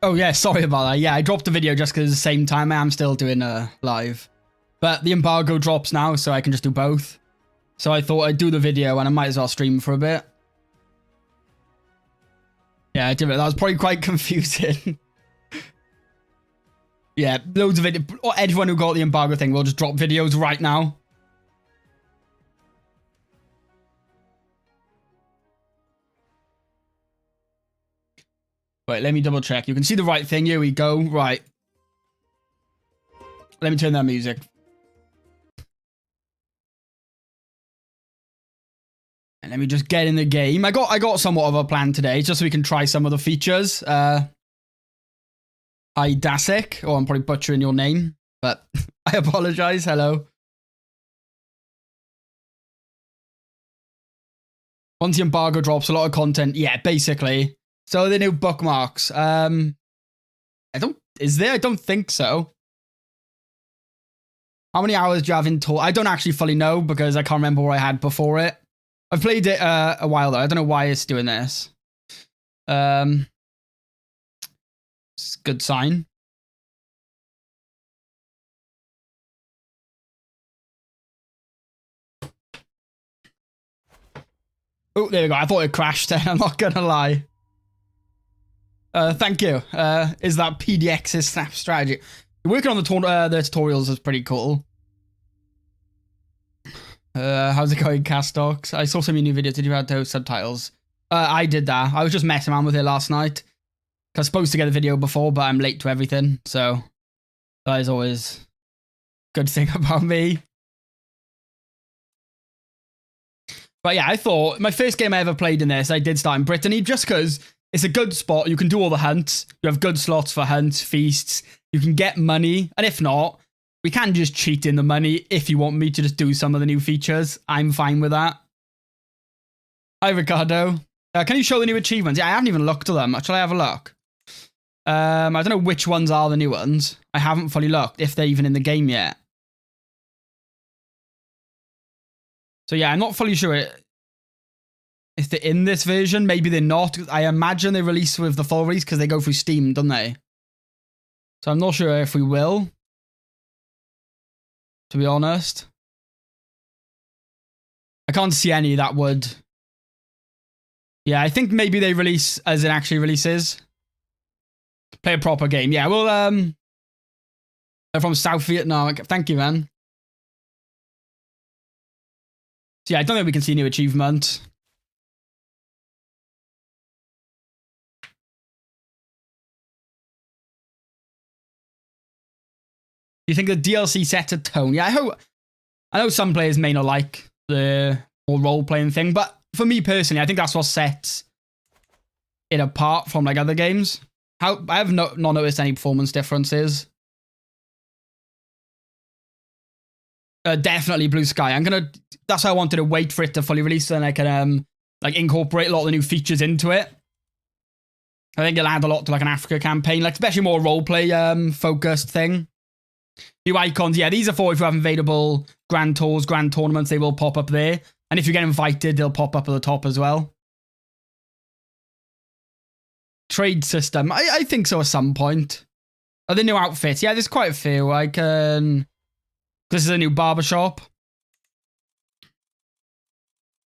Oh yeah, sorry about that. Yeah, I dropped the video just because at the same time I am still doing live. But the embargo drops now, so I can just do both. So I thought I'd do the video and I might as well stream for a bit. Yeah, I did it. That was probably quite confusing. Yeah, loads of it. Everyone who got the embargo thing will just drop videos right now. Wait, let me double check. You can see the right thing. Here we go. Right. Let me turn that music. And let me just get in the game. I got somewhat of a plan today, just so we can try some of the features. Hi, Dasik. Oh, I'm probably butchering your name, but I apologize. Hello. Once the embargo drops, a lot of content. Yeah, basically. So the new bookmarks. I don't think so. How many hours do you have in total? I don't actually fully know because I can't remember what I had before it. I've played it a while though. I don't know why it's doing this. It's a good sign. Oh, there we go. I thought it crashed then. I'm not gonna lie. Thank you. Is that PDX's snap strategy? Working on the tutorials is pretty cool. How's it going, Castox? I saw some of your new videos. Did you add those subtitles? I did that. I was just messing around with it last night. I was supposed to get a video before, but I'm late to everything. So that is always a good thing about me. But yeah, I thought my first game I ever played in this, I did start in Brittany just because it's a good spot. You can do all the hunts. You have good slots for hunts, feasts. You can get money. And if not, we can just cheat in the money if you want me to just do some of the new features. I'm fine with that. Hi, Ricardo. Can you show the new achievements? Yeah, I haven't even looked at them. Shall I have a look? I don't know which ones are the new ones. I haven't fully looked if they're even in the game yet. So yeah, I'm not fully sure if they're in this version. Maybe they're not. I imagine they release with the full release because they go through Steam, don't they? So I'm not sure if we will, to be honest. I can't see any that would. Yeah, I think maybe they release as it actually releases. Play a proper game. Yeah, well, they're from South Vietnam. Thank you, man. So yeah, I don't think we can see new achievement. Do you think the DLC set a tone? Yeah, I know some players may not like the more role-playing thing, but for me personally, I think that's what sets it apart from like other games. I have not noticed any performance differences. Definitely Blue Sky. That's why I wanted to wait for it to fully release, and I can like incorporate a lot of the new features into it. I think it'll add a lot to like an Africa campaign, like especially more roleplay focused thing. New icons, yeah, these are for if you have available grand tours, grand tournaments, they will pop up there. And if you get invited, they'll pop up at the top as well. Trade system, I think so at some point. Are there new outfits? Yeah, there's quite a few. This is a new barbershop.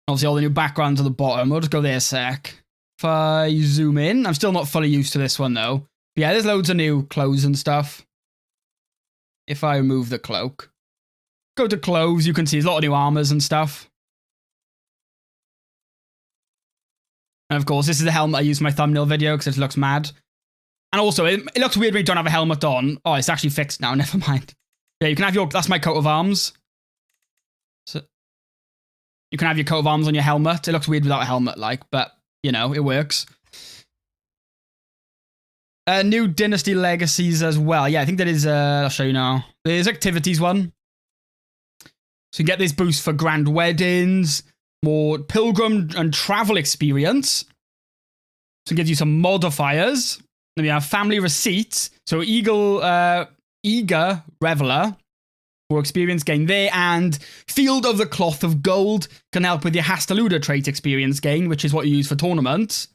Obviously, all the new backgrounds at the bottom. We'll just go there a sec. If I zoom in, I'm still not fully used to this one, though. But yeah, there's loads of new clothes and stuff. If I remove the cloak. Go to clothes, you can see there's a lot of new armors and stuff. And of course, this is the helmet I used in my thumbnail video because it looks mad. And also, it looks weird when you don't have a helmet on. Oh, it's actually fixed now, never mind. Yeah, you can have that's my coat of arms. So you can have your coat of arms on your helmet. It looks weird without a helmet, but, you know, it works. New Dynasty Legacies as well. Yeah, I think that is, I'll show you now. There's Activities one. So you get this boost for grand weddings, more pilgrim and travel experience. So it gives you some modifiers. Then we have family receipts. So eager reveler for experience gain there, and Field of the Cloth of Gold can help with your Hastaluda trait experience gain, which is what you use for tournaments.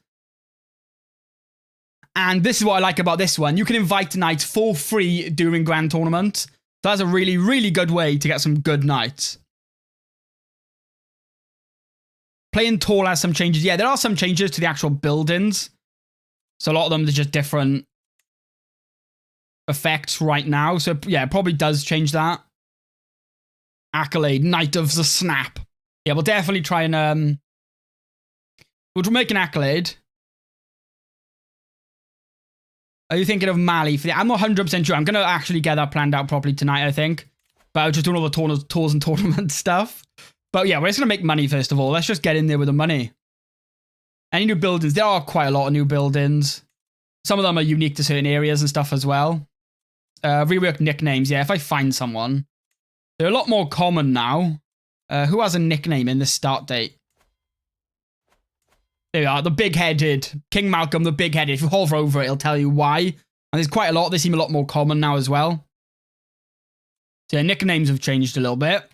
And this is what I like about this one. You can invite knights for free during Grand Tournament. So that's a really, really good way to get some good knights. Playing tall has some changes. Yeah, there are some changes to the actual buildings. So a lot of them are just different effects right now. So yeah, it probably does change that. Accolade, Knight of the Snap. Yeah, we'll definitely try and we'll make an accolade. Are you thinking of Mali? I'm not 100% sure. I'm going to actually get that planned out properly tonight, I think. But I was just doing all the tours and tournament stuff. But yeah, we're just going to make money first of all. Let's just get in there with the money. Any new buildings? There are quite a lot of new buildings. Some of them are unique to certain areas and stuff as well. Rework nicknames. Yeah, if I find someone. They're a lot more common now. Who has a nickname in this start date? There we are, the big-headed. King Malcolm, the big-headed. If you hover over it, it'll tell you why. And there's quite a lot. They seem a lot more common now as well. So yeah, nicknames have changed a little bit.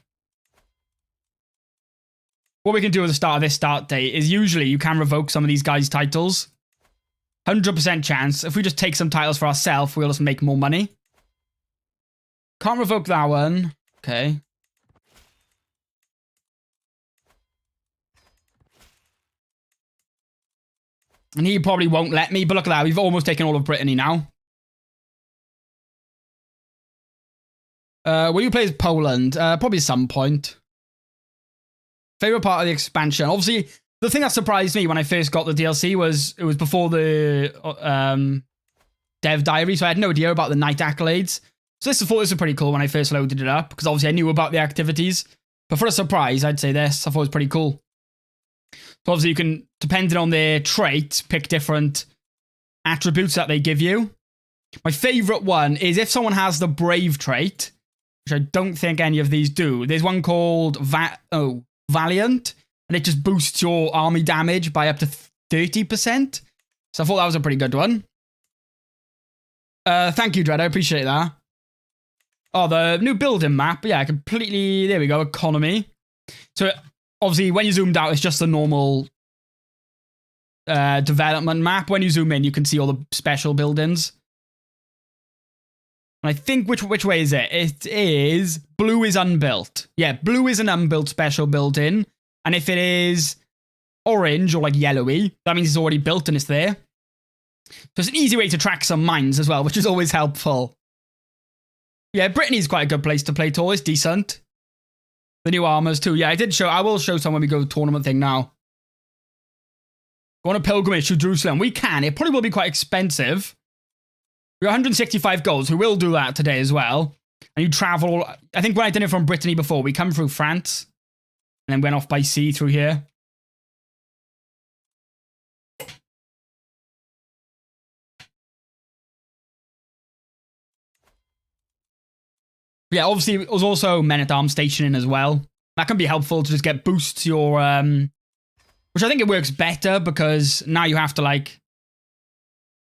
What we can do at the start of this start date is usually you can revoke some of these guys' titles. 100% chance. If we just take some titles for ourselves, we'll just make more money. Can't revoke that one. Okay. And he probably won't let me, but look at that. We've almost taken all of Brittany now. Will you play as Poland? Probably at some point. Favorite part of the expansion. Obviously, the thing that surprised me when I first got the DLC was it was before the dev diary, so I had no idea about the night accolades. So I thought this was pretty cool when I first loaded it up, because obviously I knew about the activities. But for a surprise, I'd say this. I thought it was pretty cool. So obviously you can, depending on their trait, pick different attributes that they give you. My favorite one is if someone has the brave trait, which I don't think any of these do. There's one called Valiant, and it just boosts your army damage by up to 30%. So I thought that was a pretty good one. Thank you, Dread. I appreciate that. Oh, the new building map. Yeah, completely. There we go. Economy. So obviously, when you zoomed out, it's just the normal development map. When you zoom in, you can see all the special buildings. And I think which way is it? It is blue is unbuilt. Yeah, blue is an unbuilt special building. And if it is orange or like yellowy, that means it's already built and it's there. So it's an easy way to track some mines as well, which is always helpful. Yeah, Brittany's quite a good place to play tall. It's decent. The new armors too. Yeah, I will show some when we go to the tournament thing now. Go on a pilgrimage to Jerusalem. We can. It probably will be quite expensive. We're 165 gold, so we will do that today as well. And you travel. I think when I did it from Brittany before, we come through France and then went off by sea through here. Yeah, obviously, it was also men-at-arms stationing as well. That can be helpful to just get boosts to your... which I think it works better because now you have to, like,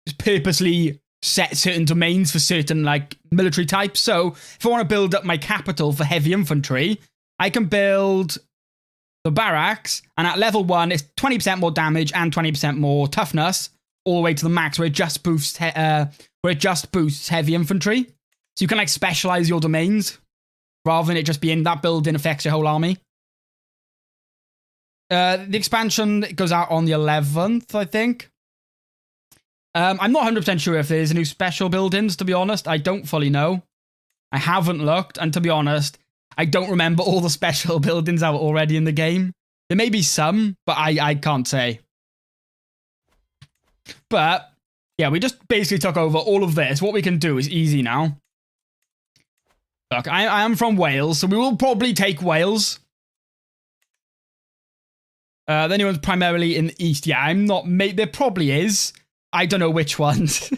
just purposely set certain domains for certain, like, military types. So, if I want to build up my capital for heavy infantry, I can build the barracks, and at level 1, it's 20% more damage and 20% more toughness, all the way to the max, where it just boosts, heavy infantry. So you can like specialize your domains rather than it just being that building affects your whole army. The expansion goes out on the 11th, I think. I'm not 100% sure if there's new special buildings, to be honest. I don't fully know. I haven't looked, and to be honest, I don't remember all the special buildings that were already in the game. There may be some, but I can't say. But, yeah, we just basically took over all of this. What we can do is easy now. Look, I am from Wales, so we will probably take Wales. Then one's primarily in the east. Yeah, I'm not... There probably is. I don't know which ones.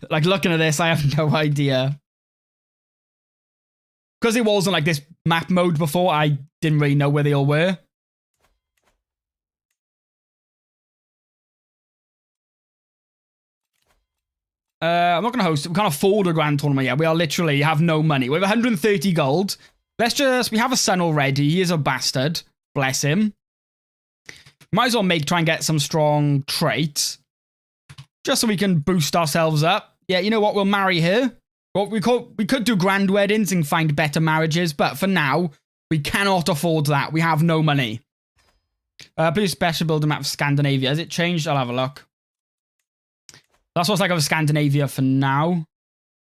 Like, looking at this, I have no idea. Because it wasn't like this map mode before, I didn't really know where they all were. I'm not going to host. We can't afford a grand tournament yet. We are literally have no money. We have 130 gold. We have a son already. He is a bastard. Bless him. Might as well try and get some strong traits. just so we can boost ourselves up. Yeah, you know what? We'll marry her. Well, we could do grand weddings and find better marriages, but for now, we cannot afford that. We have no money. Please special build a map of Scandinavia. Has it changed? I'll have a look. That's what's like of Scandinavia for now.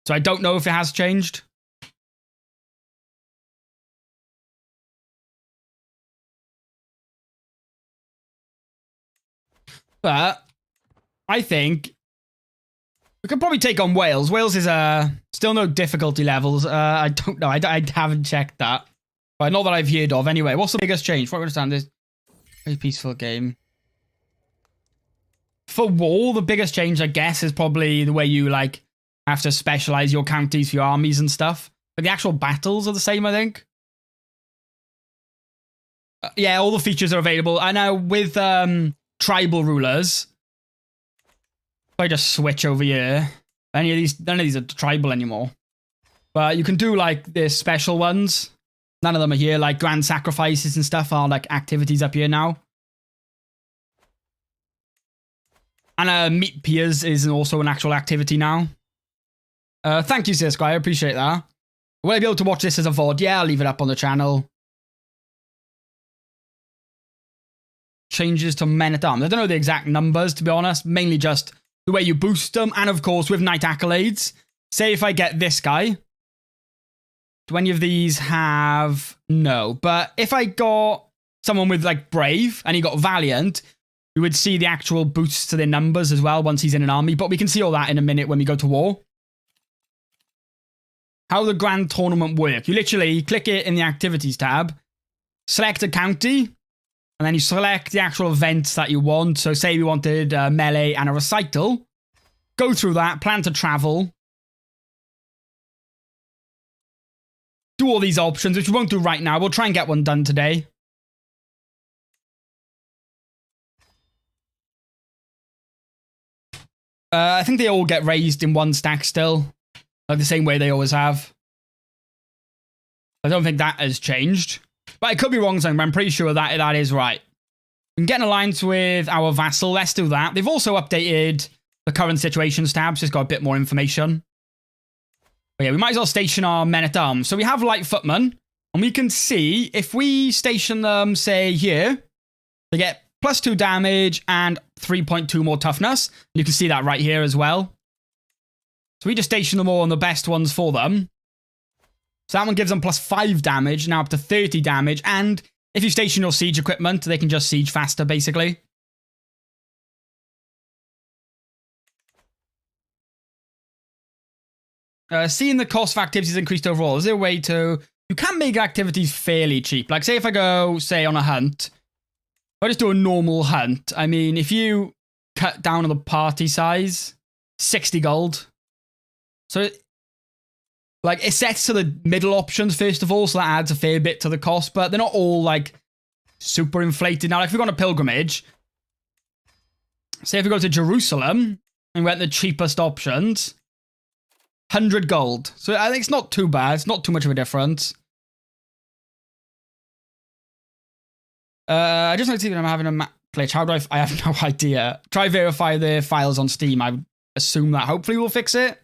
So I don't know if it has changed. But I think we could probably take on Wales. Wales is still no difficulty levels. I don't know. I haven't checked that. But not that I've heard of. Anyway, what's the biggest change? From what I understand, this very peaceful game. For war, the biggest change, I guess, is probably the way you like have to specialize your counties for your armies and stuff. But the actual battles are the same, I think. Yeah, all the features are available. And now with tribal rulers, if I just switch over here, none of these are tribal anymore. But you can do like the special ones. None of them are here. Like grand sacrifices and stuff are like activities up here now. And meet peers is also an actual activity now. Thank you, Sir Squire. I appreciate that. Will I be able to watch this as a VOD? Yeah, I'll leave it up on the channel. Changes to men at arms. I don't know the exact numbers, to be honest. Mainly just the way you boost them. And of course, with knight accolades. Say if I get this guy. Do any of these have... No. But if I got someone with like brave and he got valiant, we would see the actual boosts to their numbers as well once he's in an army. But we can see all that in a minute when we go to war. How the grand tournament work. You literally click it in the activities tab. Select a county. And then you select the actual events that you want. So say we wanted a melee and a recital. Go through that. Plan to travel. Do all these options, which we won't do right now. We'll try and get one done today. I think they all get raised in one stack still. Like the same way they always have. I don't think that has changed. But I could be wrong somewhere. I'm pretty sure that is right. We can get an alliance with our vassal. Let's do that. They've also updated the current situations tab, so it's got a bit more information. But yeah, we might as well station our men-at-arms. So we have light footmen, and we can see if we station them, say, here, they get +2 damage and 3.2 more toughness. You can see that right here as well. So we just station them all on the best ones for them. So that one gives them +5 damage, now up to 30 damage. And if you station your siege equipment, they can just siege faster, basically. Seeing the cost for activities increased overall, is there a way to... You can make activities fairly cheap. Like, say if I go, say, on a hunt. If I just do a normal hunt, I mean, if you cut down on the party size, 60 gold. So... Like, it sets to the middle options, first of all, so that adds a fair bit to the cost, but they're not all, like, super inflated. Now, like, if we go on a pilgrimage, say if we go to Jerusalem, and we went the cheapest options, 100 gold. So I think it's not too bad. It's not too much of a difference. I just like to see that I'm having a glitch. How do I have no idea. Try verify the files on Steam. I assume that hopefully will fix it.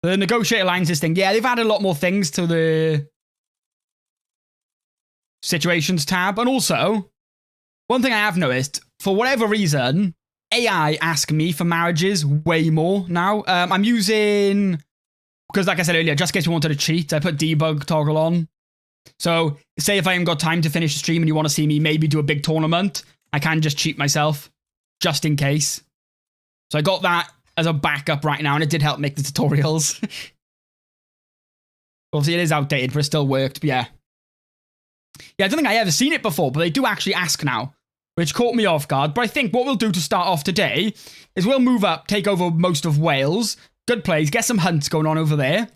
The negotiate alliances thing. Yeah, they've added a lot more things to the situations tab. And also, one thing I have noticed, for whatever reason, AI ask me for marriages way more now. I'm using, because like I said earlier, just in case you wanted to cheat, I put debug toggle on. So say if I haven't got time to finish the stream and you want to see me maybe do a big tournament, I can just cheat myself just in case. So I got that as a backup right now, and it did help make the tutorials. Obviously, it is outdated, but it still worked, but yeah. Yeah, I don't think I ever seen it before, but they do actually ask now, which caught me off guard. But I think what we'll do to start off today is we'll move up, take over most of Wales. Good plays, get some hunts going on over there.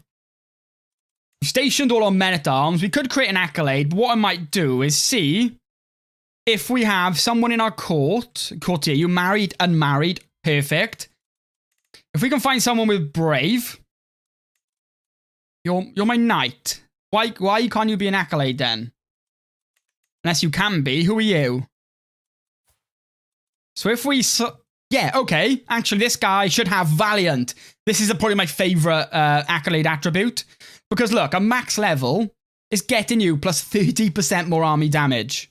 We've stationed all our men-at-arms. We could create an accolade, but what I might do is see if we have someone in our courtier, you married, unmarried, perfect. If we can find someone with brave, you're my knight. Why can't you be an accolade then? Unless you can be. Who are you? So if we Yeah, okay. Actually, this guy should have Valiant. This is probably my favorite Accolade attribute. Because look, a max level is getting you plus 30% more army damage,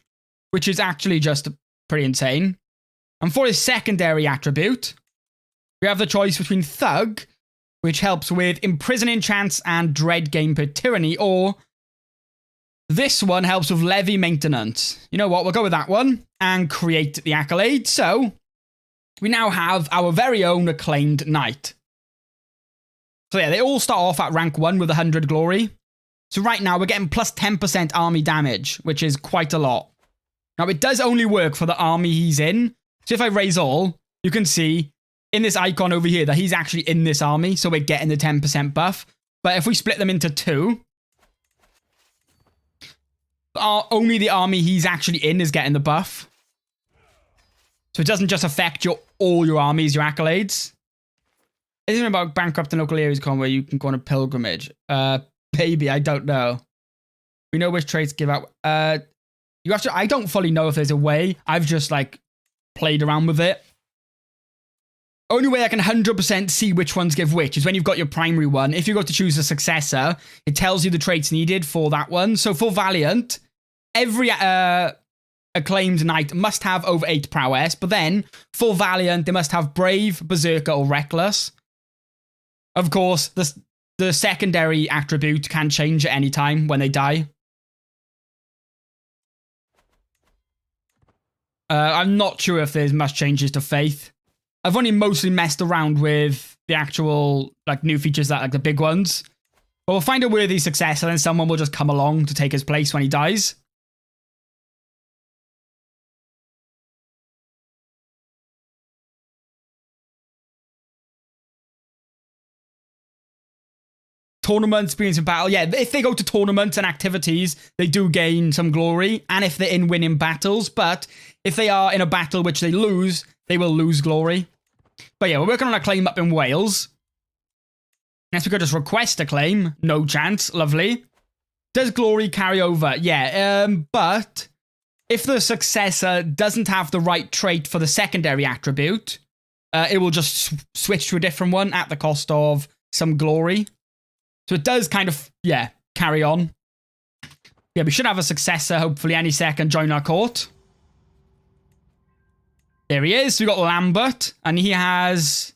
which is actually just pretty insane. And for his secondary attribute, we have the choice between Thug, which helps with imprisoning chance and dread gain per tyranny, or this one helps with levy maintenance. You know what? We'll go with that one and create the accolade. So we now have our very own acclaimed knight. So yeah, they all start off at rank 1 with 100 glory. So right now we're getting plus 10% army damage, which is quite a lot. Now it does only work for the army he's in. So if I raise all, you can see in this icon over here that he's actually in this army. So we're getting the 10% buff. But if we split them into 2, only the army he's actually in is getting the buff. So it doesn't just affect all your armies, your accolades. Isn't it about bankrupting local areas where you can go on a pilgrimage? Maybe, I don't know. We know which traits give out. You have to. I don't fully know if there's a way. I've just like played around with it. Only way I can 100% see which ones give which is when you've got your primary one. If you go to choose a successor, it tells you the traits needed for that one. So for Valiant, every acclaimed knight must have over 8 prowess. But then for Valiant, they must have Brave, Berserker, or Reckless. Of course, the secondary attribute can change at any time when they die. I'm not sure if there's much changes to Faith. I've only mostly messed around with the actual like new features that like the big ones. But we'll find a worthy successor and then someone will just come along to take his place when he dies. Tournament experience in battle. Yeah, if they go to tournaments and activities, they do gain some glory. And if they're in winning battles, but if they are in a battle which they lose, they will lose glory. But yeah, we're working on a claim up in Wales. Next we could just request a claim. No chance. Lovely. Does glory carry over? Yeah, but if the successor doesn't have the right trait for the secondary attribute, it will just switch to a different one at the cost of some glory. So it does kind of, yeah, carry on. Yeah, we should have a successor, hopefully, any second join our court. There he is. We got Lambert, and he has...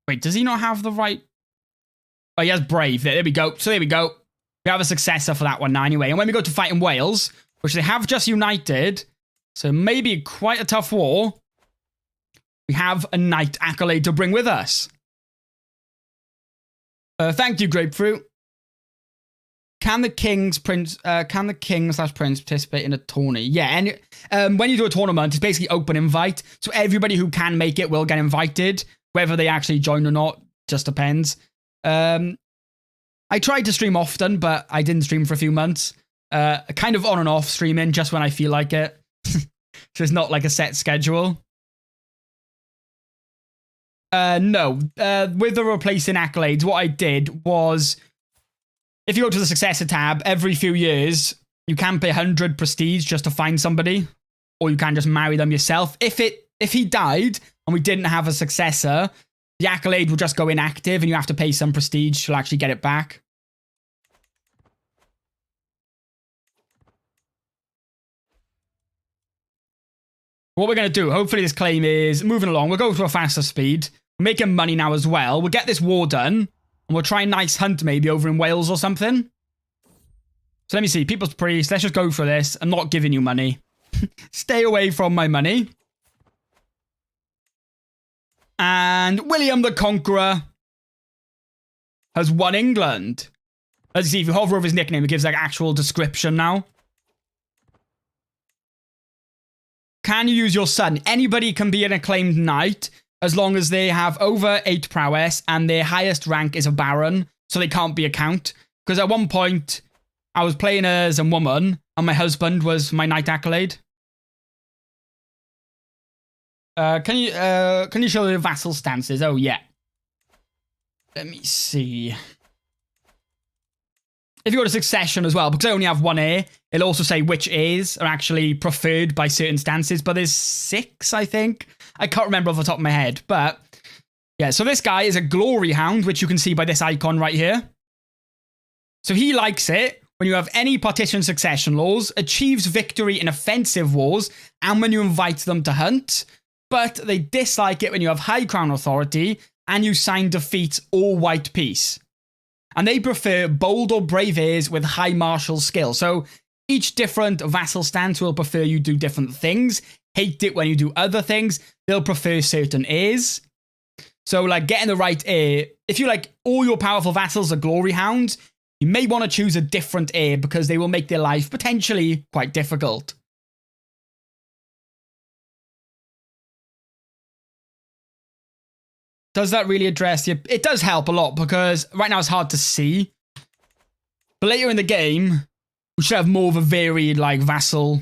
Wait, does he not have the right... Oh, he has Brave. There we go. So there we go. We have a successor for that one now anyway. And when we go to fight in Wales, which they have just united, so maybe quite a tough war, we have a knight accolade to bring with us. Thank you, Grapefruit. Can the king's prince, king/prince participate in a tourney? Yeah, and when you do a tournament, it's basically open invite. So everybody who can make it will get invited. Whether they actually join or not, just depends. I tried to stream often, but I didn't stream for a few months. Kind of on and off streaming, just when I feel like it. So it's not like a set schedule. No. With the replacing accolades, what I did was, if you go to the successor tab, every few years, you can pay 100 prestige just to find somebody, or you can just marry them yourself. If he died and we didn't have a successor, the accolade will just go inactive and you have to pay some prestige to actually get it back. What we're going to do, hopefully this claim is moving along. We'll go to a faster speed. We're making money now as well. We'll get this war done. And we'll try a nice hunt maybe over in Wales or something. So let me see. People's Priest. Let's just go for this. I'm not giving you money. Stay away from my money. And William the Conqueror has won England. As you see, if you hover over his nickname, it gives like actual description now. Can you use your son? Anybody can be an acclaimed knight as long as they have over 8 prowess and their highest rank is a baron, so they can't be a count. Because at one point, I was playing as a woman and my husband was my knight accolade. Can you show the vassal stances? Oh, yeah. Let me see. if you go to succession as well, because I only have one heir, it'll also say which heirs are actually preferred by certain stances, but there's 6, I think. I can't remember off the top of my head, but yeah, so this guy is a glory hound, which you can see by this icon right here. So he likes it when you have any partition succession laws, achieves victory in offensive wars, and when you invite them to hunt, but they dislike it when you have high crown authority and you sign defeat or white peace. And they prefer bold or brave heirs with high martial skill. So each different vassal stance will prefer you do different things. Hate it when you do other things. They'll prefer certain heirs. So like getting the right heir, if you like all your powerful vassals are glory hounds, you may want to choose a different heir because they will make their life potentially quite difficult. Does that really address you? It does help a lot because right now it's hard to see. But later in the game, we should have more of a varied, like, vassal.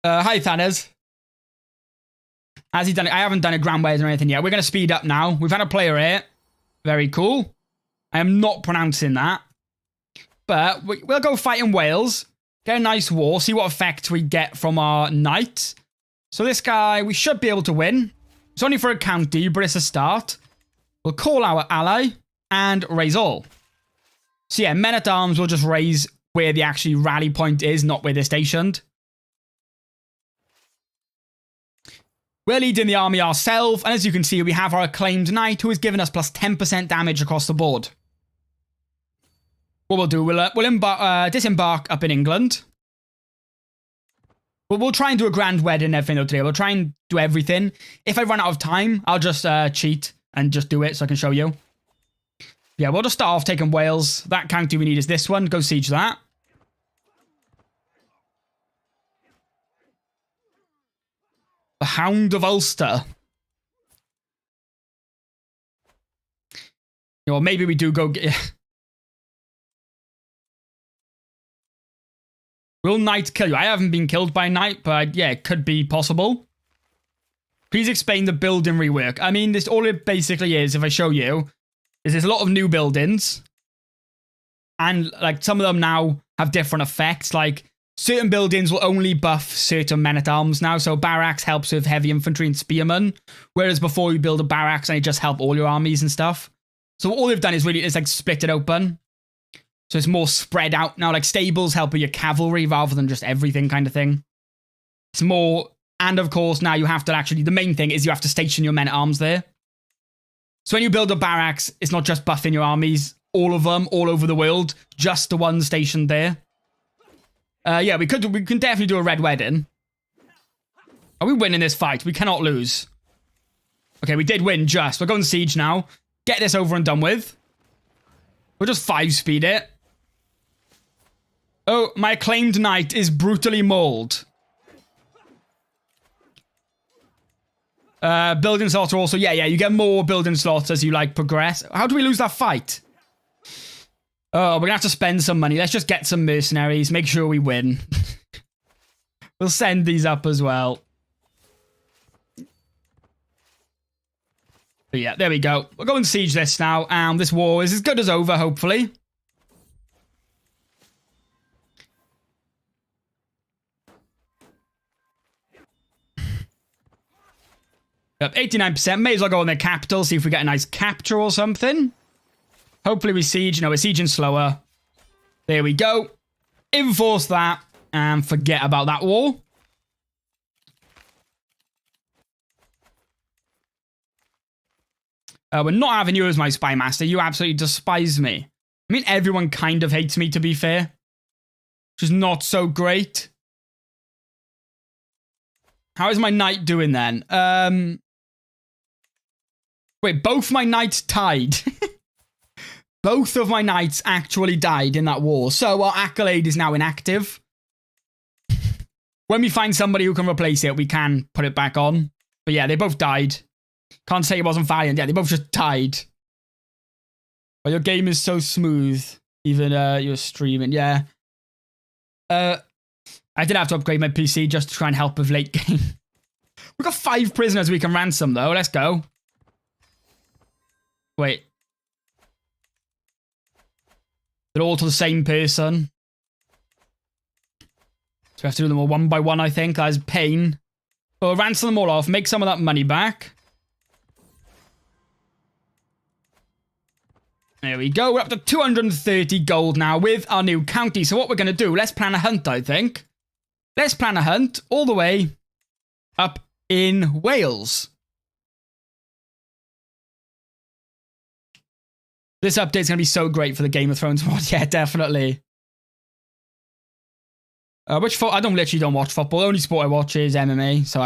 Hi, Thanes. Has he done it? I haven't done a Grand Wedding or anything yet. We're going to speed up now. We've had a player here. Very cool. I am not pronouncing that. But we'll go fight in Wales. Get a nice war. See what effect we get from our knight. So this guy, we should be able to win. It's only for a county, but it's a start. We'll call our ally and raise all. So yeah, men-at-arms will just raise where the actually rally point is, not where they're stationed. We're leading the army ourselves, and as you can see, we have our acclaimed knight who has given us plus 10% damage across the board. What we'll do, we'll disembark up in England. But we'll try and do a grand wedding and everything though today. We'll try and do everything. If I run out of time, I'll just cheat and just do it so I can show you. Yeah, we'll just start off taking Wales. That county we need is this one. Go siege that. The Hound of Ulster. Or maybe we do go get... Will knight kill you? I haven't been killed by knight, but yeah, it could be possible. Please explain the building rework. I mean, this all it basically is, if I show you, is there's a lot of new buildings. And like some of them now have different effects. Like certain buildings will only buff certain men-at-arms now. So barracks helps with heavy infantry and spearmen. Whereas before you build a barracks and it just help all your armies and stuff. So all they've done is really, it's like split it open. So it's more spread out now, like stables help with your cavalry rather than just everything kind of thing. It's more, and of course now you have to actually, the main thing is you have to station your men-at-arms there. So when you build a barracks, it's not just buffing your armies, all of them, all over the world, just the one stationed there. Yeah, we can definitely do a red wedding. Are we winning this fight? We cannot lose. Okay, we did win just. We're going siege now. Get this over and done with. We'll just 5-speed it. Oh, my acclaimed knight is brutally mauled. Building slots are also... Yeah, you get more building slots as you, like, progress. How do we lose that fight? Oh, we're gonna have to spend some money. Let's just get some mercenaries. Make sure we win. We'll send these up as well. But yeah, there we go. We'll go and siege this now. And this war is as good as over, hopefully. Up 89%. May as well go on their capital, see if we get a nice capture or something. Hopefully we siege. No, we're sieging slower. There we go. Enforce that. And forget about that war. We're not having you as my spy master. You absolutely despise me. I mean, everyone kind of hates me, to be fair. Which is not so great. How is my knight doing then? Wait, both my knights tied. Both of my knights actually died in that war. So our accolade is now inactive. When we find somebody who can replace it, we can put it back on. But yeah, they both died. Can't say it wasn't valiant. Yeah, they both just died. But your game is so smooth. Even you're streaming. Yeah. I did have to upgrade my PC just to try and help with late game. We've got 5 prisoners we can ransom, though. Let's go. Wait. They're all to the same person. So we have to do them all one by one, I think. That is pain. So we'll ransom them all off, make some of that money back. There we go. We're up to 230 gold now with our new county. So what we're going to do, let's plan a hunt, I think. Let's plan a hunt all the way up in Wales. This update's going to be so great for the Game of Thrones mod. Yeah, definitely. I literally don't watch football. The only sport I watch is MMA. So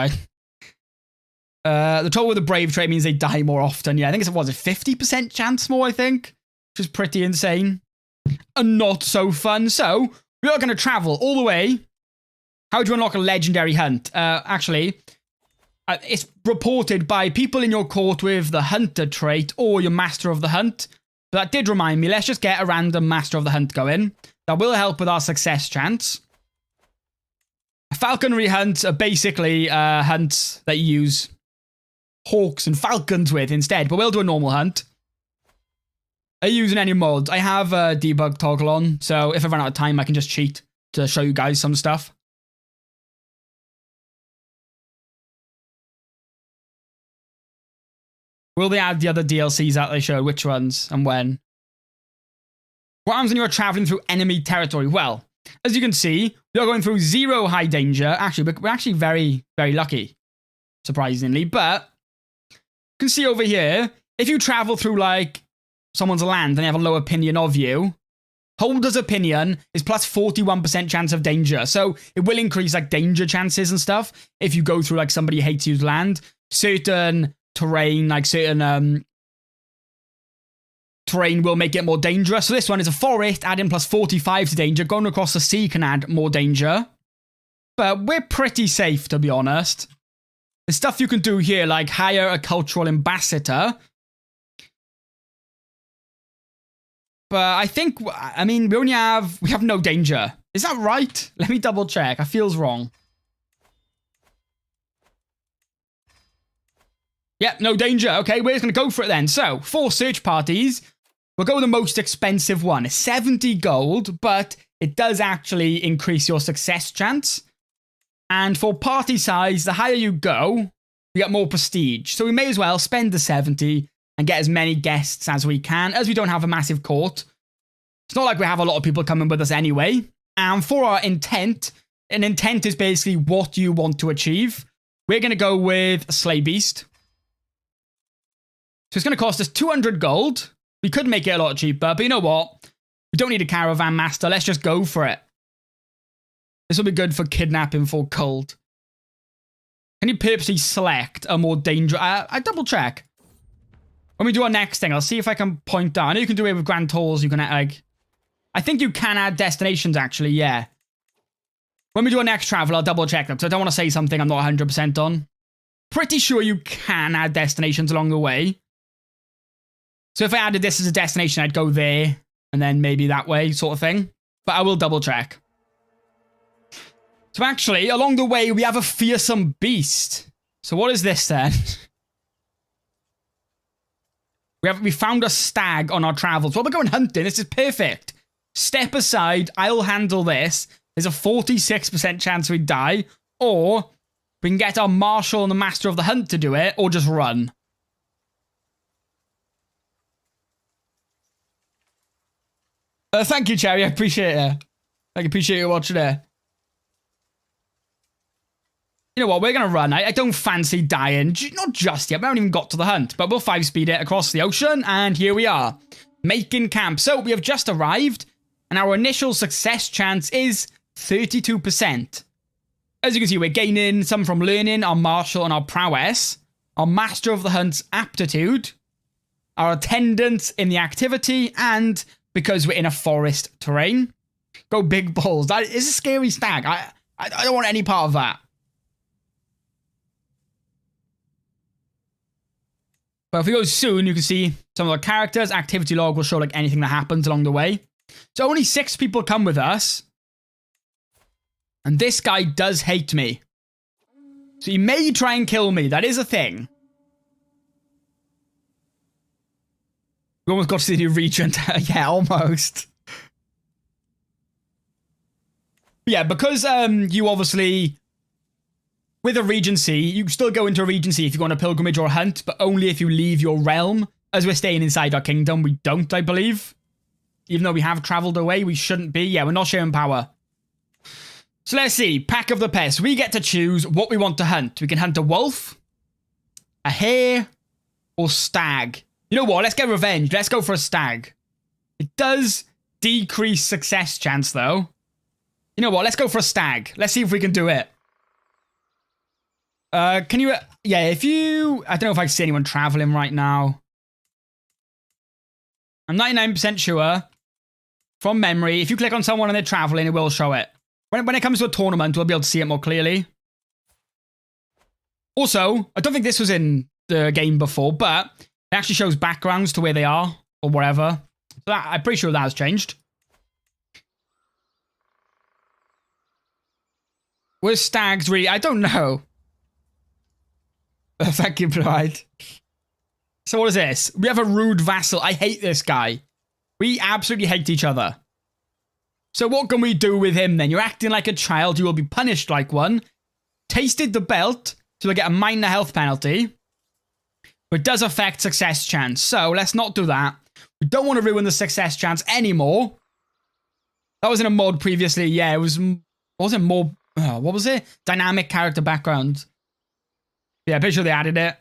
the trouble with the Brave trait means they die more often. Yeah, I think it's, what was it, 50% chance more, I think? Which is pretty insane. And not so fun. So, we are going to travel all the way. How do you unlock a legendary hunt? Actually, it's reported by people in your court with the Hunter trait or your Master of the Hunt. But that did remind me, let's just get a random Master of the Hunt going. That will help with our success chance. Falconry hunts are basically hunts that you use hawks and falcons with instead, but we'll do a normal hunt. Are you using any mods? I have a debug toggle on, so if I run out of time, I can just cheat to show you guys some stuff. Will they add the other DLCs that they showed? Which ones and when? What happens when you're traveling through enemy territory? Well, as you can see, we are going through 0 high danger. Actually, we're actually very, very lucky, surprisingly. But you can see over here, if you travel through like someone's land and they have a low opinion of you, holder's opinion is plus 41% chance of danger. So it will increase like danger chances and stuff if you go through like somebody hates you's land. Certain terrain, like certain terrain will make it more dangerous. So this one is a forest, adding plus 45 to danger. Going across the sea can add more danger. But we're pretty safe, to be honest. There's stuff you can do here, like hire a cultural ambassador. But I think, I mean, we have no danger. Is that right? Let me double check. I feels wrong. Yep, no danger. Okay, we're just going to go for it then. So, 4 search parties. We'll go with the most expensive one. It's 70 gold, but it does actually increase your success chance. And for party size, the higher you go, we get more prestige. So we may as well spend the 70 and get as many guests as we can, as we don't have a massive court. It's not like we have a lot of people coming with us anyway. And for our intent, an intent is basically what you want to achieve. We're going to go with Slay Beast. So it's going to cost us 200 gold. We could make it a lot cheaper, but you know what? We don't need a caravan master. Let's just go for it. This will be good for kidnapping for cold. Can you purposely select a more dangerous... I double check. When we do our next thing, I'll see if I can point down. I know you can do it with Grand Tours. You can like... I think you can add destinations, actually, yeah. When we do our next travel, I'll double check them, because I don't want to say something I'm not 100% on. Pretty sure you can add destinations along the way. So if I added this as a destination, I'd go there, and then maybe that way, sort of thing. But I will double check. So actually, along the way, we have a fearsome beast. So what is this then? We found a stag on our travels. Well, we're going hunting. This is perfect. Step aside. I'll handle this. There's a 46% chance we die. Or we can get our marshal and the master of the hunt to do it. Or just run. Thank you, Cherry. I appreciate it. I appreciate you watching it. You know what? We're going to run. I don't fancy dying. Not just yet. We haven't even got to the hunt. But we'll 5-speed it across the ocean. And here we are. Making camp. So we have just arrived. And our initial success chance is 32%. As you can see, we're gaining some from learning, our martial, and our prowess. Our master of the hunt's aptitude. Our attendance in the activity. And because we're in a forest terrain. Go big balls. That is a scary stag. I don't want any part of that. But if we go soon, you can see some of the characters. Activity log will show like anything that happens along the way. So only 6 people come with us. And this guy does hate me. So he may try and kill me. That is a thing. We almost got to see the new Regent. Yeah, almost. But yeah, because you obviously, with a Regency, you still go into a Regency if you go on a pilgrimage or a hunt, but only if you leave your realm. As we're staying inside our kingdom, we don't, I believe. Even though we have travelled away, we shouldn't be. Yeah, we're not sharing power. So let's see. Pack of the Pest. We get to choose what we want to hunt. We can hunt a wolf, a hare, or stag. You know what? Let's get revenge. Let's go for a stag. It does decrease success chance, though. You know what? Let's go for a stag. Let's see if we can do it. Can you... Yeah, if you... I don't know if I see anyone traveling right now. I'm 99% sure, from memory, if you click on someone and they're traveling, it will show it. When it comes to a tournament, we'll be able to see it more clearly. Also, I don't think this was in the game before, but it actually shows backgrounds to where they are, or wherever. So I'm pretty sure that has changed. Were stags really? I don't know. Thank you, Pride. So what is this? We have a rude vassal. I hate this guy. We absolutely hate each other. So what can we do with him then? You're acting like a child. You will be punished like one. Tasted the belt. So we get a minor health penalty. But it does affect success chance. So let's not do that. We don't want to ruin the success chance anymore. That was in a mod previously. Yeah, it was... Wasn't more... what was it? Dynamic character background. Yeah, I'm pretty sure they added it.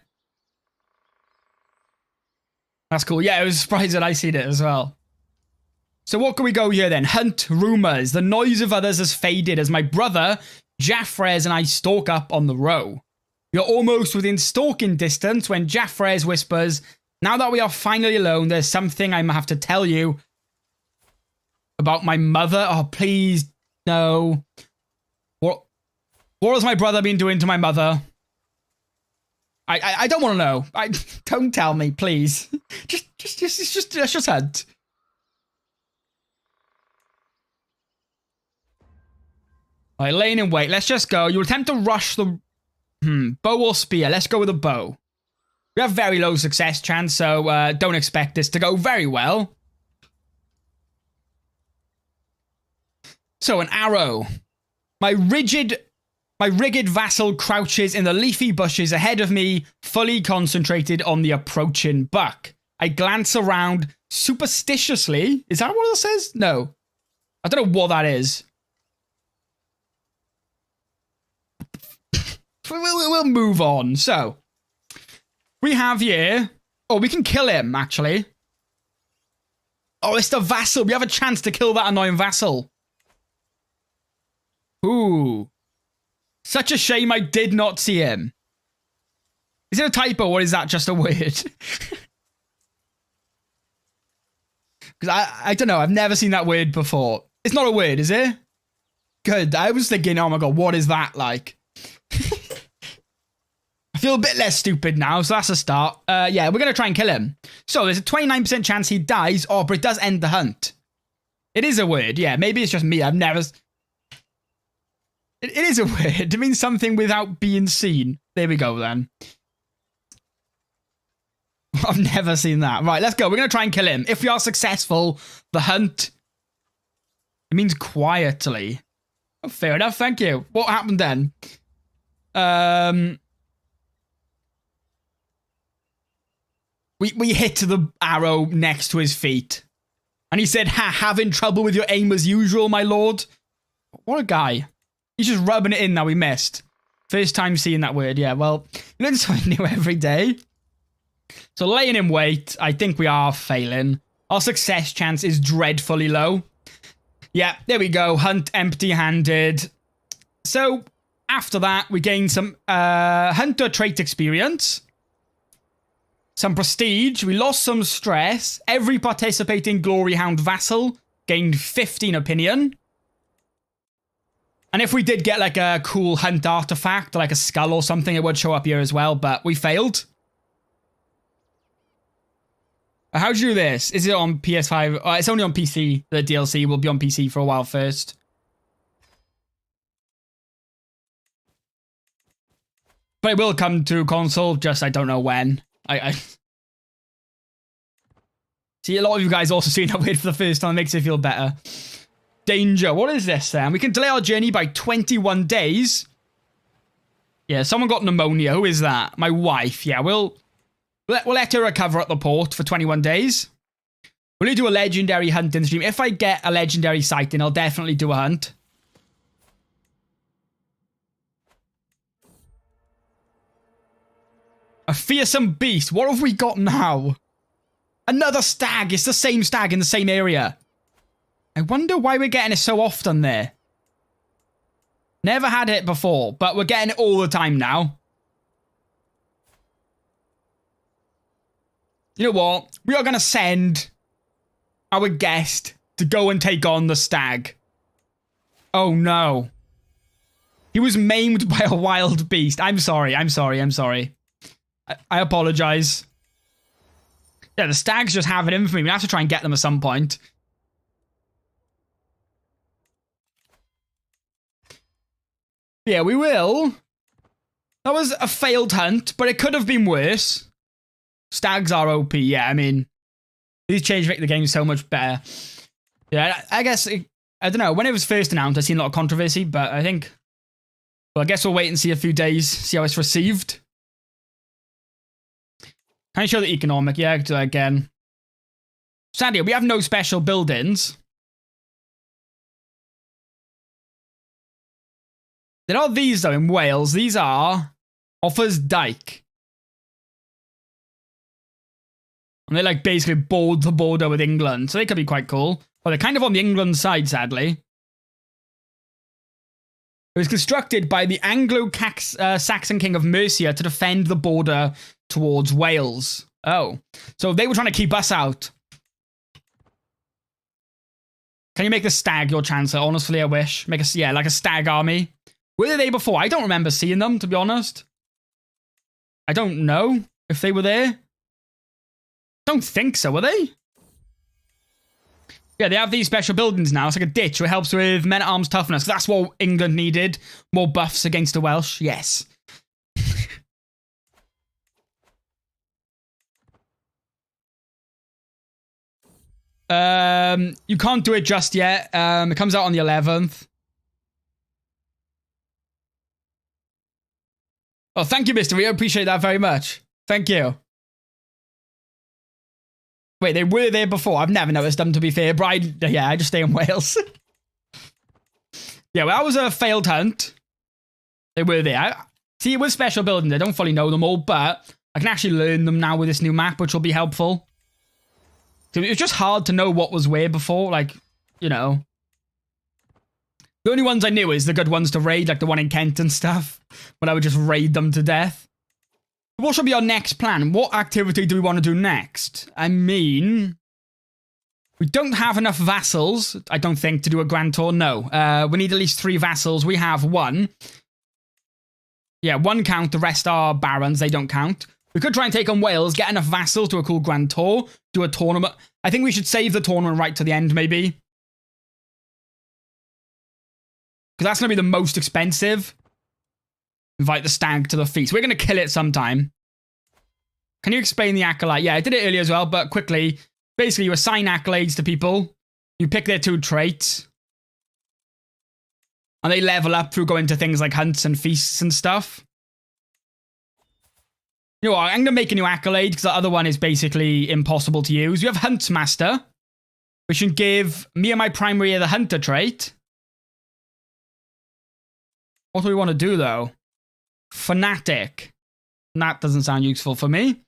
That's cool. Yeah, I was surprised that I seen it as well. So what can we go here then? Hunt rumors. The noise of others has faded as my brother, Jaffrez, and I stalk up on the row. We are almost within stalking distance when Jaffrez whispers, now that we are finally alone, there's something I have to tell you about my mother. Oh, please, no. What has my brother been doing to my mother? I don't want to know. Don't tell me, please. Let's just hunt. All right, laying in wait. Let's just go. You attempt to rush the bow or spear. Let's go with a bow. We have very low success chance, so don't expect this to go very well. So an arrow. My rigid vassal crouches in the leafy bushes ahead of me, fully concentrated on the approaching buck. I glance around superstitiously. Is that what it says? No. I don't know what that is. We'll move on. So, we have here... Oh, we can kill him, actually. Oh, it's the vassal. We have a chance to kill that annoying vassal. Ooh. Such a shame I did not see him. Is it a typo or is that just a word? Because I don't know. I've never seen that word before. It's not a word, is it? Good. I was thinking, oh my god, what is that like? I feel a bit less stupid now, so that's a start. Yeah, we're going to try and kill him. So there's a 29% chance he dies, but it does end the hunt. It is a word. Yeah, maybe it's just me. I've never... It is a word. It means something without being seen. There we go, then. I've never seen that. Right, let's go. We're going to try and kill him. If we are successful, the hunt... It means quietly. Oh, fair enough. Thank you. What happened then? We hit the arrow next to his feet. And he said, having trouble with your aim as usual, my lord. What a guy. He's just rubbing it in now we missed. First time seeing that word. Yeah, well, you learn something new every day. So laying in wait, I think we are failing. Our success chance is dreadfully low. Yeah, there we go. Hunt empty-handed. So after that, we gain some hunter trait experience. Some prestige. We lost some stress. Every participating Glory Hound vassal gained 15 opinion. And if we did get like a cool hunt artifact, like a skull or something, it would show up here as well, but we failed. How'd you do this? Is it on PS5? It's only on PC. The DLC will be on PC for a while first. But it will come to console, just I don't know when. I see a lot of you guys also seeing that weird for the first time. It makes it feel better. Danger. What is this then? We can delay our journey by 21 days. Yeah, someone got pneumonia. Who is that? My wife. Yeah, we'll let her recover at the port for 21 days. We'll do a legendary hunt in the stream. If I get a legendary sighting, I'll definitely do a hunt. A fearsome beast. What have we got now? Another stag. It's the same stag in the same area. I wonder why we're getting it so often there. Never had it before, but we're getting it all the time now. You know what? We are going to send our guest to go and take on the stag. Oh no. He was maimed by a wild beast. I'm sorry. I apologize. Yeah, the stags just have it in for me. We have to try and get them at some point. Yeah, we will. That was a failed hunt, but it could have been worse. Stags are OP, yeah, I mean, these changes make the game so much better. Yeah, I guess, I don't know, when it was first announced, I seen a lot of controversy, but I think, well, I guess we'll wait and see a few days, see how it's received. Can I show the economic? Yeah, I can do that again. Sadly, we have no special buildings. There are these, though, in Wales. These are Offers Dyke. And they, like, basically board the border with England. So they could be quite cool. Well, they're kind of on the England side, sadly. It was constructed by the Anglo-Saxon king of Mercia to defend the border towards Wales. Oh. So they were trying to keep us out. Can you make the stag your chancellor? Honestly, I wish. Make a, yeah, like a stag army. Were they before? I don't remember seeing them, to be honest. I don't know if they were there. Don't think so, were they? Yeah, they have these special buildings now. It's like a ditch, which helps with men-at-arms toughness. That's what England needed. More buffs against the Welsh. Yes. You can't do it just yet. It comes out on the 11th. Oh, thank you, Mr. We appreciate that very much. Thank you. Wait, they were there before. I've never noticed them, to be fair. But I just stay in Wales. Yeah, well, that was a failed hunt. They were there. See, with special buildings, I don't fully know them all, but I can actually learn them now with this new map, which will be helpful. So it was just hard to know what was where before, like, you know. The only ones I knew is the good ones to raid, like the one in Kent and stuff, but I would just raid them to death. What should be our next plan? What activity do we want to do next? I mean, we don't have enough vassals, I don't think, to do a grand tour. No. We need at least 3 vassals. We have 1. Yeah, 1 count. The rest are barons. They don't count. We could try and take on Wales, get enough vassals, do a cool grand tour, do a tournament. I think we should save the tournament right to the end, maybe. Because that's going to be the most expensive. Invite the stag to the feast. We're going to kill it sometime. Can you explain the accolade? Yeah, I did it earlier as well, but quickly. Basically, you assign accolades to people. You pick their 2 traits. And they level up through going to things like hunts and feasts and stuff. You know what? I'm going to make a new accolade because the other one is basically impossible to use. We have Huntsmaster, which can give me and my primary the hunter trait. What do we want to do, though? Fanatic. That doesn't sound useful for me.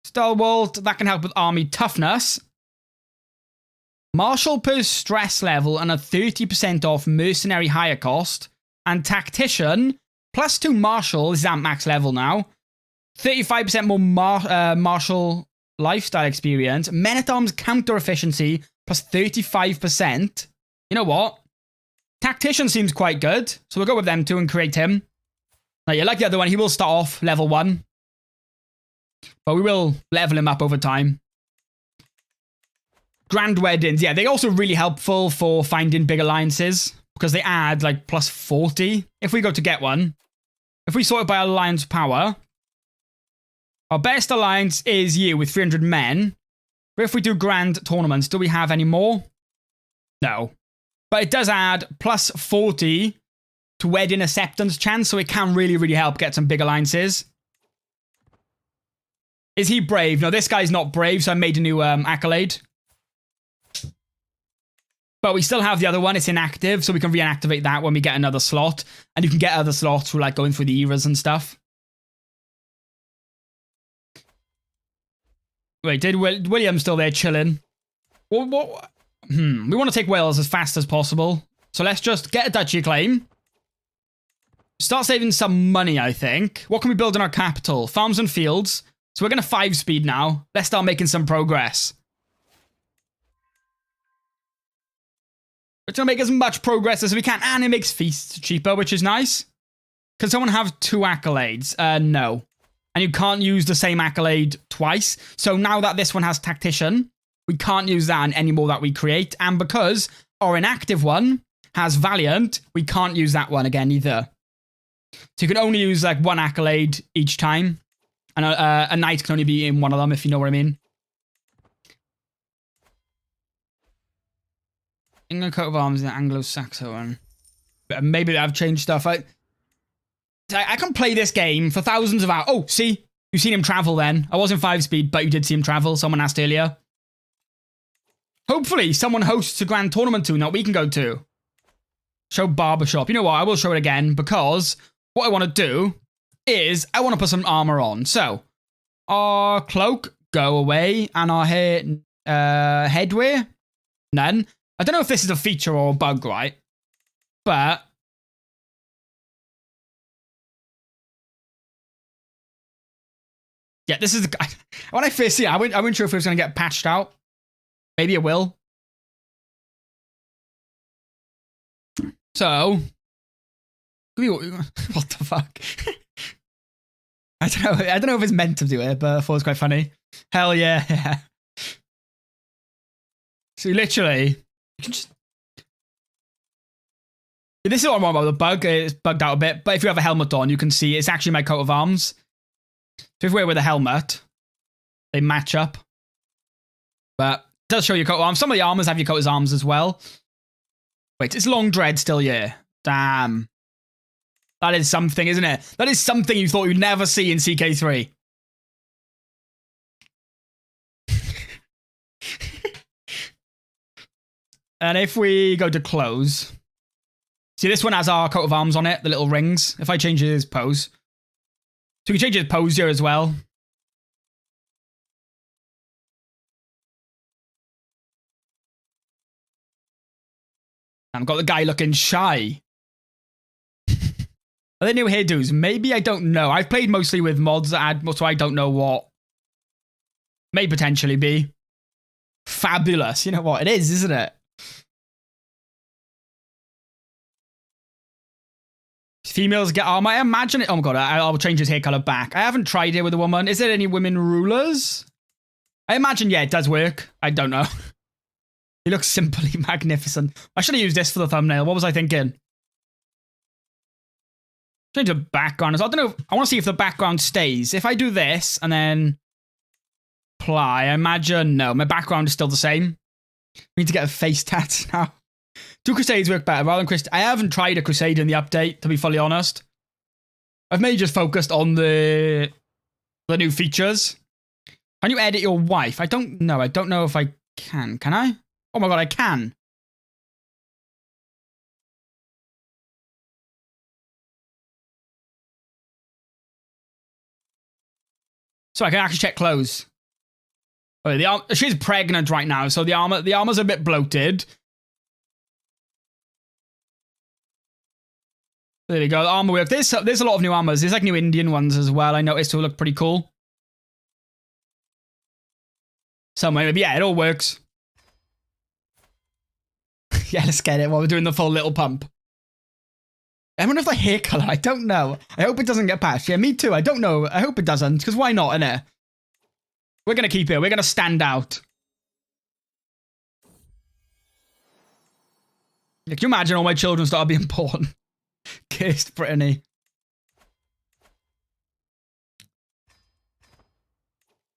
Stalwart, that can help with army toughness. Martial per stress level and a 30% off mercenary higher cost. And Tactician, plus 2 martial, this is at max level now. 35% more martial lifestyle experience. Men-at-arms counter efficiency, plus 35%. You know what? Tactician seems quite good, so we'll go with them too and create him. Now, yeah, like the other one, he will start off level 1. But we will level him up over time. Grand Weddings, yeah, they're also really helpful for finding big alliances. Because they add, like, plus 40 if we go to get one. If we sort it by alliance power, our best alliance is you with 300 men. But if we do grand tournaments, do we have any more? No. But it does add plus 40 to wedding acceptance chance, so it can really, really help get some big alliances. Is he brave? No, this guy's not brave, so I made a new accolade. But we still have the other one. It's inactive, so we can reactivate that when we get another slot. And you can get other slots through like going through the eras and stuff. Wait, did William still there chilling? We want to take Wales as fast as possible. So let's just get a duchy claim. Start saving some money, I think. What can we build in our capital? Farms and fields. So we're going to 5-speed now. Let's start making some progress. We're going to make as much progress as we can. And it makes feasts cheaper, which is nice. Can someone have 2 accolades? No. And you can't use the same accolade twice. So now that this one has tactician, we can't use that on any more that we create. And because our inactive one has valiant, we can't use that one again either. So you can only use like 1 accolade each time. And a knight can only be in one of them, if you know what I mean. England coat of arms is an Anglo-Saxon one. But maybe I've changed stuff. I can play this game for thousands of hours. Oh, see? You've seen him travel then. I was in 5-speed, but you did see him travel. Someone asked earlier. Hopefully, someone hosts a grand tournament soon that we can go to. Show Barbershop. You know what? I will show it again because what I want to do is I want to put some armor on. So, our cloak, go away. And our headwear, none. I don't know if this is a feature or a bug, right? But yeah, this is the when I first see it, I wasn't sure if it was going to get patched out. Maybe it will. So, what the fuck? I don't know if it's meant to do it, but I thought it was quite funny. Hell yeah. So literally, you can just... This is what I'm on about the bug. It's bugged out a bit, but if you have a helmet on, you can see it's actually my coat of arms. So if you wear with a helmet, they match up. But it does show your coat of arms. Some of the armors have your coat of arms as well. Wait, is long dread still here? Damn. That is something, isn't it? That is something you thought you'd never see in CK3. And if we go to close... See, this one has our coat of arms on it, the little rings. If I change his pose. So we can change his pose here as well. I've got the guy looking shy. Are they new hairdos? Maybe, I don't know. I've played mostly with mods that add, so I don't know what. May potentially be. Fabulous. You know what? It is, isn't it? Females get armor. I imagine it. Oh my god, I'll change his hair color back. I haven't tried it with a woman. Is there any women rulers? I imagine, yeah, it does work. I don't know. He looks simply magnificent. I should have used this for the thumbnail. What was I thinking? Change the background. I don't know. I want to see if the background stays. If I do this and then apply, I imagine, no, my background is still the same. We need to get a face tat now. 2 Crusades work better rather than Crusade. I haven't tried a Crusade in the update, to be fully honest. I've mainly just focused on the new features. Can you edit your wife? I don't know. I don't know if I can. Can I? Oh my god, I can. So I can actually check clothes. Oh, she's pregnant right now, so the armor's a bit bloated. There we go. The armor work. There's a lot of new armors. There's like new Indian ones as well. I noticed who look pretty cool. So maybe, yeah, it all works. Yeah, let's get it while we're doing the full little pump. I wonder if the hair color, I don't know. I hope it doesn't get patched. Yeah, me too. I don't know. I hope it doesn't, because why not, innit? We're going to keep it. We're going to stand out. Can you imagine all my children start being born? Kissed Brittany.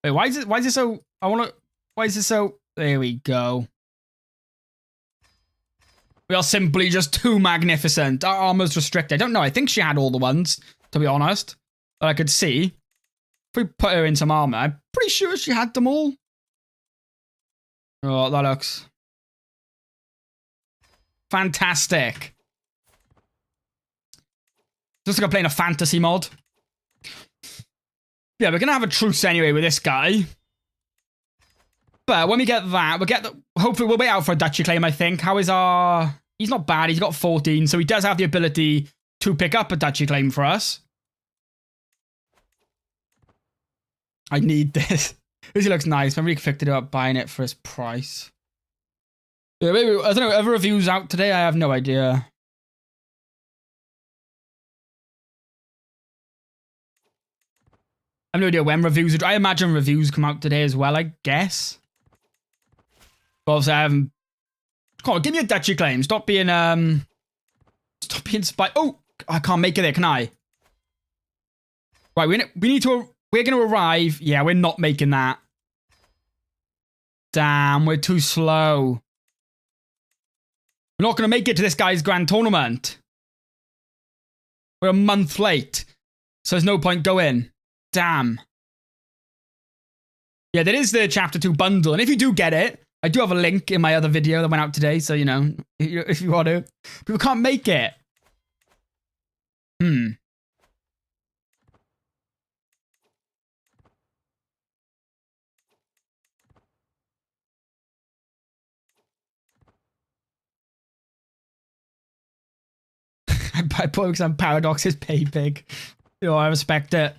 Wait, why is it so... why is it so... There we go. We are simply just too magnificent. Our armor's restricted. I don't know. I think she had all the ones, to be honest, that I could see. If we put her in some armor, I'm pretty sure she had them all. Oh, that looks fantastic. Just like I'm playing a fantasy mod. Yeah, we're going to have a truce anyway with this guy. But when we get that, hopefully we'll wait out for a duchy claim, I think. How is our... He's not bad. He's got 14, so he does have the ability to pick up a duchy claim for us. I need this. This looks nice. I'm really conflicted about buying it for his price. Yeah, maybe, I don't know, other reviews out today? I have no idea. I have no idea when reviews are... I imagine reviews come out today as well, I guess. But obviously I haven't... Come on, give me a duchy claim. Stop being spy... Oh! I can't make it there, can I? Right, we need to... We're going to arrive... Yeah, we're not making that. Damn, we're too slow. We're not going to make it to this guy's grand tournament. We're a month late. So there's no point going. Damn. Yeah, that is the Chapter 2 bundle. And if you do get it, I do have a link in my other video that went out today. So, you know, if you want to. People can't make it. I put some paradoxes pay big. You know, I respect it.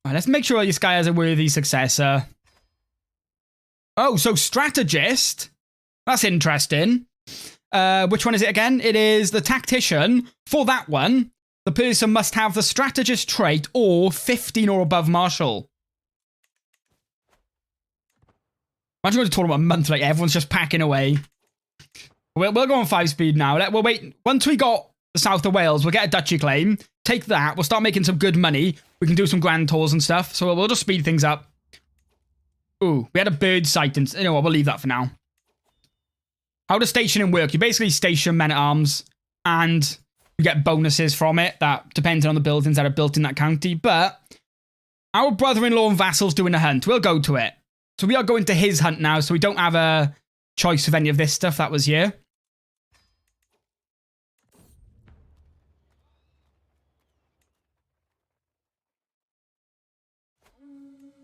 All right, let's make sure this guy has a worthy successor. Oh, so strategist. That's interesting. Which one is it again? It is the tactician. For that one, the person must have the strategist trait or 15 or above martial. Imagine going to tournament a month like everyone's just packing away. We'll go on 5 speed now. We'll wait. Once we got the south of Wales, we'll get a duchy claim. Take that. We'll start making some good money. We can do some grand tours and stuff. So we'll just speed things up. Ooh, we had a bird sighting. You know what? We'll leave that for now. How does stationing work? You basically station men-at-arms and you get bonuses from it that depends on the buildings that are built in that county. But our brother-in-law and vassal's doing a hunt. We'll go to it. So we are going to his hunt now. So we don't have a choice of any of this stuff that was here.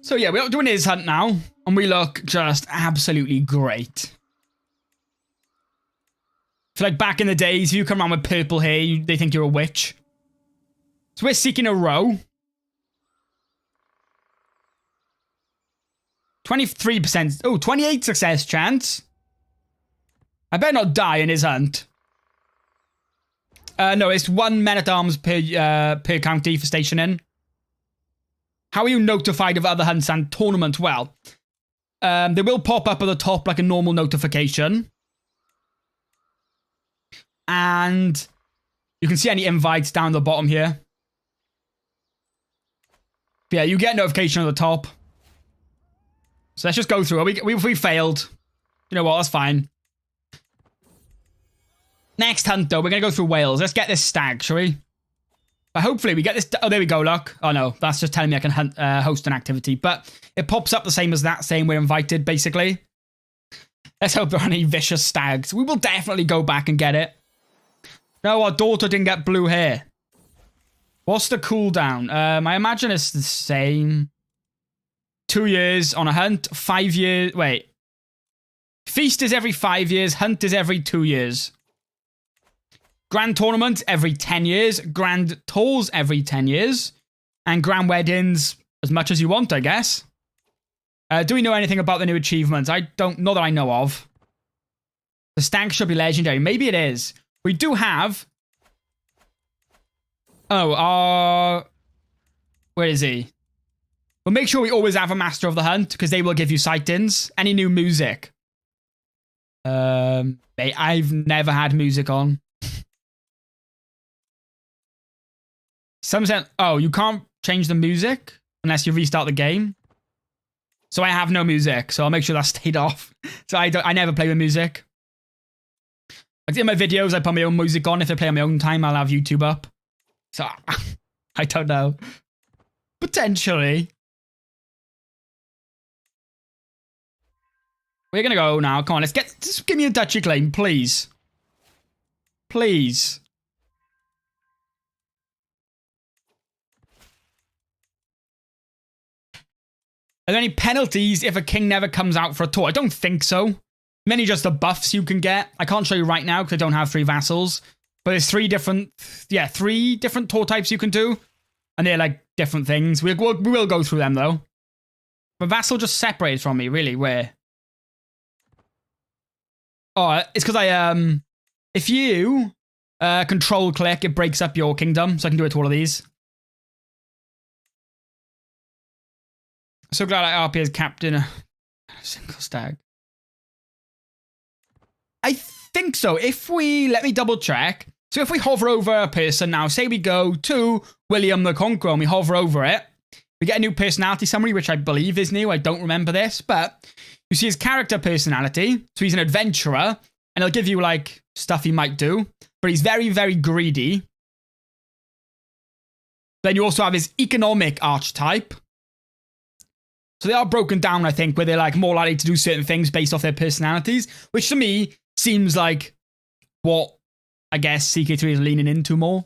So yeah, we're doing his hunt now, and we look just absolutely great. So like back in the days, if you come around with purple hair, they think you're a witch. So we're seeking a row. 23%. Oh, 28 success chance. I better not die in his hunt. No, it's 1 men-at-arms per county for stationing. How are you notified of other hunts and tournaments? Well, they will pop up at the top like a normal notification. And you can see any invites down the bottom here. But yeah, you get notification at the top. So let's just go through it. We failed. You know what? That's fine. Next hunt, though, we're going to go through Wales. Let's get this stag, shall we? But hopefully we get this... Oh, there we go, look. Oh, no. That's just telling me I can host an activity. But it pops up the same as that, saying we're invited, basically. Let's hope there aren't any vicious stags. We will definitely go back and get it. No, our daughter didn't get blue hair. What's the cooldown? I imagine it's the same. 2 years on a hunt. 5 years... Wait. Feast is every 5 years. Hunt is every 2 years. Grand tournament every 10 years. Grand tours every 10 years. And grand weddings as much as you want, I guess. Do we know anything about the new achievements? I don't... Not that I know of. The stag should be legendary. Maybe it is. We do have... Oh, where is he? We'll make sure we always have a master of the hunt, because they will give you sightings. Any new music? I've never had music on. Some said, oh, you can't change the music unless you restart the game. So I have no music, so I'll make sure that stayed off. So I never play with music. Like in my videos, I put my own music on. If I play on my own time, I'll have YouTube up. So, I don't know. Potentially. We're going to go now. Come on, just give me a duchy claim, please. Please. Are there any penalties if a king never comes out for a tour? I don't think so. Many just the buffs you can get. I can't show you right now because I don't have 3 vassals. But there's 3 different tour types you can do. And they're like different things. We will go through them though. But vassal just separated from me, really. Where? Oh, it's because if you control click, it breaks up your kingdom. So I can do it to all of these. So glad I RP as captain a single stag. I think so. Let me double check. So if we hover over a person now, say we go to William the Conqueror and we hover over it, we get a new personality summary, which I believe is new. I don't remember this, but you see his character personality. So he's an adventurer and it'll give you like stuff he might do, but he's very, very greedy. Then you also have his economic archetype. So they are broken down, I think, where they're like more likely to do certain things based off their personalities, which to me seems like what I guess CK3 is leaning into more,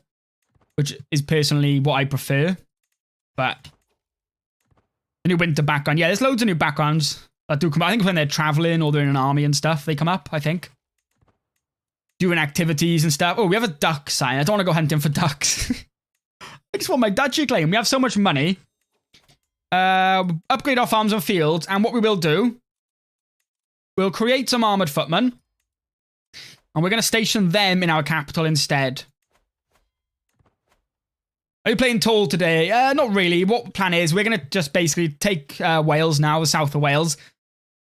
which is personally what I prefer. But the new winter background, yeah, there's loads of new backgrounds that do come up. I think when they're traveling or they're in an army and stuff, they come up, I think. Doing activities and stuff. Oh, we have a duck sign. I don't want to go hunting for ducks. I just want my duchy claim. We have so much money. Upgrade our farms and fields, and what we will do, we'll create some armored footmen, and we're going to station them in our capital instead. Are you playing tall today? Not really. What the plan is, we're going to just basically take Wales now, the south of Wales,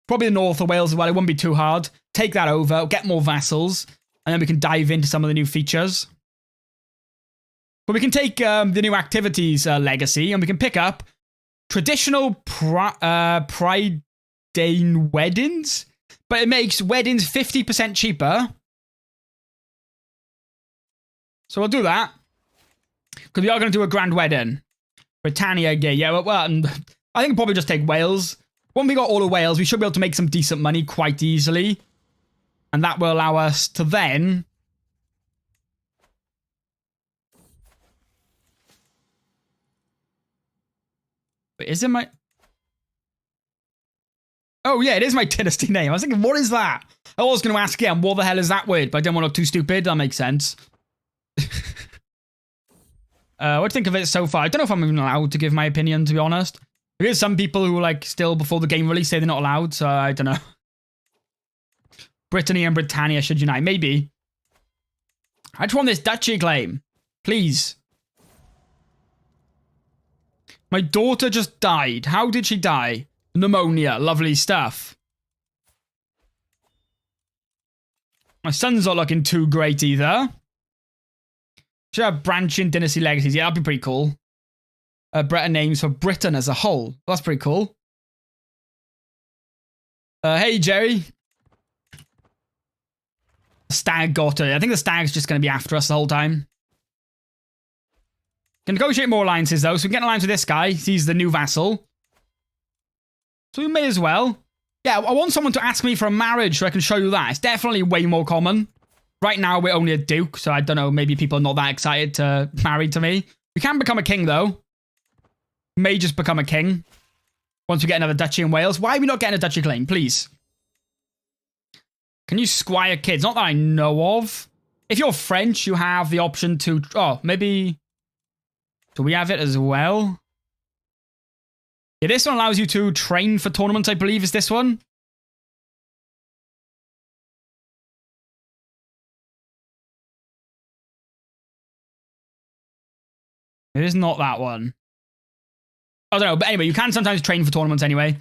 probably the north of Wales as well. It wouldn't be too hard. Take that over, get more vassals, and then we can dive into some of the new features. But we can take the new activities legacy, and we can pick up traditional Pride Dane weddings, but it makes weddings 50% cheaper. So we'll do that. Because we are going to do a grand wedding. Brittany, yeah, well, I think we'll probably just take Wales. When we got all of Wales, we should be able to make some decent money quite easily. And that will allow us to then... But is it my... Oh, yeah, it is my dynasty name. I was thinking, what is that? I was going to ask again, what the hell is that word? But I didn't want to look too stupid. That makes sense. What do you think of it so far? I don't know if I'm even allowed to give my opinion, to be honest. There's some people who, like, still before the game release say they're not allowed, so I don't know. Brittany and Britannia should unite. Maybe. I just want this duchy claim. Please. My daughter just died. How did she die? Pneumonia. Lovely stuff. My son's not looking too great either. Should have branching dynasty legacies. Yeah, that'd be pretty cool. Better names for Britain as a whole. That's pretty cool. Hey, Jerry. Stag got her. I think the stag's just going to be after us the whole time. Can negotiate more alliances, though. So we can get an alliance with this guy. He's the new vassal. So we may as well. Yeah, I want someone to ask me for a marriage so I can show you that. It's definitely way more common. Right now, we're only a duke, so I don't know. Maybe people are not that excited to marry to me. We can become a king, though. May just become a king. Once we get another duchy in Wales. Why are we not getting a duchy claim? Please. Can you squire kids? Not that I know of. If you're French, you have the option to... Oh, maybe... Do we have it as well? Yeah, this one allows you to train for tournaments, I believe, is this one. It is not that one. I don't know, but anyway, you can sometimes train for tournaments anyway.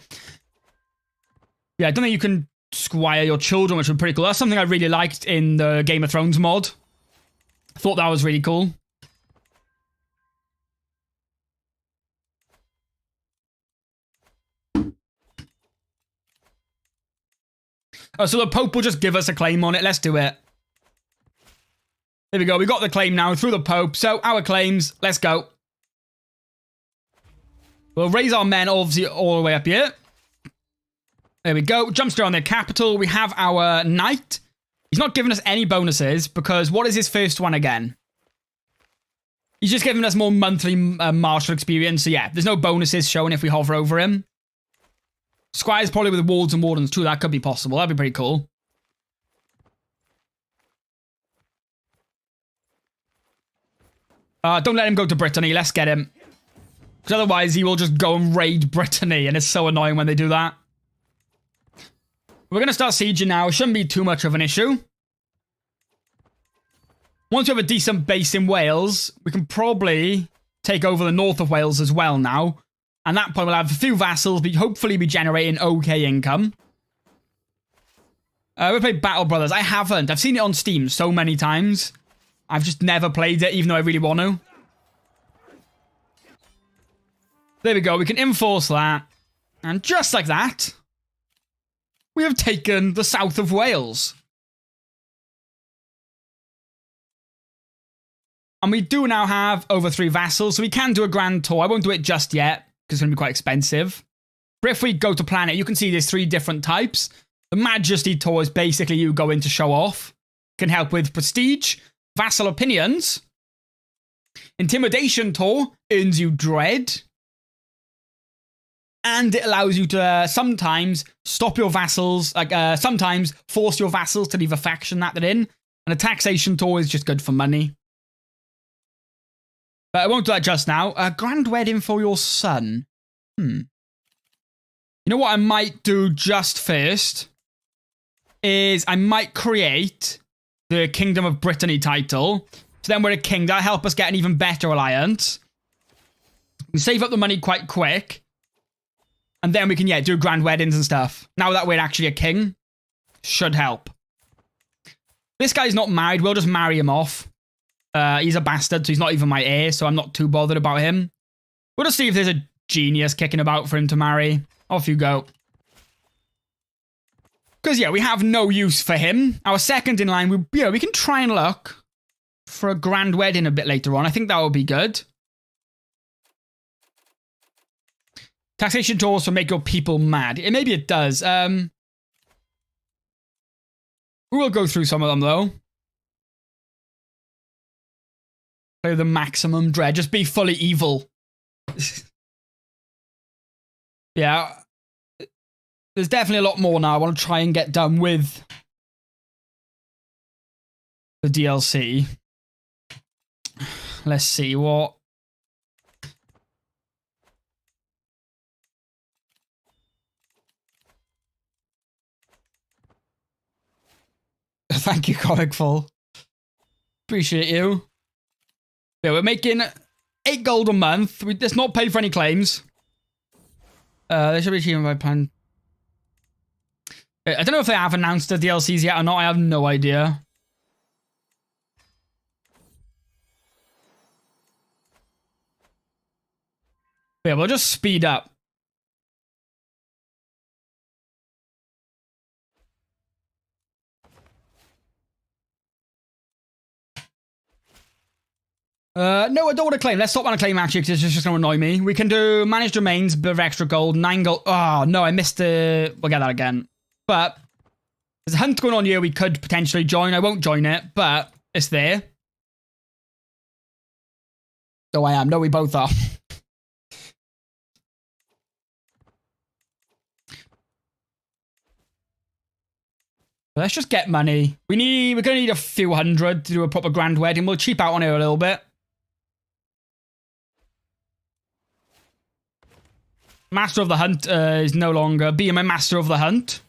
Yeah, I don't think you can squire your children, which would be pretty cool. That's something I really liked in the Game of Thrones mod. I thought that was really cool. Oh, so the Pope will just give us a claim on it. Let's do it. There we go. We got the claim now through the Pope. So our claims, let's go. We'll raise our men obviously all the way up here. There we go. Jump straight on their capital. We have our knight. He's not giving us any bonuses because what is his first one again? He's just giving us more monthly martial experience. So yeah, there's no bonuses shown if we hover over him. Squires probably with wards and wardens too. That could be possible. That'd be pretty cool. Don't let him go to Brittany. Let's get him. Because otherwise he will just go and raid Brittany. And it's so annoying when they do that. We're going to start sieging now. It shouldn't be too much of an issue. Once we have a decent base in Wales, we can probably take over the north of Wales as well now. And at that point, we'll have a few vassals, but hopefully be generating okay income. We'll play Battle Brothers. I haven't. I've seen it on Steam so many times. I've just never played it, even though I really want to. There we go. We can enforce that. And just like that, we have taken the south of Wales. And we do now have over 3 vassals, so we can do a grand tour. I won't do it just yet, because it's going to be quite expensive. But if we go to planet, you can see there's 3 different types. The Majesty tour is basically you go in to show off. Can help with prestige, vassal opinions. Intimidation tour earns you dread. And it allows you to sometimes stop your vassals, sometimes force your vassals to leave a faction that they're in. And a taxation tour is just good for money. But I won't do that just now. A grand wedding for your son. You know what I might do just first? Is I might create the Kingdom of Brittany title. So then we're a king. That'll help us get an even better alliance. We can save up the money quite quick. And then we can, do grand weddings and stuff. Now that we're actually a king. Should help. This guy's not married. We'll just marry him off. He's a bastard, so he's not even my heir, so I'm not too bothered about him. We'll just see if there's a genius kicking about for him to marry. Off you go. Because, we have no use for him. Our second in line, we can try and look for a grand wedding a bit later on. I think that would be good. Taxation tools will make your people mad. Maybe it does. We will go through some of them, though. Play the maximum dread. Just be fully evil. Yeah. There's definitely a lot more now I want to try and get done with the DLC. Let's see what... Thank you, Comicful. Appreciate you. Yeah, we're making 8 gold a month. Let's not pay for any claims. They should be achieved by plan. I don't know if they have announced the DLCs yet or not. I have no idea. Yeah, we'll just speed up. No, I don't want to claim. Let's stop on a claim, actually, because it's just going to annoy me. We can do managed domains, bit of extra gold, 9 gold. Oh, no, I missed the... We'll get that again. But there's a hunt going on here we could potentially join. I won't join it, but it's there. Oh, I am. No, we both are. Let's just get money. We're going to need a few hundred to do a proper grand wedding. We'll cheap out on it a little bit. Master of the Hunt is no longer being my Master of the Hunt.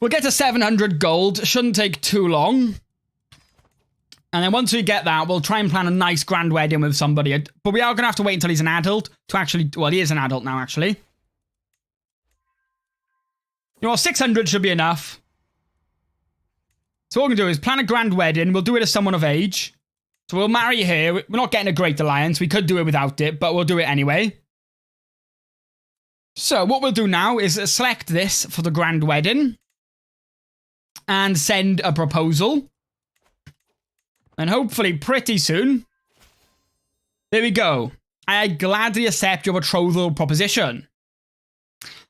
We'll get to 700 gold. Shouldn't take too long. And then once we get that, we'll try and plan a nice grand wedding with somebody. But we are going to have to wait until he's an adult to actually... Well, he is an adult now, actually. You know, 600 should be enough. So what we're going to do is plan a grand wedding. We'll do it as someone of age. So we'll marry her. We're not getting a great alliance. We could do it without it, but we'll do it anyway. So what we'll do now is select this for the grand wedding and send a proposal. And hopefully pretty soon, there we go. I gladly accept your betrothal proposition.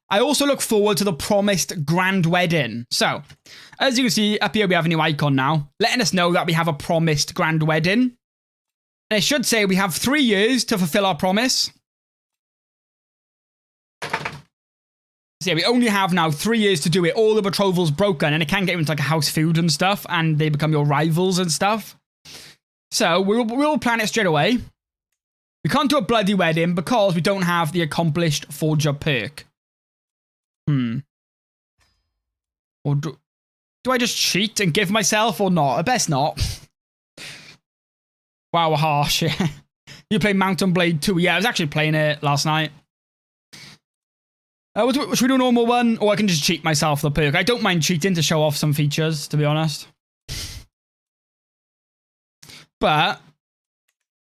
I also look forward to the promised grand wedding. So, as you can see, up here we have a new icon now, letting us know that we have a promised grand wedding. And it should say we have 3 years to fulfill our promise. So yeah, we only have now 3 years to do it. All the betrothals broken, and it can get into like a house feud and stuff, and they become your rivals and stuff. So we'll plan it straight away. We can't do a bloody wedding because we don't have the accomplished forger perk. Or do I just cheat and give myself or not? I best not. Wow, harsh. You play Mountain Blade 2. Yeah, I was actually playing it last night. Should we do a normal one? Or I can just cheat myself the perk. I don't mind cheating to show off some features, to be honest. But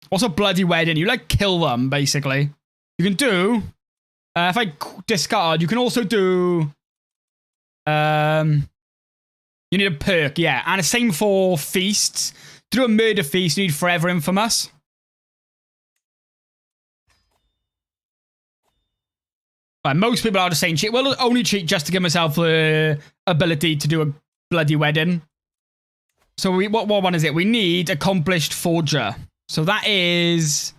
what's a bloody wedding? You like kill them, basically. You can do... if I discard, you can also do... you need a perk, yeah. And the same for feasts. To do a murder feast, you need Forever Infamous. Right, most people are just saying cheat. Well, only cheat just to give myself the ability to do a bloody wedding. So what one is it? We need accomplished forger. So that is...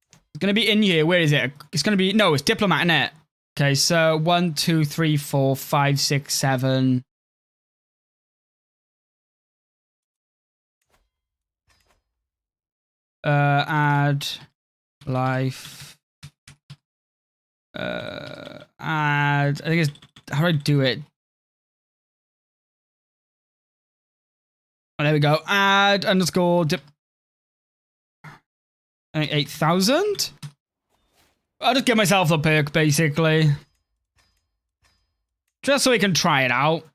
It's going to be in here. Where is it? It's going to be... No, it's diplomat, isn't it? Okay, so 1, 2, 3, 4, 5, 6, 7. Add life. Add. I think it's... How do I do it? Oh, there we go. Add underscore dip. 8,000? I'll just give myself the perk, basically. Just so we can try it out.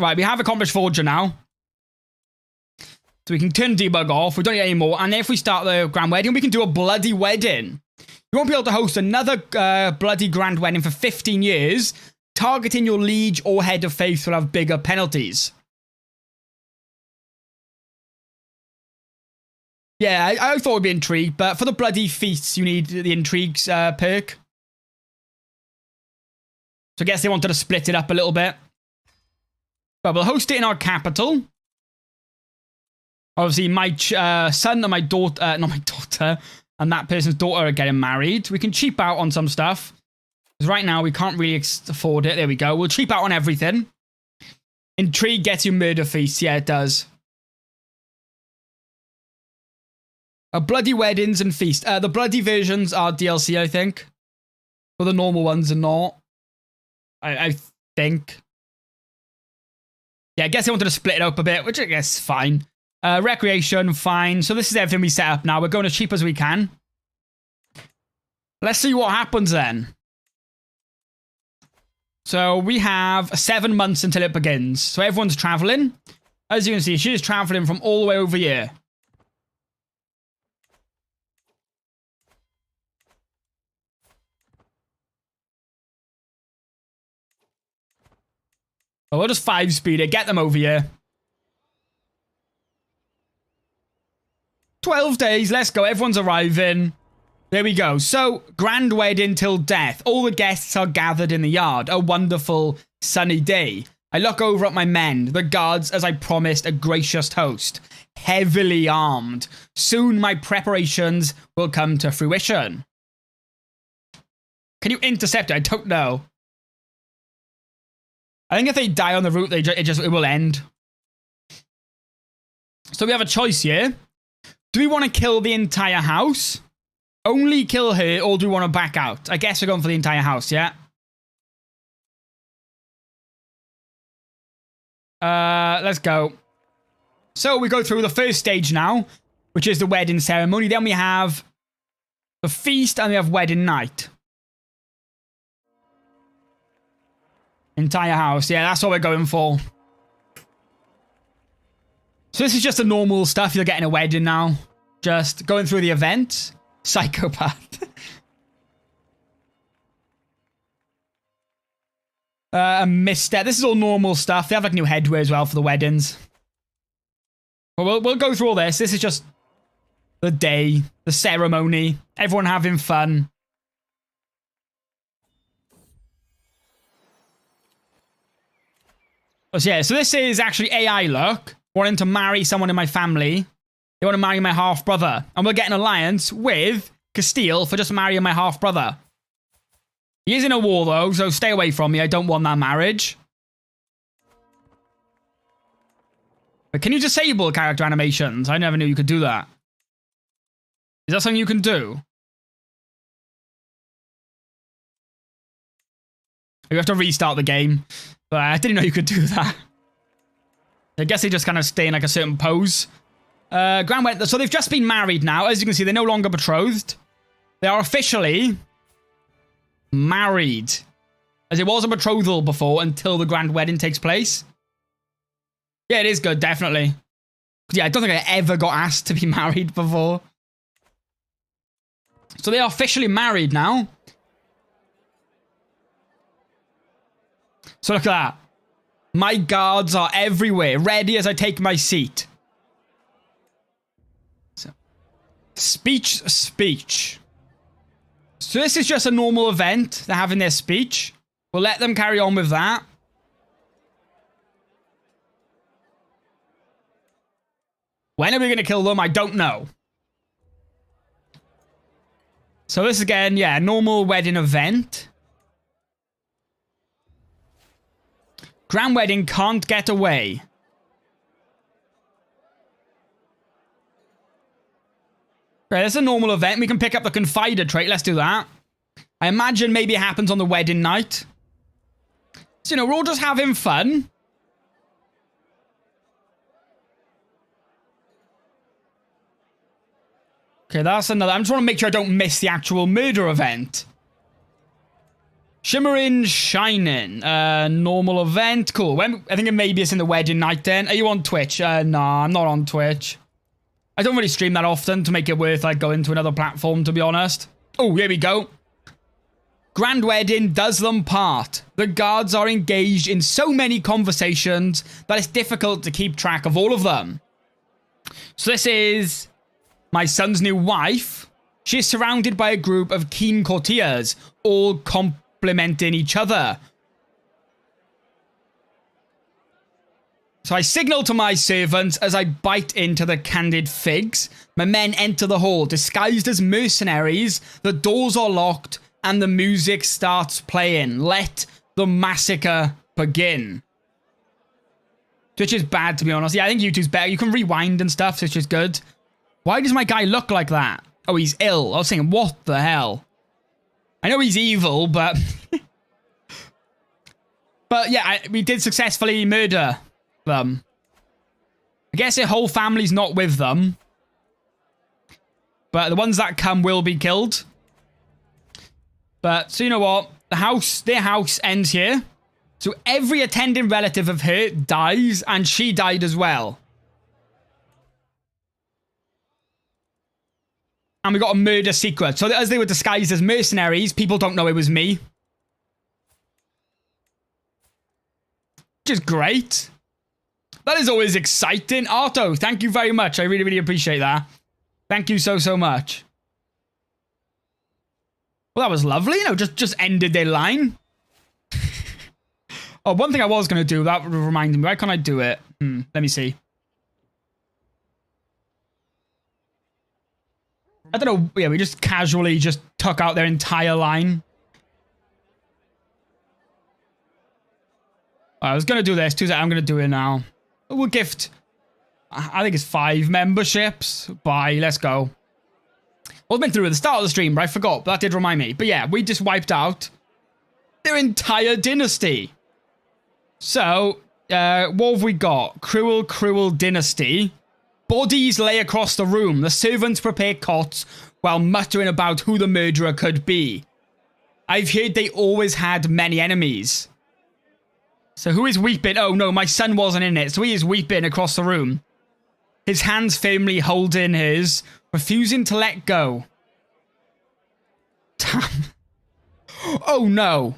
Right, we have accomplished forger now. So we can turn debug off. We don't need any more. And if we start the grand wedding, we can do a bloody wedding. You won't be able to host another bloody grand wedding for 15 years. Targeting your liege or head of faith will have bigger penalties. Yeah, I thought it would be intrigued, but for the bloody feasts, you need the intrigues perk. So I guess they wanted to split it up a little bit. But we'll host it in our capital. Obviously, my son and my daughter, not my daughter, and that person's daughter are getting married. We can cheap out on some stuff. Because right now, we can't really afford it. There we go. We'll cheap out on everything. Intrigue gets you murder feasts. Yeah, it does. Bloody weddings and feast. The bloody versions are DLC, I think. But the normal ones are not. I think. Yeah, I guess I wanted to split it up a bit, which I guess is fine. Recreation, fine. So this is everything we set up now. We're going as cheap as we can. Let's see what happens then. So we have 7 months until it begins. So everyone's traveling. As you can see, she's traveling from all the way over here. So we'll just 5-speed it, get them over here. 12 days, let's go. Everyone's arriving. There we go. So, grand wedding till death. All the guests are gathered in the yard. A wonderful sunny day. I look over at my men, the guards, as I promised, a gracious host. Heavily armed. Soon my preparations will come to fruition. Can you intercept it? I don't know. I think if they die on the route, it will end. So we have a choice here. Do we want to kill the entire house? Only kill her, or do we want to back out? I guess we're going for the entire house, yeah? Let's go. So we go through the first stage now, which is the wedding ceremony. Then we have the feast, and we have wedding night. Entire house. Yeah, that's what we're going for. So this is just the normal stuff. You're getting a wedding now. Just going through the event. Psychopath. A misstep. This is all normal stuff. They have like new headwear as well for the weddings. Well, we'll go through all this. This is just the day, the ceremony, everyone having fun. So yeah, so this is actually AI look, wanting to marry someone in my family. They want to marry my half-brother. And we'll get an alliance with Castile for just marrying my half-brother. He is in a war, though, so stay away from me. I don't want that marriage. But can you disable character animations? I never knew you could do that. Is that something you can do? You have to restart the game. But I didn't know you could do that. I guess they just kind of stay in like a certain pose. So they've just been married now. As you can see, they're no longer betrothed. They are officially married. As it was a betrothal before until the grand wedding takes place. Yeah, it is good, definitely. Yeah, I don't think I ever got asked to be married before. So they are officially married now. So look at that. My guards are everywhere, ready as I take my seat. So, speech. So this is just a normal event. They're having their speech. We'll let them carry on with that. When are we going to kill them? I don't know. So this again, yeah, normal wedding event. Grand wedding can't get away. Right, that's a normal event. We can pick up the Confider trait. Let's do that. I imagine maybe it happens on the wedding night. So, you know, we're all just having fun. Okay, that's another. I just want to make sure I don't miss the actual murder event. Shimmering, shining. Normal event. Cool. I think maybe it's in the wedding night then. Are you on Twitch? Nah, I'm not on Twitch. I don't really stream that often to make it worth like going to another platform, to be honest. Oh, here we go. Grand wedding does them part. The guards are engaged in so many conversations that it's difficult to keep track of all of them. So this is my son's new wife. She is surrounded by a group of keen courtiers, all complementing each other. So I signal to my servants as I bite into the candied figs. My men enter the hall, disguised as mercenaries. The doors are locked, and the music starts playing. Let the massacre begin. Which is bad, to be honest. Yeah, I think YouTube's better. You can rewind and stuff, which is good. Why does my guy look like that? Oh, he's ill. I was thinking, what the hell? I know he's evil, but... but yeah, we did successfully murder them. I guess their whole family's not with them. But the ones that come will be killed. But, so you know what? Their house ends here. So every attending relative of her dies, and she died as well. And we got a murder secret. So as they were disguised as mercenaries, people don't know it was me. Which is great. That is always exciting. Arto, thank you very much. I really, really appreciate that. Thank you so, so much. Well, that was lovely. You know, just ended their line. Oh, one thing I was going to do, that reminded me. Why can't I do it? Let me see. I don't know. Yeah, we just casually just took out their entire line. I was going to do this. I'm going to do it now. We'll gift, I think it's 5 memberships. Bye. Let's go. I was meant to do it at the start of the stream, but I forgot. But that did remind me. But yeah, we just wiped out their entire dynasty. So, what have we got? Cruel, cruel dynasty. Bodies lay across the room. The servants prepare cots while muttering about who the murderer could be. I've heard they always had many enemies. So who is weeping? Oh no, my son wasn't in it. So he is weeping across the room. His hands firmly holding his, refusing to let go. Damn. Oh no.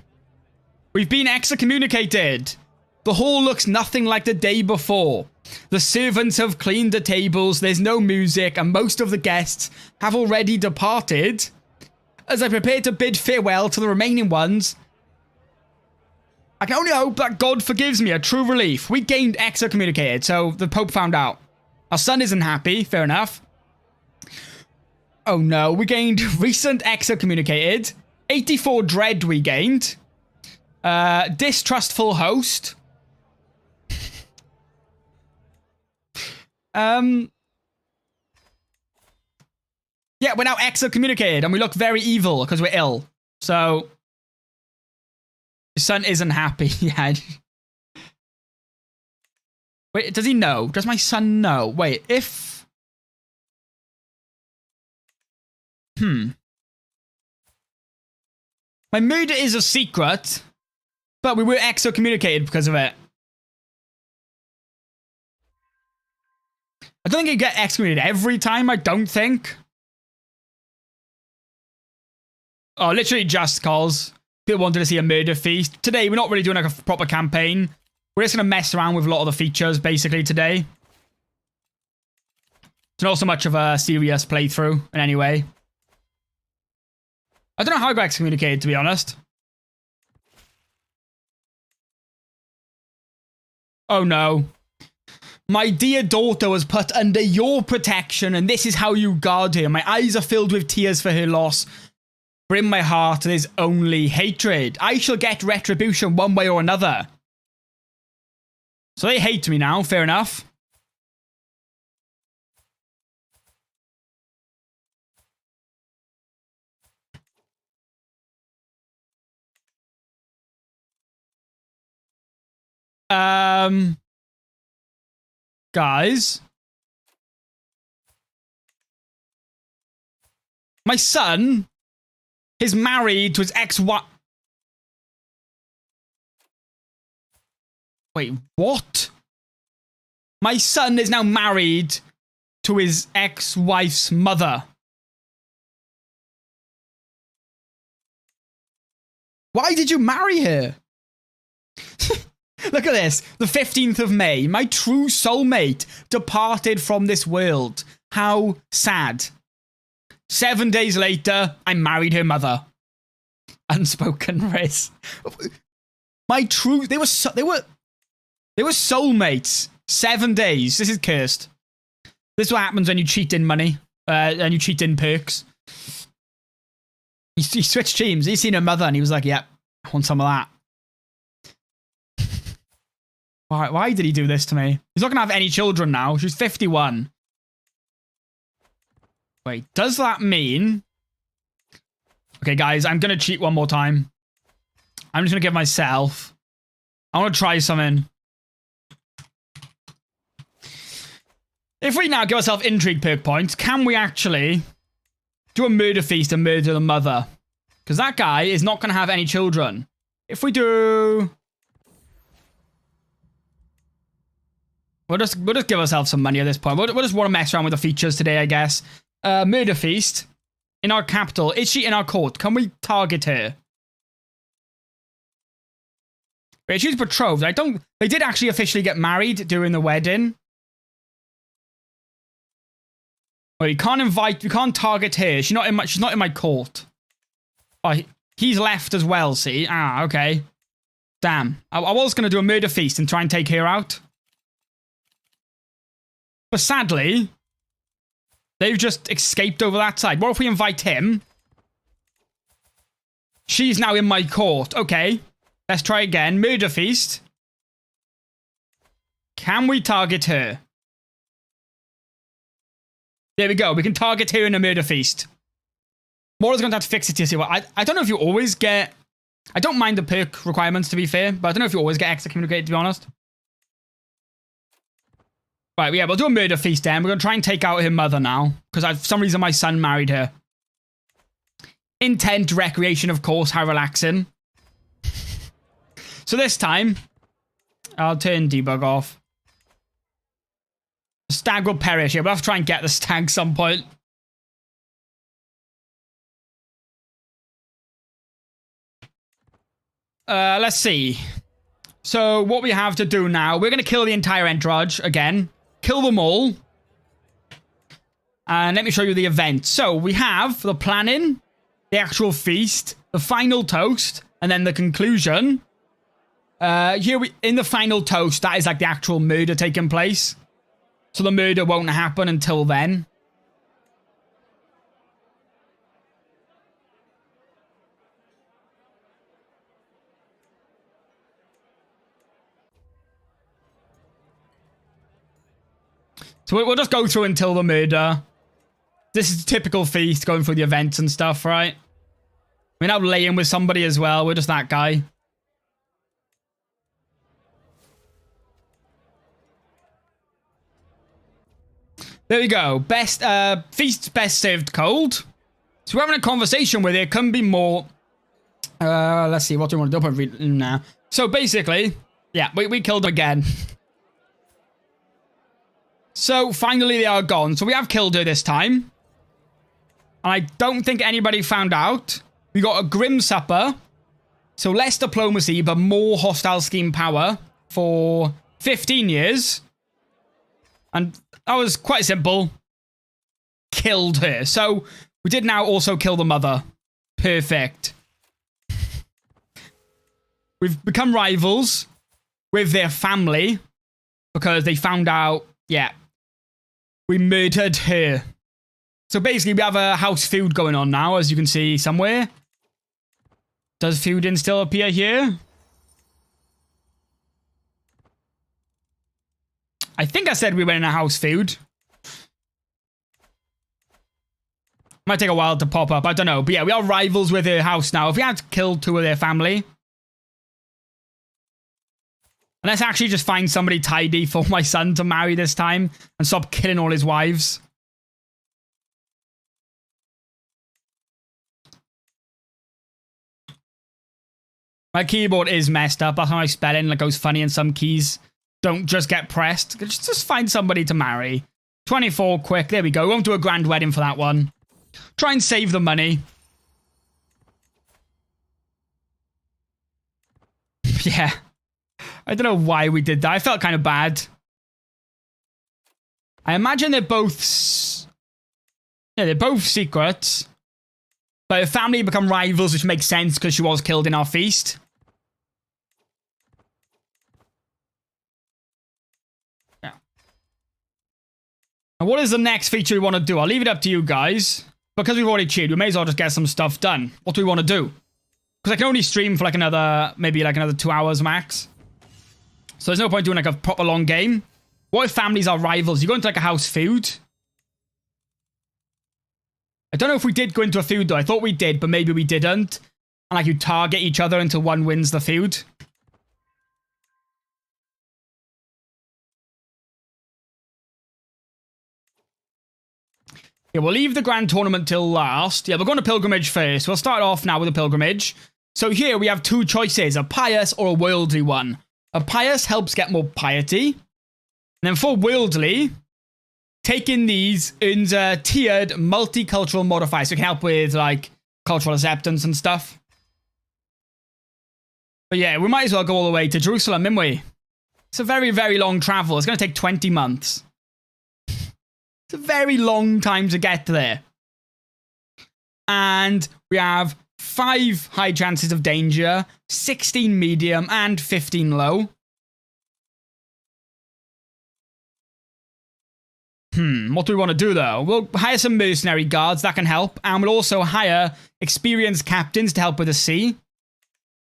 We've been excommunicated. The hall looks nothing like the day before. The servants have cleaned the tables, there's no music, and most of the guests have already departed. As I prepare to bid farewell to the remaining ones, I can only hope that God forgives me, a true relief. We gained excommunicated, so the Pope found out. Our son isn't happy, fair enough. Oh no, we gained recent excommunicated. 84 dread we gained. Distrustful host. Yeah, we're now excommunicated and we look very evil because we're ill. So, his son isn't happy. Yeah. Wait, does he know? Does my son know? Wait, if... My murder is a secret, but we were excommunicated because of it. I don't think you get excommunicated every time, I don't think. Oh, literally just cause people wanted to see a murder feast. Today, we're not really doing like a proper campaign. We're just going to mess around with a lot of the features, basically, today. It's not so much of a serious playthrough in any way. I don't know how I got excommunicated, to be honest. Oh no. My dear daughter was put under your protection, and this is how you guard her. My eyes are filled with tears for her loss. For in my heart there is only hatred. I shall get retribution one way or another. So they hate me now, fair enough. Guys. My son is married to his ex-wife. Wait, what? My son is now married to his ex-wife's mother. Why did you marry her? Look at this. The 15th of May. My true soulmate departed from this world. How sad. 7 days later, I married her mother. Unspoken race. My true... They were soulmates. 7 days. This is cursed. This is what happens when you cheat in money. And you cheat in perks. He switched teams. He's seen her mother and he was like, yep, I want some of that. Why did he do this to me? He's not going to have any children now. She's 51. Wait, does that mean... Okay, guys, I'm going to cheat one more time. I'm just going to give myself... I want to try something. If we now give ourselves intrigue perk points, can we actually do a murder feast and murder the mother? Because that guy is not going to have any children. If we do... We'll just give ourselves some money at this point. We'll just want to mess around with the features today, I guess. Murder feast. In our capital. Is she in our court? Can we target her? Wait, she's betrothed. They did actually officially get married during the wedding. Wait, we can't target her. She's not in my court. Oh, he's left as well, see? Ah, okay. Damn. I was going to do a murder feast and try and take her out. But sadly, they've just escaped over that side. What if we invite him? She's now in my court. Okay. Let's try again. Murder feast. Can we target her? There we go. We can target her in a murder feast. Mora's going to have to fix it here. I don't know if you always get... I don't mind the perk requirements, to be fair. But I don't know if you always get excommunicated, to be honest. Right, yeah, we'll do a murder feast then. We're going to try and take out her mother now. Because for some reason my son married her. Intent, recreation, of course. How relaxing. So this time, I'll turn debug off. The stag will perish. Yeah, we'll have to try and get the stag some point. let's see. So what we have to do now, we're going to kill the entire entourage again. Kill them all. And let me show you the event. So we have the planning, the actual feast, the final toast, and then the conclusion. Here in the final toast, that is like the actual murder taking place. So the murder won't happen until then. So we'll just go through until the murder. This is a typical feast, going through the events and stuff, right? We're now laying with somebody as well. We're just that guy. There we go. Best, feast best served cold. So we're having a conversation with it. Couldn't be more. Let's see. What do you want to do? Nah. So basically, yeah, we killed them again. So finally they are gone. So we have killed her this time. And I don't think anybody found out. We got a grim supper. So less diplomacy, but more hostile scheme power for 15 years. And that was quite simple. Killed her. So we did now also kill the mother. Perfect. We've become rivals with their family because they found out, yeah, we murdered her. So basically we have a house feud going on now, as you can see somewhere. Does feuding still appear here? I think I said we were in a house feud. Might take a while to pop up, I don't know. But yeah, we are rivals with her house now. If we had killed two of their family. And let's actually just find somebody tidy for my son to marry this time. And stop killing all his wives. My keyboard is messed up. That's how my spelling goes funny in some keys. Don't just get pressed. Just find somebody to marry. 24 quick. There we go. We won't do a grand wedding for that one. Try and save the money. Yeah. I don't know why we did that. I felt kind of bad. I imagine they're both... Yeah, they're both secrets. But her family become rivals, which makes sense because she was killed in our feast. Yeah. And what is the next feature we want to do? I'll leave it up to you guys. Because we've already cheated, we may as well just get some stuff done. What do we want to do? Because I can only stream for like another, maybe like another 2 hours max. So there's no point doing like a proper long game. What if families are rivals? You go into like a house feud. I don't know if we did go into a feud though. I thought we did, but maybe we didn't. And like you target each other until one wins the feud. Yeah, we'll leave the grand tournament till last. Yeah, we're going to pilgrimage first. We'll start off now with a pilgrimage. So here we have two choices, a pious or a worldly one. A pious helps get more piety. And then for worldly, taking these earns a tiered multicultural modifier. So it can help with like cultural acceptance and stuff. But yeah, we might as well go all the way to Jerusalem, didn't we? It's a very, very long travel. It's going to take 20 months. It's a very long time to get there. And we have 5 high chances of danger, 16 medium, and 15 low. What do we want to do though? We'll hire some mercenary guards, that can help. And we'll also hire experienced captains to help with the sea.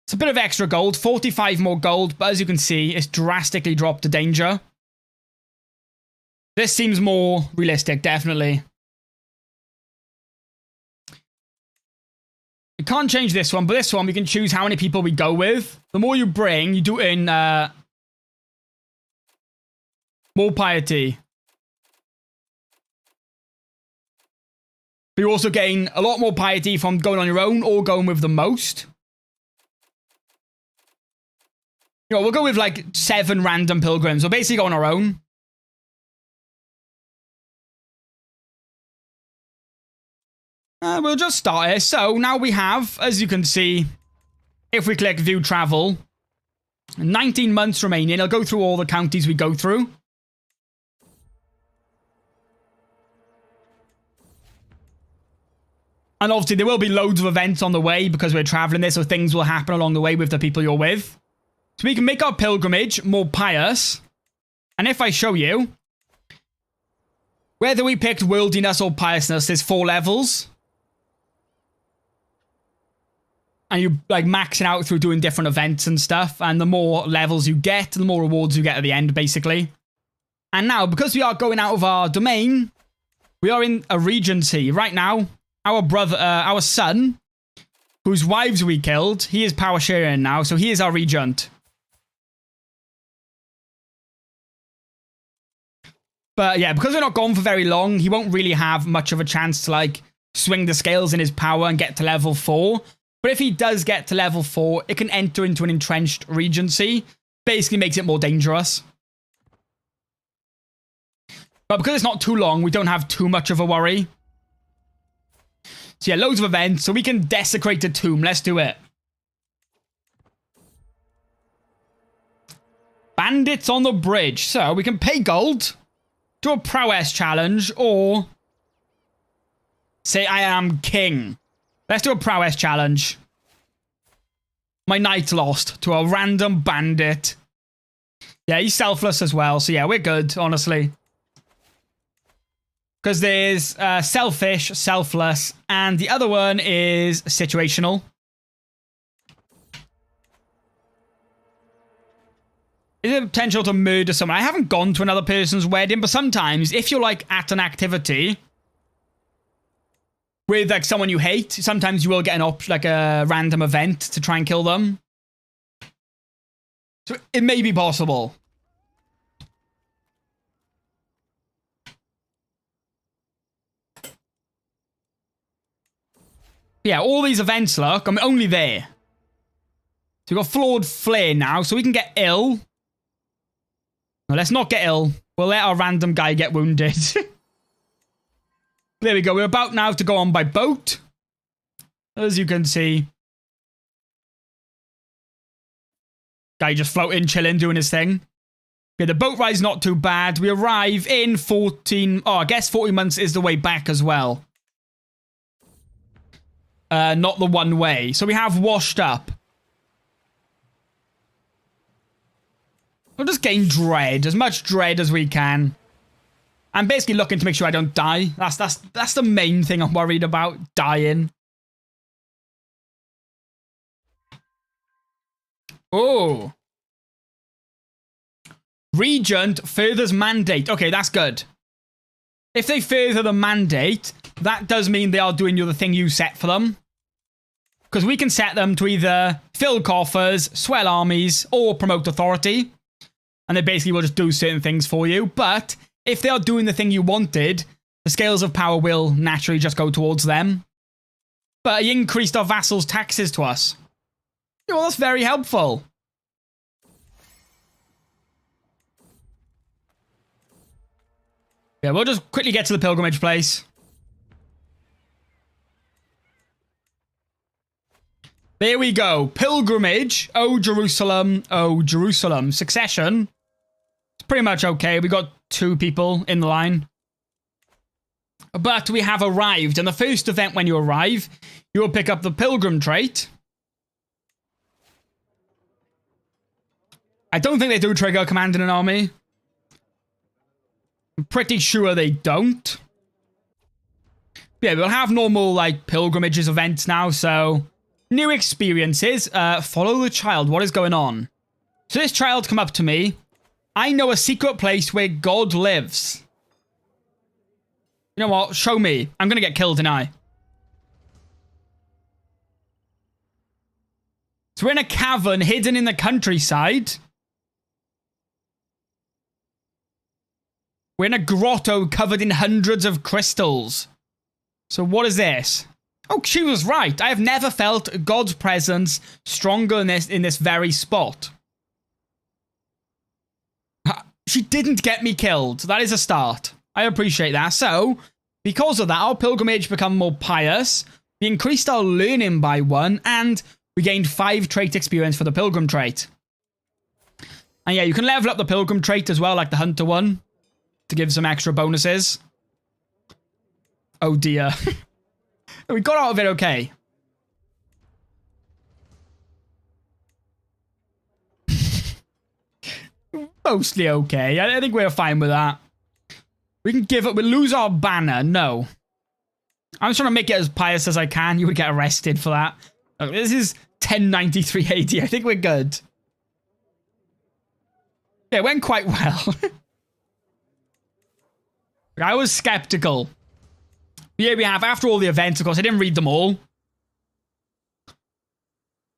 It's a bit of extra gold, 45 more gold, but as you can see, it's drastically dropped to danger. This seems more realistic, definitely. We can't change this one, but this one we can choose how many people we go with. The more you bring, you do in more piety. But you also gain a lot more piety from going on your own or going with the most. You know, we'll go with like 7 random pilgrims. We'll basically go on our own. We'll just start here. So now we have, as you can see, if we click view travel, 19 months remaining. I'll go through all the counties we go through. And obviously there will be loads of events on the way because we're traveling this, so things will happen along the way with the people you're with. So we can make our pilgrimage more pious. And if I show you, whether we picked worldliness or piousness, there's 4 levels. And you like maxing out through doing different events and stuff. And the more levels you get, the more rewards you get at the end, basically. And now, because we are going out of our domain, we are in a regency. Right now, our son, whose wives we killed, he is power sharing now, so he is our regent. But yeah, because we're not gone for very long, he won't really have much of a chance to like swing the scales in his power and get to level 4. But if he does get to level 4, it can enter into an entrenched regency. Basically makes it more dangerous. But because it's not too long, we don't have too much of a worry. So yeah, loads of events. So we can desecrate a tomb. Let's do it. Bandits on the bridge. So we can pay gold, do a prowess challenge, or say I am king. Let's do a prowess challenge. My knight lost to a random bandit. Yeah, he's selfless as well. So yeah, we're good, honestly. Because there's selfish, selfless, and the other one is situational. Is there potential to murder someone? I haven't gone to another person's wedding, but sometimes if you're like at an activity with like someone you hate, sometimes you will get an option, like a random event to try and kill them. So it may be possible. Yeah, all these events, look, I'm only there. So we've got flawed flare now, so we can get ill. No, let's not get ill. We'll let our random guy get wounded. There we go. We're about now to go on by boat. As you can see. Guy just floating, chilling, doing his thing. Okay, the boat ride's not too bad. We arrive in 14... Oh, I guess 40 months is the way back as well. Not the one way. So we have washed up. We'll just gain dread. As much dread as we can. I'm basically looking to make sure I don't die. That's the main thing I'm worried about. Dying. Oh. Regent furthers mandate. Okay, that's good. If they further the mandate, that does mean they are doing the thing you set for them. Because we can set them to either fill coffers, swell armies, or promote authority. And they basically will just do certain things for you. But if they are doing the thing you wanted, the scales of power will naturally just go towards them. But he increased our vassals' taxes to us. Well, that's very helpful. Yeah, we'll just quickly get to the pilgrimage place. There we go. Pilgrimage. Oh, Jerusalem. Oh, Jerusalem. Succession. It's pretty much okay. We got 2 people in the line. But we have arrived. And the first event when you arrive, you will pick up the pilgrim trait. I don't think they do trigger commanding an army. I'm pretty sure they don't. But yeah, we'll have normal, like, pilgrimages events now, so... New experiences. Follow the child. What is going on? So this child come up to me. I know a secret place where God lives. You know what? Show me. I'm going to get killed, didn't I? So we're in a cavern hidden in the countryside. We're in a grotto covered in hundreds of crystals. So what is this? Oh, she was right. I have never felt God's presence stronger in this very spot. She didn't get me killed. That is a start. I appreciate that. So, because of that, our pilgrimage become more pious. We increased our learning by 1, and we gained 5 trait experience for the Pilgrim trait. And yeah, you can level up the Pilgrim trait as well, like the Hunter one, to give some extra bonuses. Oh dear. We got out of it okay. Mostly okay. I think we're fine with that. We can give up. We lose our banner. No. I'm just trying to make it as pious as I can. You would get arrested for that. Look, this is 1093 AD. I think we're good. Yeah, it went quite well. I was skeptical. Here we have, after all the events, of course, I didn't read them all.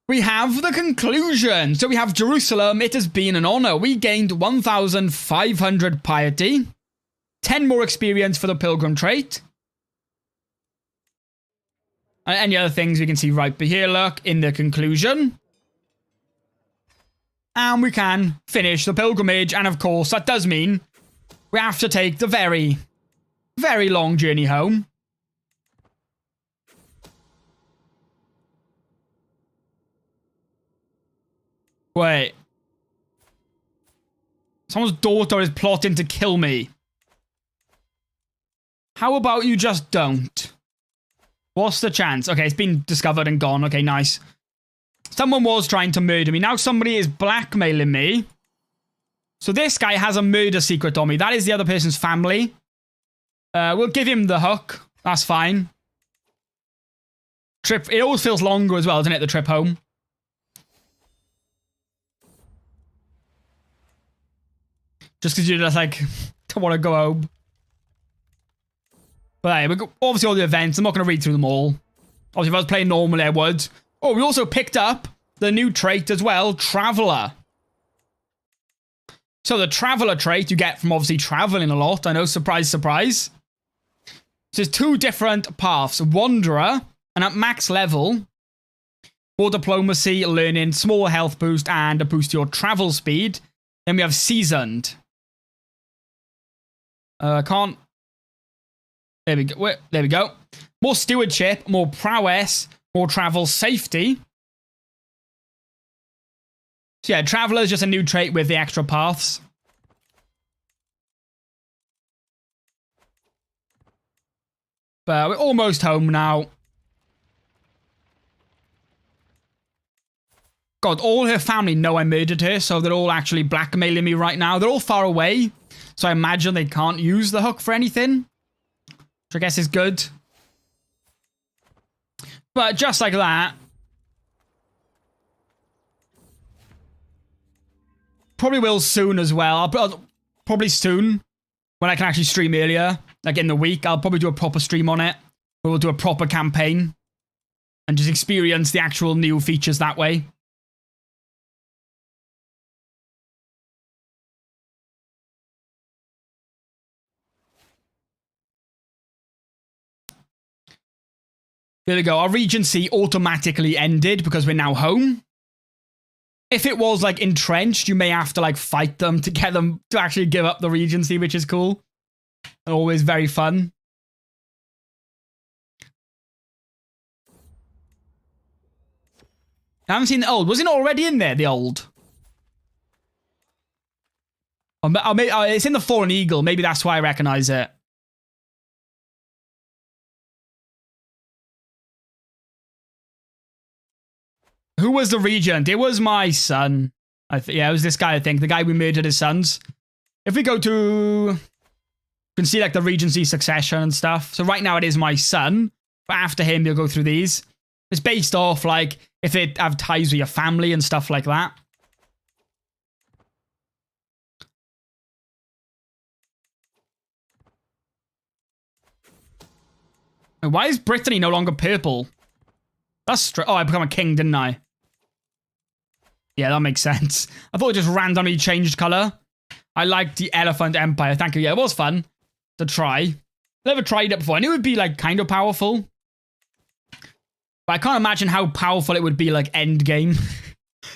We have the conclusion. So we have Jerusalem. It has been an honor. We gained 1,500 piety. 10 more experience for the Pilgrim trait. And any other things we can see right here, look, in the conclusion. And we can finish the pilgrimage. And of course, that does mean we have to take the very, very long journey home. Wait. Someone's daughter is plotting to kill me. How about you just don't? What's the chance? Okay, it's been discovered and gone. Okay, nice. Someone was trying to murder me. Now somebody is blackmailing me. So this guy has a murder secret on me. That is the other person's family. We'll give him the hook. That's fine. Trip. It always feels longer as well, doesn't it? The trip home. Just because you just like don't want to go home. But hey, we got obviously all the events. I'm not going to read through them all. Obviously, if I was playing normally, I would. Oh, we also picked up the new trait as well, Traveler. So the Traveler trait you get from obviously traveling a lot. I know, surprise, surprise. So there's 2 different paths. Wanderer, and at max level, more diplomacy, learning, small health boost, and a boost to your travel speed. Then we have Seasoned. Can't... There we go. There we go. More stewardship, more prowess, more travel safety. So yeah, Traveler is just a new trait with the extra paths. But we're almost home now. God, all her family know I murdered her, so they're all actually blackmailing me right now. They're all far away, so I imagine they can't use the hook for anything. Which I guess is good. But just like that. Probably will soon as well. Probably soon. When I can actually stream earlier. Like in the week. I'll probably do a proper stream on it. Where we'll do a proper campaign. And just experience the actual new features that way. There we go. Our Regency automatically ended because we're now home. If it was like entrenched, you may have to like fight them to get them to actually give up the Regency, which is cool. And always very fun. I haven't seen the old. Was it already in there, the old? It's in the Fallen Eagle. Maybe that's why I recognize it. Who was the regent? It was my son. Yeah, it was this guy, I think. The guy we murdered his sons. If we go to... You can see like the Regency succession and stuff. So right now it is my son. But after him, you'll go through these. It's based off like if it have ties with your family and stuff like that. Why is Brittany no longer purple? That's oh, I become a king, didn't I? Yeah, that makes sense. I thought it just randomly changed color. I liked the Elephant Empire. Thank you. Yeah, it was fun to try. Never tried it before. I knew it would be like kind of powerful. But I can't imagine how powerful it would be like end game.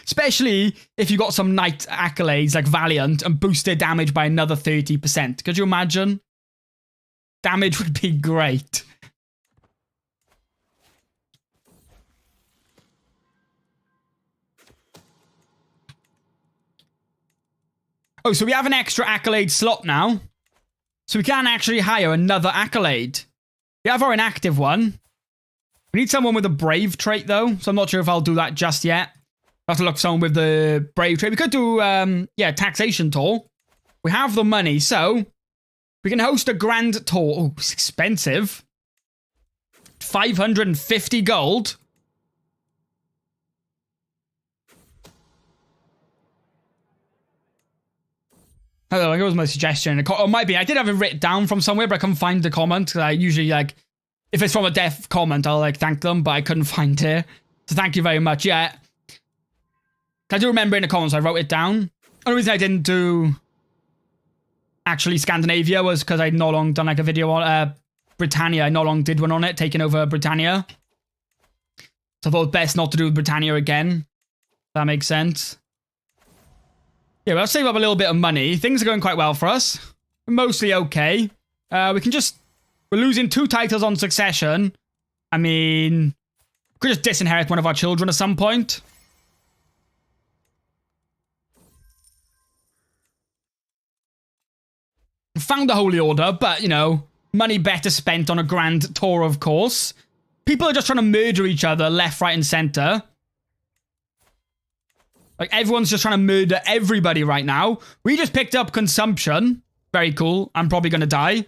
Especially if you got some knight accolades like Valiant and boosted damage by another 30%. Could you imagine? Damage would be great. Oh, so we have an extra accolade slot now. So we can actually hire another accolade. We have our inactive one. We need someone with a brave trait, though. So I'm not sure if I'll do that just yet. I'll have to look for someone with the brave trait. We could do, yeah, taxation tour. We have the money, so we can host a grand tour. Oh, it's expensive. 550 gold. Hello, that was my suggestion. Or might be. I did have it written down from somewhere, but I couldn't find the comment. I usually, like, if it's from a deaf comment, I'll, like, thank them, but I couldn't find it. So thank you very much. Yeah. I do remember in the comments, I wrote it down. The only reason I didn't do actually Scandinavia was because I'd no long done, like, a video on Britannia. I no long did one on it, taking over Britannia. So I thought it best not to do Britannia again. That makes sense. Yeah, we'll save up a little bit of money. Things are going quite well for us. We're mostly okay. We can just... We're losing 2 titles on succession. I mean... We could just disinherit one of our children at some point. Found the Holy Order, but, you know... Money better spent on a grand tour, of course. People are just trying to murder each other left, right, and center. Like, everyone's just trying to murder everybody right now. We just picked up consumption. Very cool. I'm probably going to die.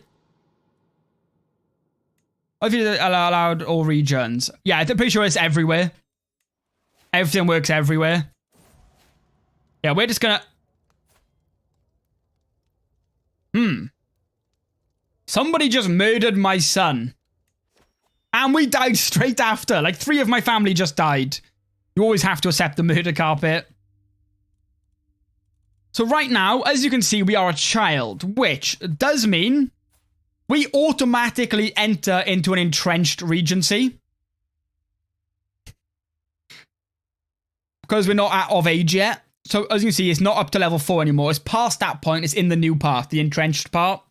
If you allowed all regions. Yeah, I'm pretty sure it's everywhere. Everything works everywhere. Yeah, we're just going to... Somebody just murdered my son. And we died straight after. Like, 3 of my family just died. You always have to accept the murder carpet. So right now, as you can see, we are a child, which does mean we automatically enter into an entrenched regency. Because we're not of age yet. So as you can see, it's not up to level 4 anymore. It's past that point. It's in the new part, the entrenched part.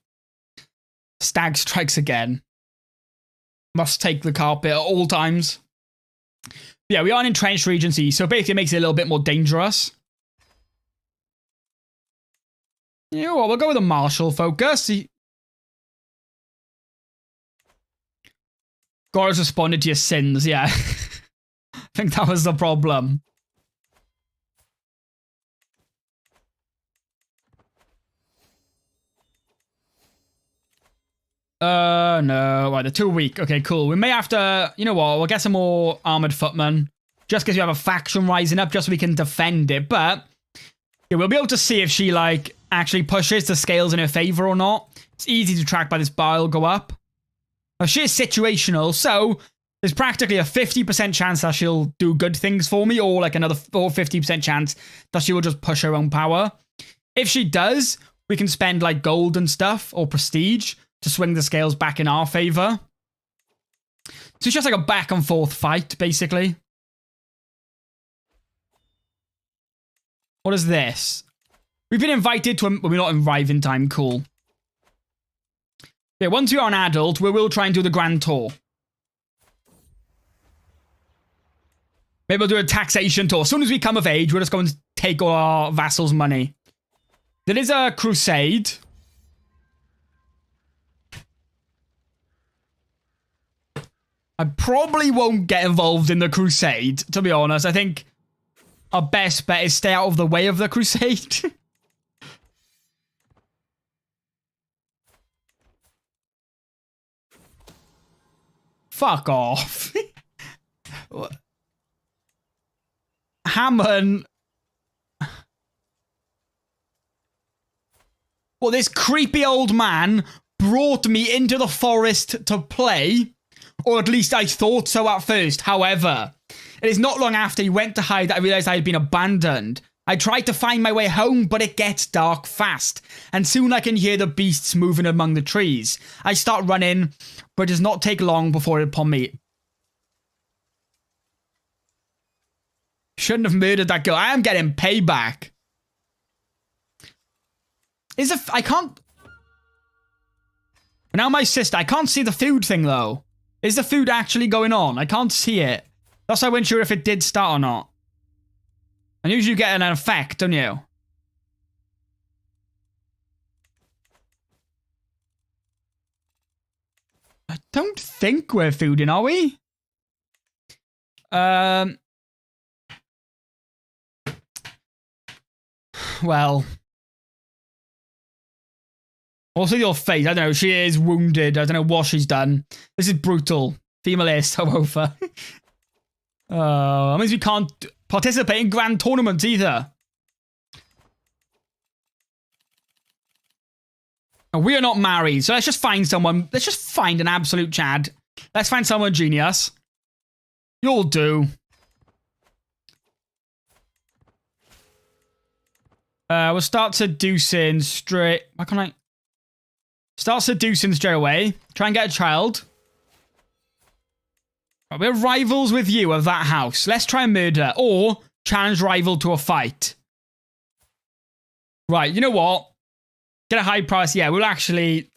Stag strikes again. Must take the carpet at all times. Yeah, we are an entrenched regency, so basically it makes it a little bit more dangerous. You know what, we'll go with a martial focus. God has responded to your sins, yeah. I think that was the problem. No. Right, they're too weak. Okay, cool. We may have to... You know what, we'll get some more armored footmen. Just because you have a faction rising up, just so we can defend it. But... Yeah, we'll be able to see if she, like, actually pushes the scales in her favor or not. It's easy to track by this bar will go up. Now, she is situational, so there's practically a 50% chance that she'll do good things for me, or like another 50% chance that she will just push her own power. If she does, we can spend, like, gold and stuff, or prestige, to swing the scales back in our favor. So it's just like a back and forth fight, basically. What is this? We've been invited to a... Well, we're not arriving time. Cool. Yeah, once we are an adult, we will try and do the grand tour. Maybe we'll do a taxation tour. As soon as we come of age, we're just going to take all our vassals' money. There is a crusade. I probably won't get involved in the crusade, to be honest. I think... Our best bet is stay out of the way of the crusade. Fuck off. Hammond. Well, this creepy old man brought me into the forest to play. Or at least I thought so at first. However... It is not long after he went to hide that I realized I had been abandoned. I tried to find my way home, but it gets dark fast, and soon I can hear the beasts moving among the trees. I start running, but it does not take long before it upon me. Shouldn't have murdered that girl. I am getting payback. I can't... Now my sister, I can't see the food thing though. Is the food actually going on? I can't see it. That's why I wasn't sure if it did start or not. And usually you get an effect, don't you? don't think we're fooding, are we? Well. Also, your face. I don't know. She is wounded. I don't know what she's done. This is brutal. Female ace, however. That means we can't participate in grand tournaments either. And we are not married, so let's just find someone. Let's just find an absolute Chad. Let's find someone genius. You'll do. We'll start seducing straight. Why can't I? Start seducing straight away. Try and get a child. Right, we're rivals with you of that house. Let's try and murder or challenge rival to a fight. Right, you know what? Get a high price. Yeah, we'll actually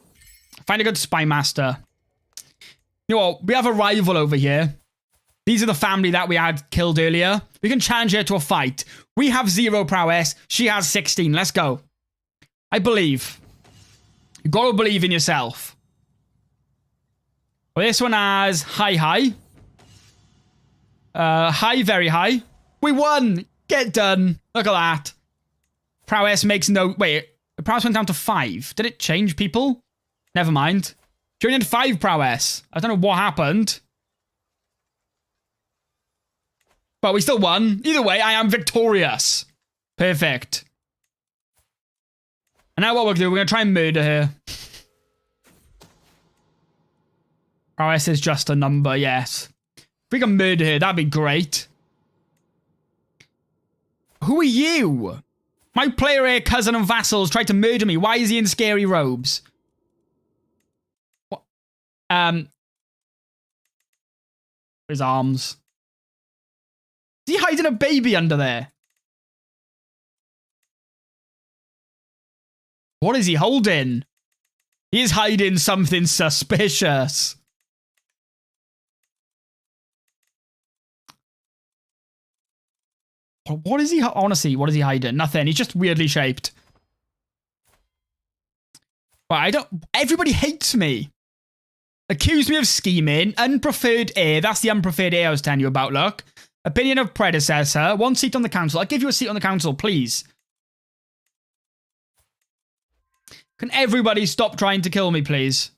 find a good spy master. You know what? We have a rival over here. These are the family that we had killed earlier. We can challenge her to a fight. We have 0 prowess. She has 16. Let's go. I believe. You gotta believe in yourself. Well, this one has high. High, very high. We won. Get done. Look at that. Prowess makes no... Wait, the prowess went down to 5. Did it change people? Never mind. She only had 5 prowess. I don't know what happened. But we still won. Either way, I am victorious. Perfect. And now what we'll do, we're going to try and murder her. Prowess is just a number, yes. If we can murder her, that'd be great. Who are you? My player here, cousin and vassals tried to murder me. Why is he in scary robes? What? His arms. Is he hiding a baby under there? What is he holding? He is hiding something suspicious. What is he? Honestly, what is he hiding? Nothing. He's just weirdly shaped. But I don't... Everybody hates me. Accuse me of scheming. Unpreferred heir. That's the unpreferred heir I was telling you about, look. Opinion of predecessor. 1 seat on the council. I'll give you a seat on the council, please. Can everybody stop trying to kill me, please?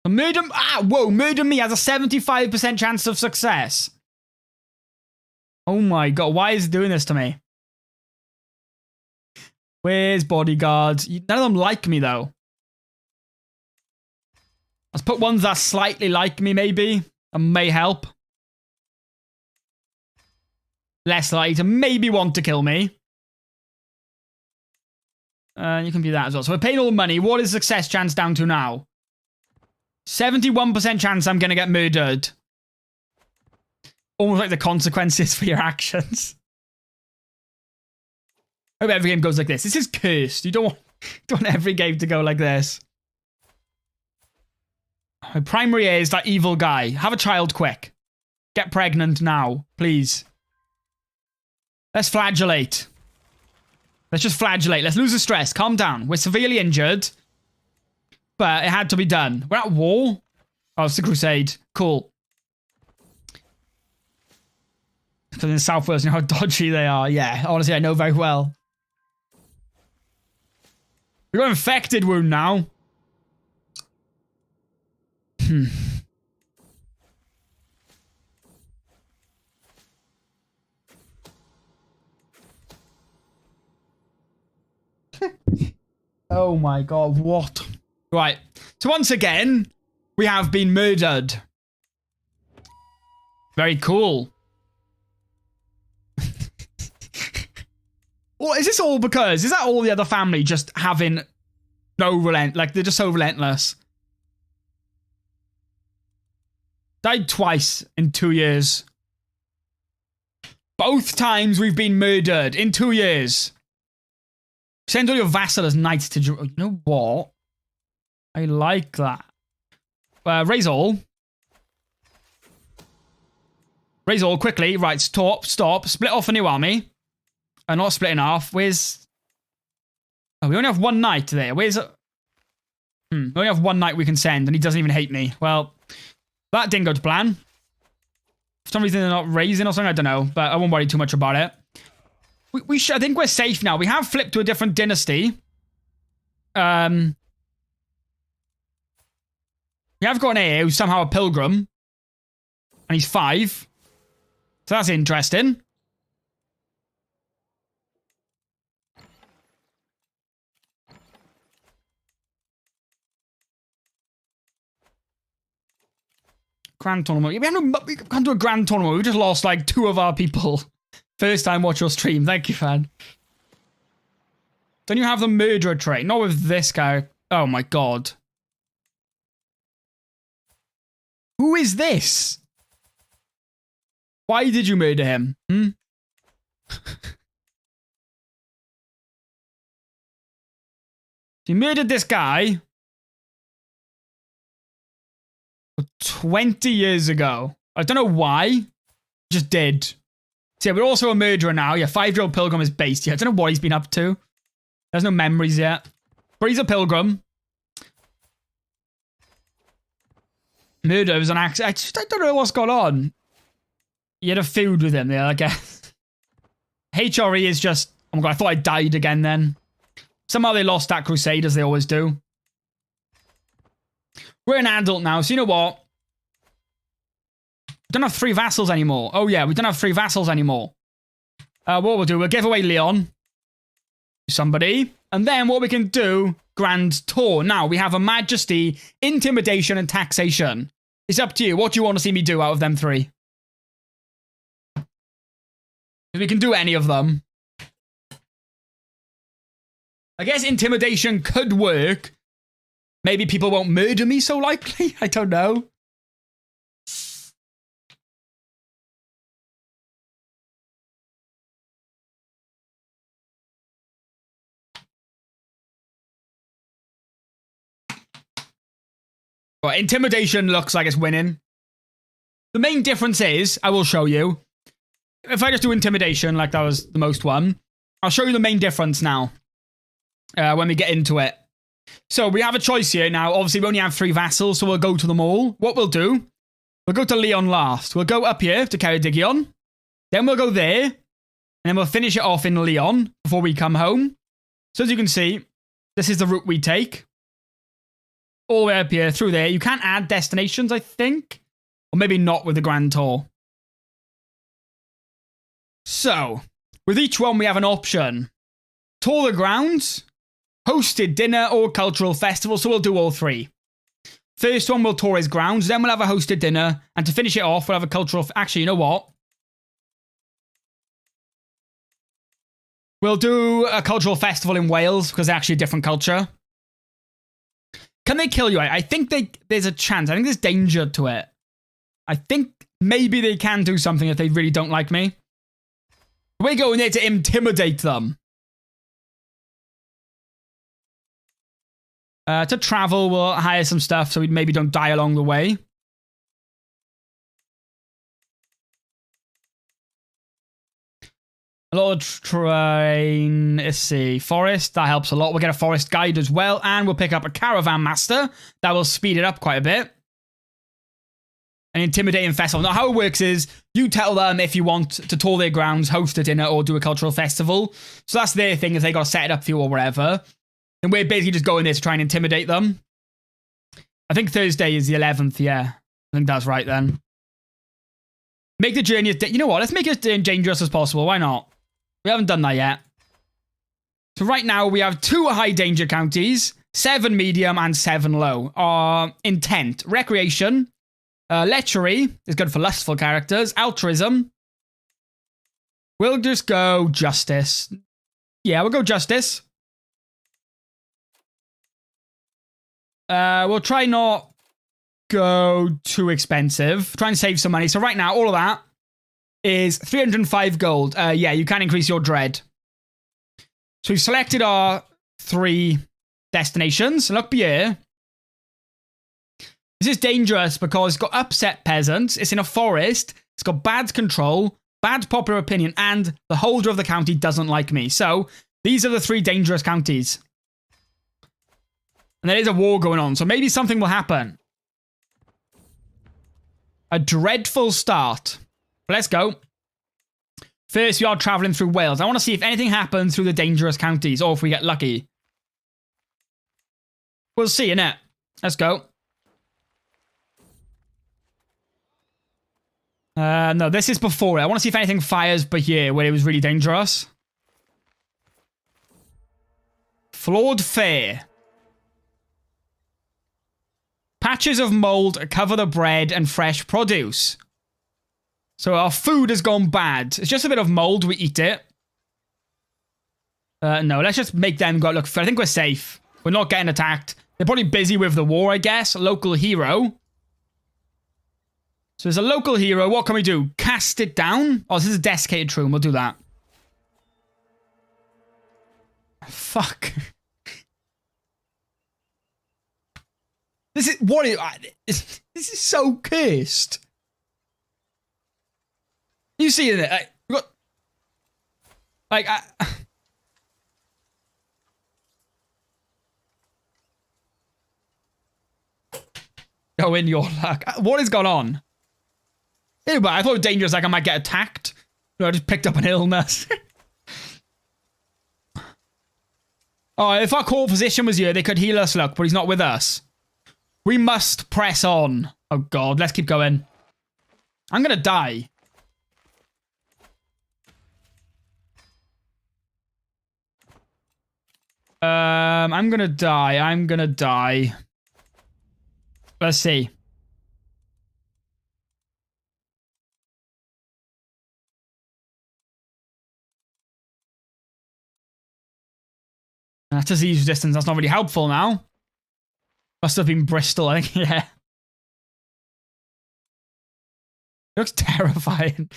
Murder... whoa. Murder me has a 75% chance of success. Oh my god. Why is it doing this to me? Where's bodyguards? None of them like me, though. Let's put ones that slightly like me, maybe. And may help. Less likely to maybe want to kill me. You can do that as well. So we're paying all the money. What is success chance down to now? 71% chance I'm going to get murdered. Almost like the consequences for your actions. I hope every game goes like this. This is cursed. You don't want every game to go like this. My primary heir is that evil guy. Have a child quick. Get pregnant now, please. Let's flagellate. Let's just flagellate. Let's lose the stress. Calm down. We're severely injured. But it had to be done. We're at war. Oh, it's the crusade. Cool. Because in the South Wales, you know how dodgy they are. Yeah, honestly, I know very well. We got an infected wound now. Oh my god, what? Right. So once again, we have been murdered. Very cool. Well, is this all because... Is that all the other family just having no relent... Like, they're just so relentless? Died twice in 2 years. Both times we've been murdered in 2 years. Send all your vassal as knights to... You know what? I like that. Raise all. Raise all quickly. Right, stop. Split off a new army. Not split in half. Where's... Oh, we only have one knight there. Where's... We only have one knight we can send, and he doesn't even hate me. Well, that didn't go to plan. For some reason, they're not raising or something. I don't know, but I won't worry too much about it. I think we're safe now. We have flipped to a different dynasty. We have got an heir who's somehow a pilgrim. And he's 5. So that's interesting. Grand tournament. We can't do a grand tournament. We just lost like 2 of our people. First time watch your stream. Thank you, fan. Don't you have the murderer trait? Not with this guy. Oh my god. Who is this? Why did you murder him? He murdered this guy 20 years ago. I don't know why. Just did. So yeah, we're also a murderer now. Yeah, 5-year-old pilgrim is based. Yeah, I don't know what he's been up to. There's no memories yet. But he's a pilgrim. Murder was an accident. I don't know what's going on. You had a feud with him there, I guess. HRE is just... Oh my god, I thought I died again then. Somehow they lost that crusade, as they always do. We're an adult now, so you know what? We don't have 3 vassals anymore. Oh yeah, we don't have 3 vassals anymore. What we'll do, we'll give away Leon to somebody. And then what we can do, Grand Tour. Now, we have a Majesty, Intimidation, and Taxation. It's up to you. What do you want to see me do out of them 3? We can do any of them. I guess Intimidation could work. Maybe people won't murder me so likely. I don't know. Well, Intimidation looks like it's winning. The main difference is, I will show you. If I just do Intimidation, like that was the most one, I'll show you the main difference now. When we get into it. So we have a choice here now. Obviously, we only have 3 vassals, so we'll go to them all. What we'll do, we'll go to Leon last. We'll go up here to Ceredigion. Then we'll go there. And then we'll finish it off in Leon before we come home. So as you can see, this is the route we take. All the way up here, through there. You can't add destinations, I think. Or maybe not with the Grand Tour. So, with each one, we have an option. Tour the grounds, hosted dinner, or cultural festival. So we'll do all 3. First one, we'll tour his grounds. Then we'll have a hosted dinner. And to finish it off, we'll have a cultural... Actually, you know what? We'll do a cultural festival in Wales, because they're actually a different culture. Can they kill you? I think there's a chance. I think there's danger to it. I think maybe they can do something if they really don't like me. We're going there to intimidate them. To travel, we'll hire some stuff so we maybe don't die along the way. A lot of train, let's see, forest, that helps a lot. We'll get a forest guide as well, and we'll pick up a caravan master. That will speed it up quite a bit. An intimidating festival. Now, how it works is, you tell them if you want to tour their grounds, host a dinner, or do a cultural festival. So that's their thing, if they got to set it up for you or whatever. And we're basically just going there to try and intimidate them. I think Thursday is the 11th, yeah. I think that's right then. Make the journey as... You know what? Let's make it as dangerous as possible. Why not? We haven't done that yet. So right now, we have 2 high danger counties, 7 medium, and 7 low. Intent. Recreation. Lechery is good for lustful characters. Altruism. We'll just go justice. Yeah, we'll go justice. We'll try not go too expensive. Try and save some money. So right now, all of that is 305 gold. Yeah, you can increase your dread. So we've selected our 3 destinations. Look here. This is dangerous because it's got upset peasants, it's in a forest, it's got bad control, bad popular opinion, and the holder of the county doesn't like me. So, these are the 3 dangerous counties. And there is a war going on, so maybe something will happen. A dreadful start. But let's go. First, we are traveling through Wales. I want to see if anything happens through the dangerous counties, or if we get lucky. We'll see, innit? Let's go. No, this is before it. I want to see if anything fires but here, where it was really dangerous. Flawed fare. Patches of mold cover the bread and fresh produce. So our food has gone bad. It's just a bit of mold. We eat it. No, let's just make them go look. I think we're safe. We're not getting attacked. They're probably busy with the war, I guess. Local hero. So there's a local hero. What can we do? Cast it down? Oh, this is a desiccated tomb. We'll do that. Fuck. This is... What is... This is so cursed. You see it? We got... Like... Go in your luck. What has gone on? Yeah, but I thought it was dangerous, like I might get attacked. No, I just picked up an illness. Oh, if our core position was here, they could heal us, look, but he's not with us. We must press on. Oh god, let's keep going. I'm gonna die. I'm gonna die. Let's see. That's disease resistance. That's not really helpful now. Must have been Bristol, I think. Yeah. He looks terrifying.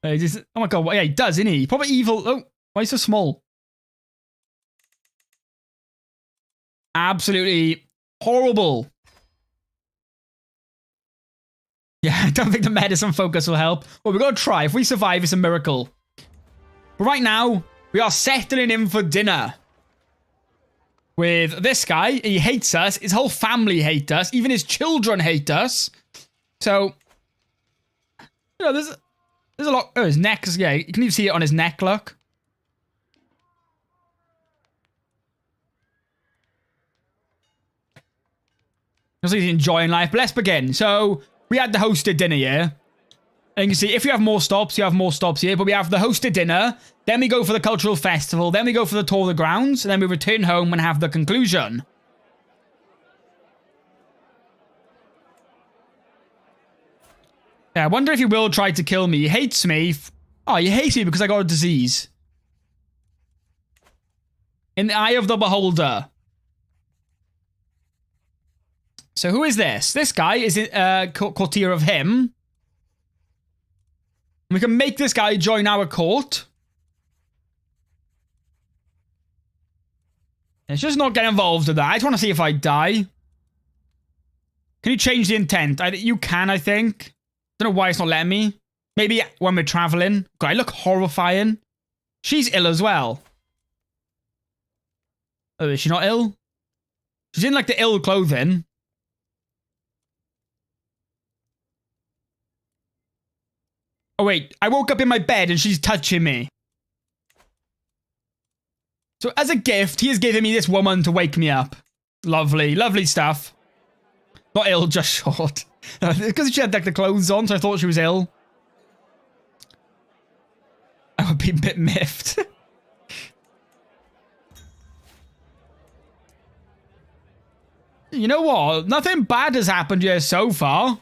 Oh my god. Yeah, he does, isn't he? Probably evil. Oh, why is he so small? Absolutely horrible. Yeah, I don't think the medicine focus will help. Well, we've got to try. If we survive, it's a miracle. But right now, we are settling in for dinner. With this guy. He hates us. His whole family hate us. Even his children hate us. So, you know, there's a lot. Oh, his neck is, yeah, you can even see it on his neck, look. Looks like he's enjoying life. But let's begin. So, we had the hosted dinner here. And you can see, if you have more stops, you have more stops here. But we have the hosted dinner. Then we go for the cultural festival. Then we go for the tour of the grounds. And then we return home and have the conclusion. Yeah, I wonder if he will try to kill me. He hates me. Oh, he hates me because I got a disease. In the eye of the beholder. So who is this? This guy is a courtier of him. We can make this guy join our court. Let's just not get involved with that. I just want to see if I die. Can you change the intent? You can, I think. Don't know why it's not letting me. Maybe when we're traveling. God, I look horrifying. She's ill as well. Oh, is she not ill? She's in like the ill clothing. Oh wait, I woke up in my bed and she's touching me. So as a gift, he has given me this woman to wake me up. Lovely, lovely stuff. Not ill, just short. Because she had like the clothes on, so I thought she was ill. I would be a bit miffed. You know what? Nothing bad has happened here so far.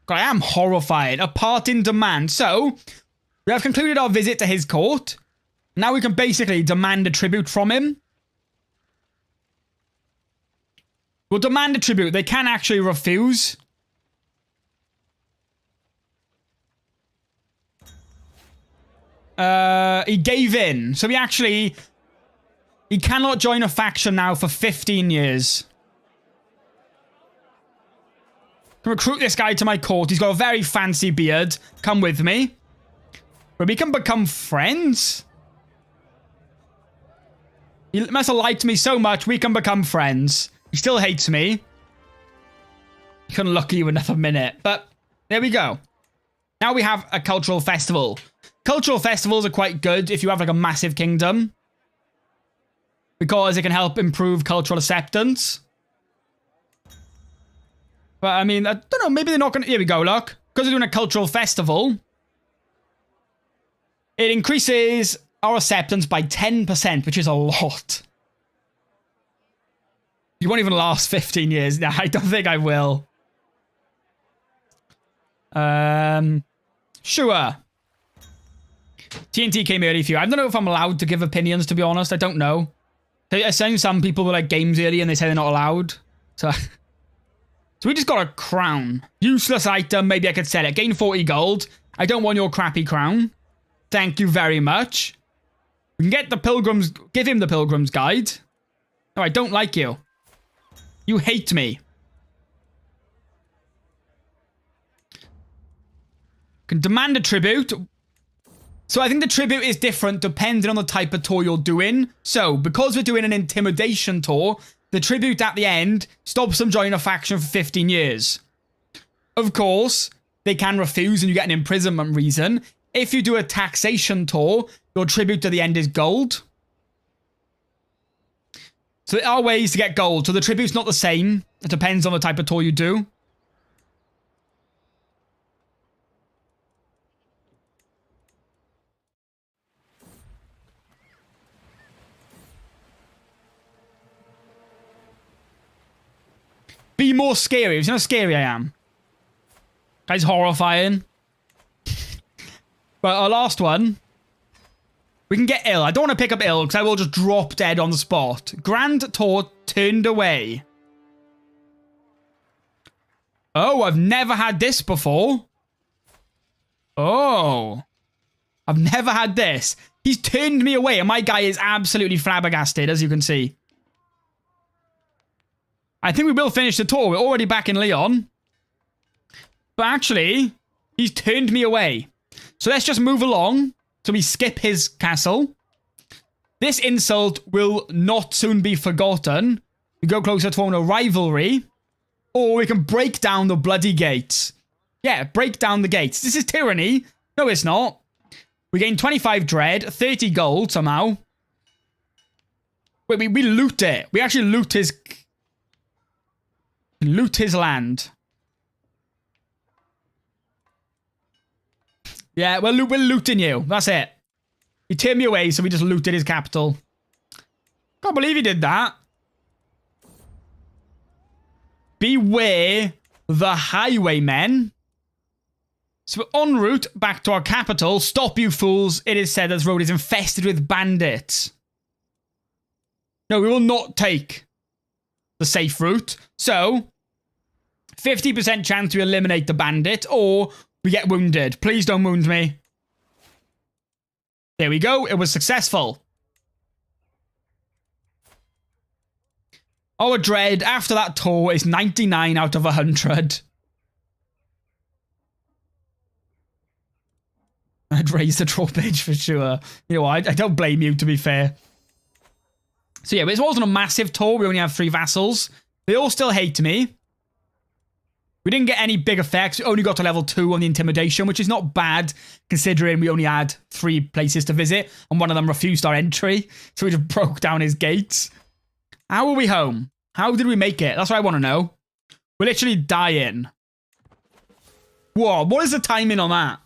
God, I am horrified. A part in demand. So, we have concluded our visit to his court. Now we can basically demand a tribute from him. We'll demand a tribute. They can actually refuse. He gave in. So he cannot join a faction now for 15 years. Recruit this guy to my court. He's got a very fancy beard. Come with me. But we can become friends? He must have liked me so much, we can become friends. He still hates me. Couldn't look at you another minute. But there we go. Now we have a cultural festival. Cultural festivals are quite good if you have like a massive kingdom. Because it can help improve cultural acceptance. But I mean, I don't know, maybe they're not going to... Here we go, look. Because we're doing a cultural festival. It increases our acceptance by 10%, which is a lot. You won't even last 15 years. No, I don't think I will. Sure. TNT came early for you. I don't know if I'm allowed to give opinions, to be honest. I don't know. I seen some people were like games early and they say they're not allowed. So we just got a crown. Useless item. Maybe I could sell it. Gain 40 gold. I don't want your crappy crown. Thank you very much. We can get the pilgrims. Give him the pilgrim's guide. No, I don't like you. You hate me. Can demand a tribute. So I think the tribute is different depending on the type of tour you're doing. So because we're doing an intimidation tour, the tribute at the end stops them joining a faction for 15 years. Of course, they can refuse and you get an imprisonment reason. If you do a taxation tour, your tribute to the end is gold. So there are ways to get gold. So the tribute's not the same. It depends on the type of tour you do. Be more scary. You know how scary I am? Guy's horrifying. But our last one. We can get ill. I don't want to pick up ill because I will just drop dead on the spot. Grand Tour turned away. Oh, I've never had this before. Oh. I've never had this. He's turned me away and my guy is absolutely flabbergasted, as you can see. I think we will finish the tour. We're already back in Leon. But actually, he's turned me away. So let's just move along. So we skip his castle. This insult will not soon be forgotten. We go closer to a rivalry. Or we can break down the bloody gates. Yeah, break down the gates. This is tyranny. No, it's not. We gain 25 dread, 30 gold somehow. Wait, we loot it. We actually loot his... Loot his land. Yeah, we're looting you. That's it. He turned me away, so we just looted his capital. Can't believe he did that. Beware the highwaymen. So we're en route back to our capital. Stop, you fools. It is said this road is infested with bandits. No, we will not take the safe route. So, 50% chance to eliminate the bandit, or we get wounded. Please don't wound me. There we go. It was successful. Our dread after that tour is 99 out of 100. I'd raise the drawbridge for sure. You know what? I don't blame you, to be fair. So yeah, but it wasn't a massive tour. We only have 3 vassals. They all still hate me. We didn't get any big effects. We only got to level 2 on the Intimidation, which is not bad, considering we only had 3 places to visit, and one of them refused our entry, so we just broke down his gates. How are we home? How did we make it? That's what I want to know. We're literally dying. Whoa, what is the timing on that?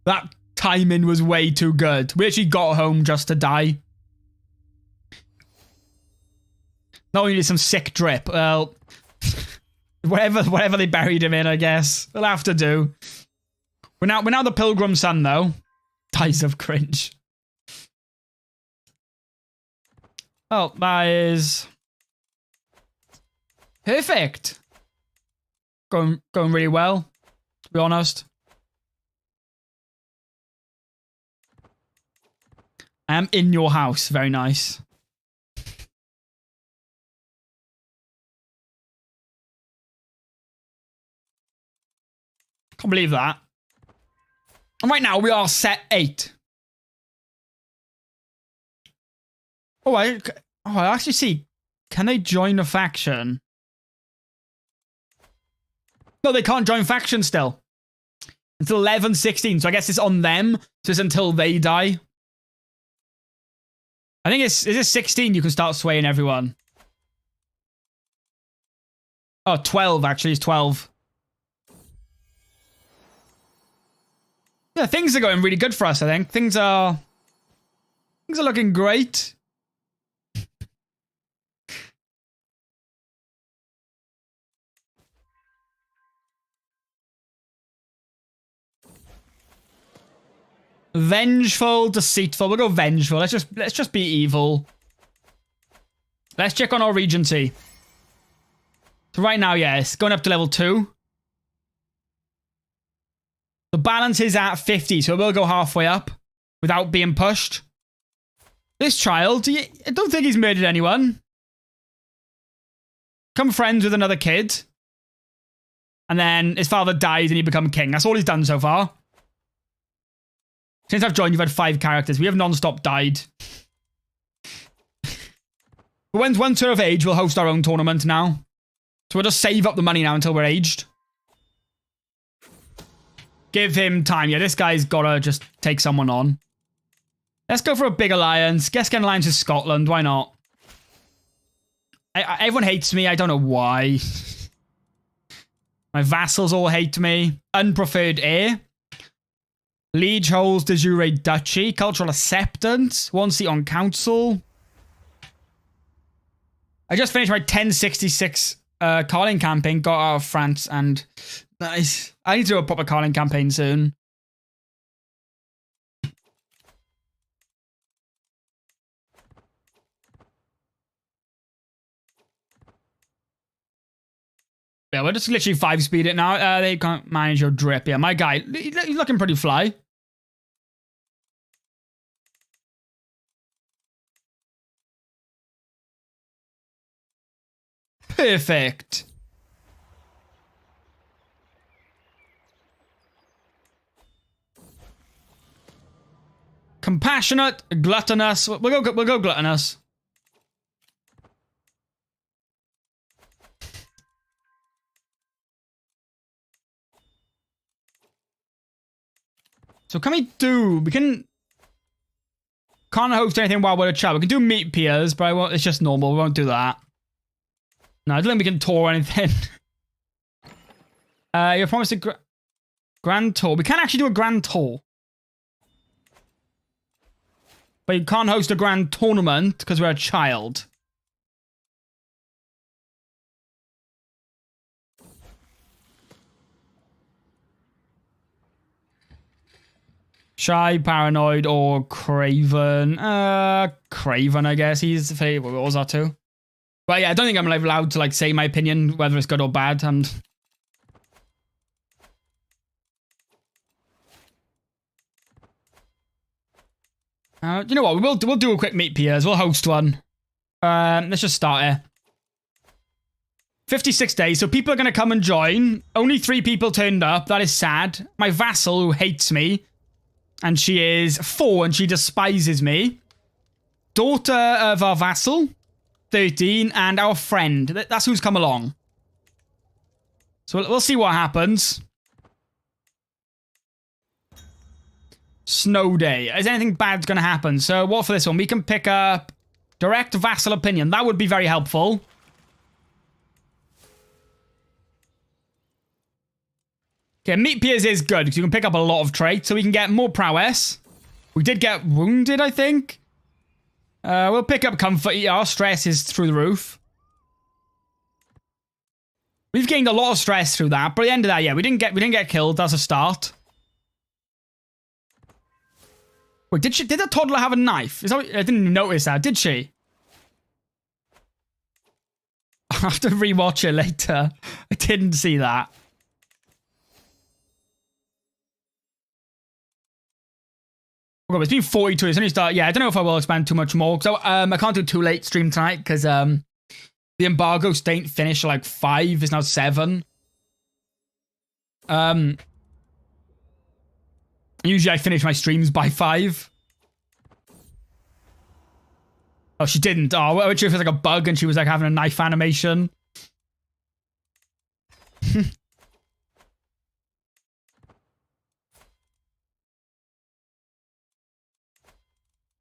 That timing was way too good. We actually got home just to die. Not only did some sick drip. Well, whatever they buried him in, I guess. They'll have to do. We're now the Pilgrim Son, though. Dies of cringe. Oh, that is perfect. Going really well, to be honest. I am in your house. Very nice. Can't believe that. And right now, we are set 8. Oh, I actually see. Can they join a faction? No, they can't join faction still. Until 11-16. So I guess it's on them. So it's until they die. I think is it 16 you can start swaying everyone. Oh, 12 actually. It's 12. Yeah, things are going really good for us, I think. Things are looking great. Vengeful, deceitful. We'll go vengeful. Let's just be evil. Let's check on our Regency. So right now, yes, going up to level 2. The balance is at 50, so we'll go halfway up without being pushed. This child, I don't think he's murdered anyone. Become friends with another kid. And then his father dies and he becomes king. That's all he's done so far. Since I've joined, you've had 5 characters. We have non-stop died. But once we're of age, we'll host our own tournament now. So we'll just save up the money now until we're aged. Give him time. Yeah, this guy's got to just take someone on. Let's go for a big alliance. Guess get an alliance with Scotland. Why not? Everyone hates me. I don't know why. My vassals all hate me. Unpreferred heir. Liege holds de jure duchy. Cultural acceptance. 1 seat on council. I just finished my 1066 Carling campaign. Got out of France and... Nice. I need to do a proper Carling campaign soon. Yeah, we're just literally 5-speed it now. They can't manage your drip. Yeah, my guy, he's looking pretty fly. Perfect. Compassionate, gluttonous. We'll go gluttonous. So can we do... We can't host anything while we're a chat. We can do meat peers, but it's just normal. We won't do that. No, I don't think we can tour anything. You're promised a grand tour. We can actually do a grand tour. But you can't host a grand tournament because we're a child. Shy, paranoid, or craven. Craven, I guess. He's the favorite. What was that too? But yeah, I don't think I'm allowed to like say my opinion, whether it's good or bad. And you know what? We'll do a quick meet peers. We'll host one. Let's just start here. 56 days, so people are going to come and join. Only 3 people turned up. That is sad. My vassal, who hates me. And she is 4, and she despises me. Daughter of our vassal, 13, and our friend. That's who's come along. So we'll see what happens. Snow day. Is anything bad going to happen? So what for this one? We can pick up direct vassal opinion. That would be very helpful. Okay, meat peers is good because you can pick up a lot of traits, so we can get more prowess. We did get wounded, I think. We'll pick up comfort. Our stress is through the roof. We've gained a lot of stress through that, but at the end of that, yeah, we didn't get killed. That's a start. Wait, did the toddler have a knife? I didn't even notice that, did she? I'll have to rewatch it later. I didn't see that. Oh, it's been 42. It's only start. Yeah, I don't know if I will expand too much more. So I can't do too late stream tonight because the embargo didn't finish like 5. It's now 7. Usually I finish my streams by 5. Oh, she didn't. Oh, I wasn't sure if it was like a bug and she was like having a knife animation.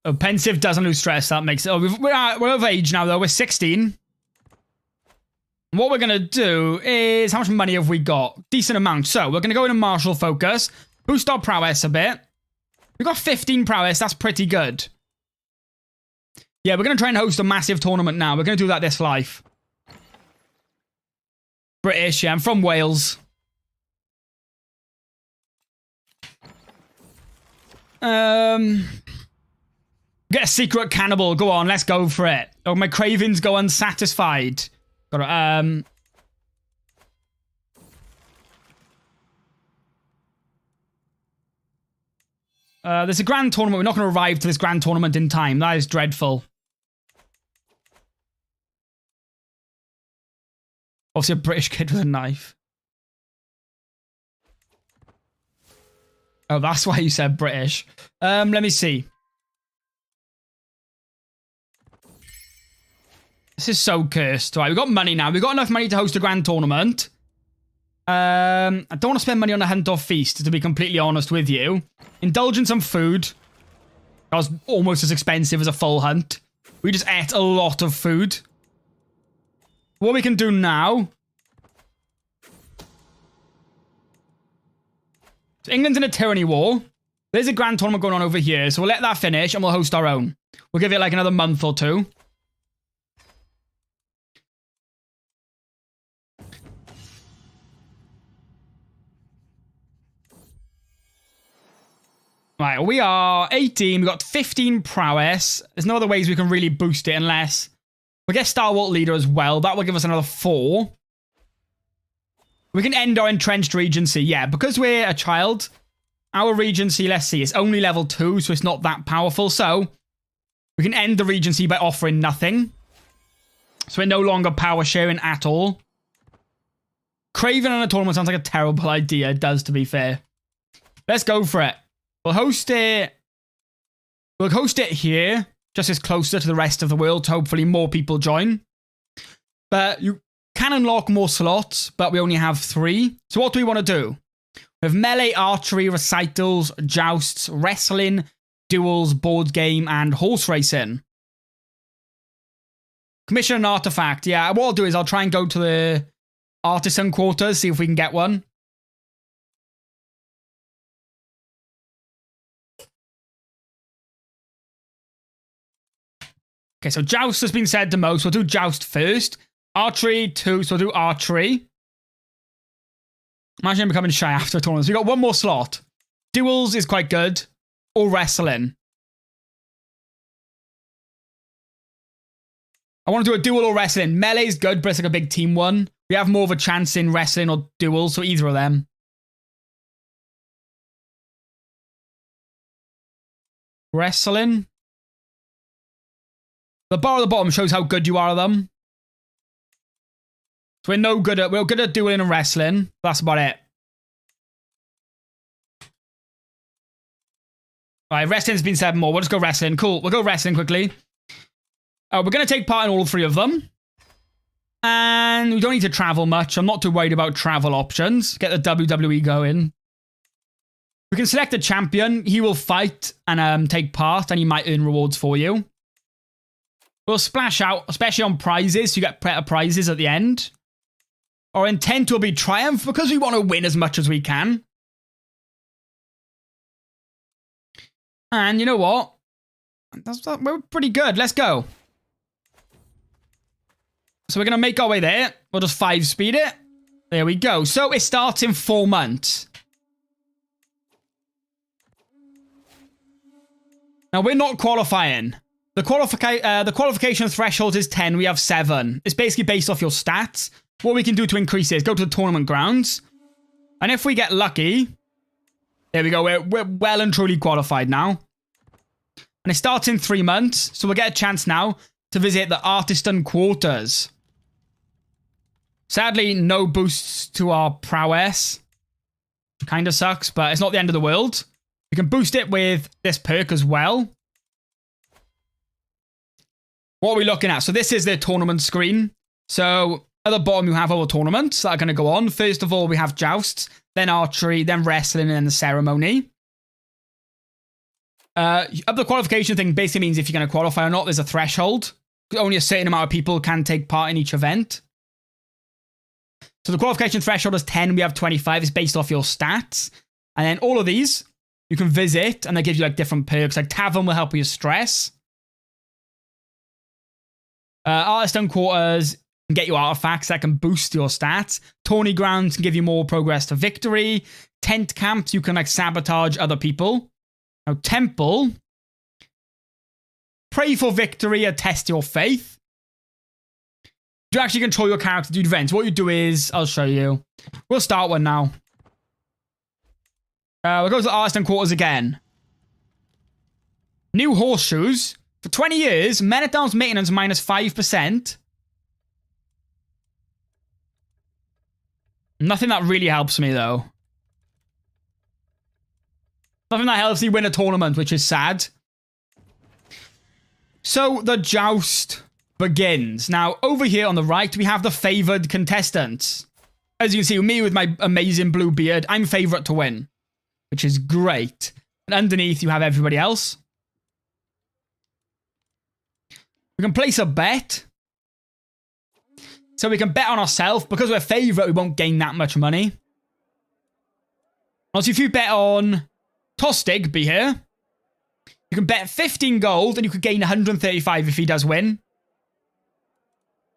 Oh, pensive doesn't lose stress. That makes it. Oh, we're of age now, though. We're 16. What we're going to do is... How much money have we got? Decent amount. So, we're going to go into martial focus. Boost our prowess a bit. We've got 15 prowess. That's pretty good. Yeah, we're going to try and host a massive tournament now. We're going to do that this life. British, yeah. I'm from Wales. Get a secret cannibal. Go on, let's go for it. Oh, my cravings go unsatisfied. Gotta, there's a grand tournament. We're not going to arrive to this grand tournament in time. That is dreadful. Obviously a British kid with a knife. Oh, that's why you said British. Let me see. This is so cursed. Right, we've got money now. We've got enough money to host a grand tournament. I don't want to spend money on a hunt or feast, to be completely honest with you. Indulge in some food. That was almost as expensive as a full hunt. We just ate a lot of food. What we can do now... So England's in a tyranny war. There's a grand tournament going on over here, so we'll let that finish and we'll host our own. We'll give it like another month or 2. Right, we are 18. We've got 15 prowess. There's no other ways we can really boost it unless... We'll get Stalwart Leader as well. That will give us another 4. We can end our entrenched Regency. Yeah, because we're a child, our Regency, let's see, it's only level 2, so it's not that powerful. So, we can end the Regency by offering nothing. So we're no longer power sharing at all. Craven on a tournament sounds like a terrible idea. It does, to be fair. Let's go for it. We'll host it... We'll host it here, just as closer to the rest of the world, so hopefully more people join. But you can unlock more slots, but we only have 3. So what do we want to do? We have melee, archery, recitals, jousts, wrestling, duels, board game, and horse racing. Commission an artifact. Yeah, what I'll do is I'll try and go to the artisan quarters, see if we can get one. Okay, so joust has been said the most. We'll do joust first. Archery, 2, so we'll do archery. Imagine becoming shy after a tournament. So we got one more slot. Duels is quite good. Or wrestling. I want to do a duel or wrestling. Melee is good, but it's like a big team one. We have more of a chance in wrestling or duel, so either of them. Wrestling. The bar at the bottom shows how good you are at them. So we're good at dueling and wrestling. That's about it. Alright, wrestling's been 7 more. We'll just go wrestling. Cool. We'll go wrestling quickly. We're going to take part in all 3 of them. And we don't need to travel much. I'm not too worried about travel options. Get the WWE going. We can select a champion. He will fight and take part, and he might earn rewards for you. We'll splash out, especially on prizes. So you get better prizes at the end. Our intent will be triumph because we want to win as much as we can. And you know what? We're pretty good. Let's go. So we're going to make our way there. We'll just 5-speed it. There we go. So it starts in 4 months. Now we're not qualifying. The qualification threshold is 10. We have 7. It's basically based off your stats. What we can do to increase it is go to the tournament grounds. And if we get lucky... There we go. We're well and truly qualified now. And it starts in 3 months. So we'll get a chance now to visit the artisan quarters. Sadly, no boosts to our prowess. Kind of sucks, but it's not the end of the world. We can boost it with this perk as well. What are we looking at? So this is the tournament screen. So at the bottom, you have all the tournaments that are going to go on. First of all, we have jousts, then archery, then wrestling, and then the ceremony. Up the qualification thing basically means if you're going to qualify or not, there's a threshold. Only a certain amount of people can take part in each event. So the qualification threshold is 10. We have 25. It's based off your stats. And then all of these, you can visit, and they give you like different perks. Like Tavern will help with your stress. Artisan Quarters can get you artifacts that can boost your stats. Tourney Grounds can give you more progress to victory. Tent Camps, you can like sabotage other people. Now Temple, pray for victory or test your faith. You actually control your character to do events. What you do is, I'll show you. We'll start one now. We'll go to the Artisan Quarters again. New horseshoes. For 20 years, Men-at-Arms maintenance minus 5%. Nothing that really helps me, though. Nothing that helps you win a tournament, which is sad. So, the joust begins. Now, over here on the right, we have the favored contestants. As you can see, me with my amazing blue beard, I'm favorite to win, which is great. And underneath, you have everybody else. We can place a bet. So we can bet on ourselves. Because we're favorite, we won't gain that much money. Also, if you bet on Tostig, be here. You can bet 15 gold and you could gain 135 if he does win.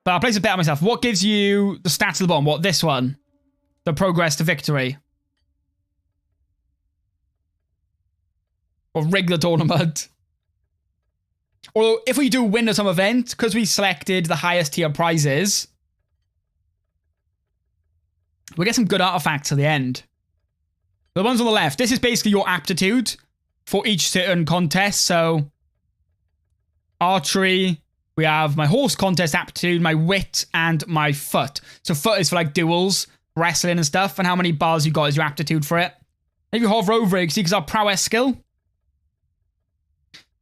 But I'll place a bet on myself. What gives you the stats at the bottom? What, this one? The progress to victory. Or rig the tournament. Although, if we do win at some event, because we selected the highest tier prizes, we'll get some good artifacts at the end. The ones on the left, this is basically your aptitude for each certain contest. So, archery, we have my horse contest aptitude, my wit, and my foot. So, foot is for like duels, wrestling and stuff, and how many bars you got is your aptitude for it. And if you hover over it, you can see because our prowess skill.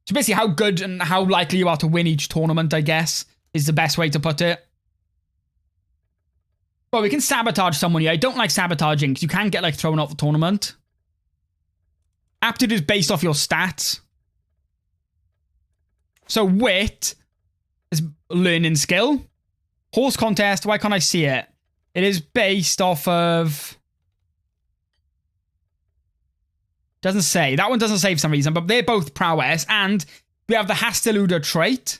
So basically how good and how likely you are to win each tournament, I guess, is the best way to put it. Well, we can sabotage someone here. I don't like sabotaging because you can get like thrown off the tournament. Aptitude is based off your stats. So wit is learning skill. Horse contest, why can't I see it? It is based off of... Doesn't say. That one doesn't say for some reason, but they're both prowess. And we have the Hasteluder trait.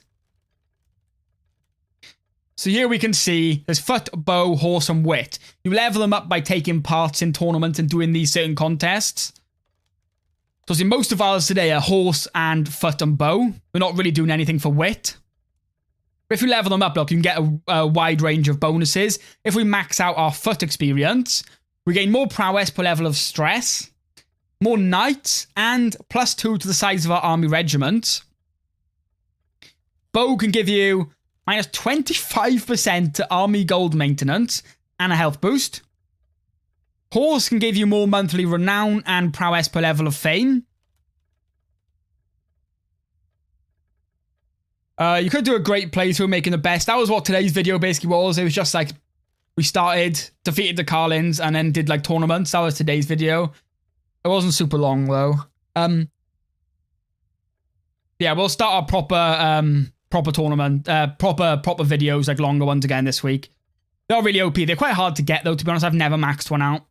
So here we can see there's foot, bow, horse, and wit. You level them up by taking parts in tournaments and doing these certain contests. So see, most of ours today are horse and foot and bow. We're not really doing anything for wit. But if you level them up, look, you can get a wide range of bonuses. If we max out our foot experience, we gain more prowess per level of stress, more knights, and +2 to the size of our army regiment. Bow can give you minus 25% to army gold maintenance and a health boost. Horse can give you more monthly renown and prowess per level of fame. You could do a great playthrough making the best. That was what today's video basically was. It was just like, we started, defeated the Carlins, and then did like tournaments. That was today's video. It wasn't super long though. Yeah, we'll start our proper tournament, proper videos, like longer ones again this week. They're really OP. They're quite hard to get though, to be honest. I've never maxed one out.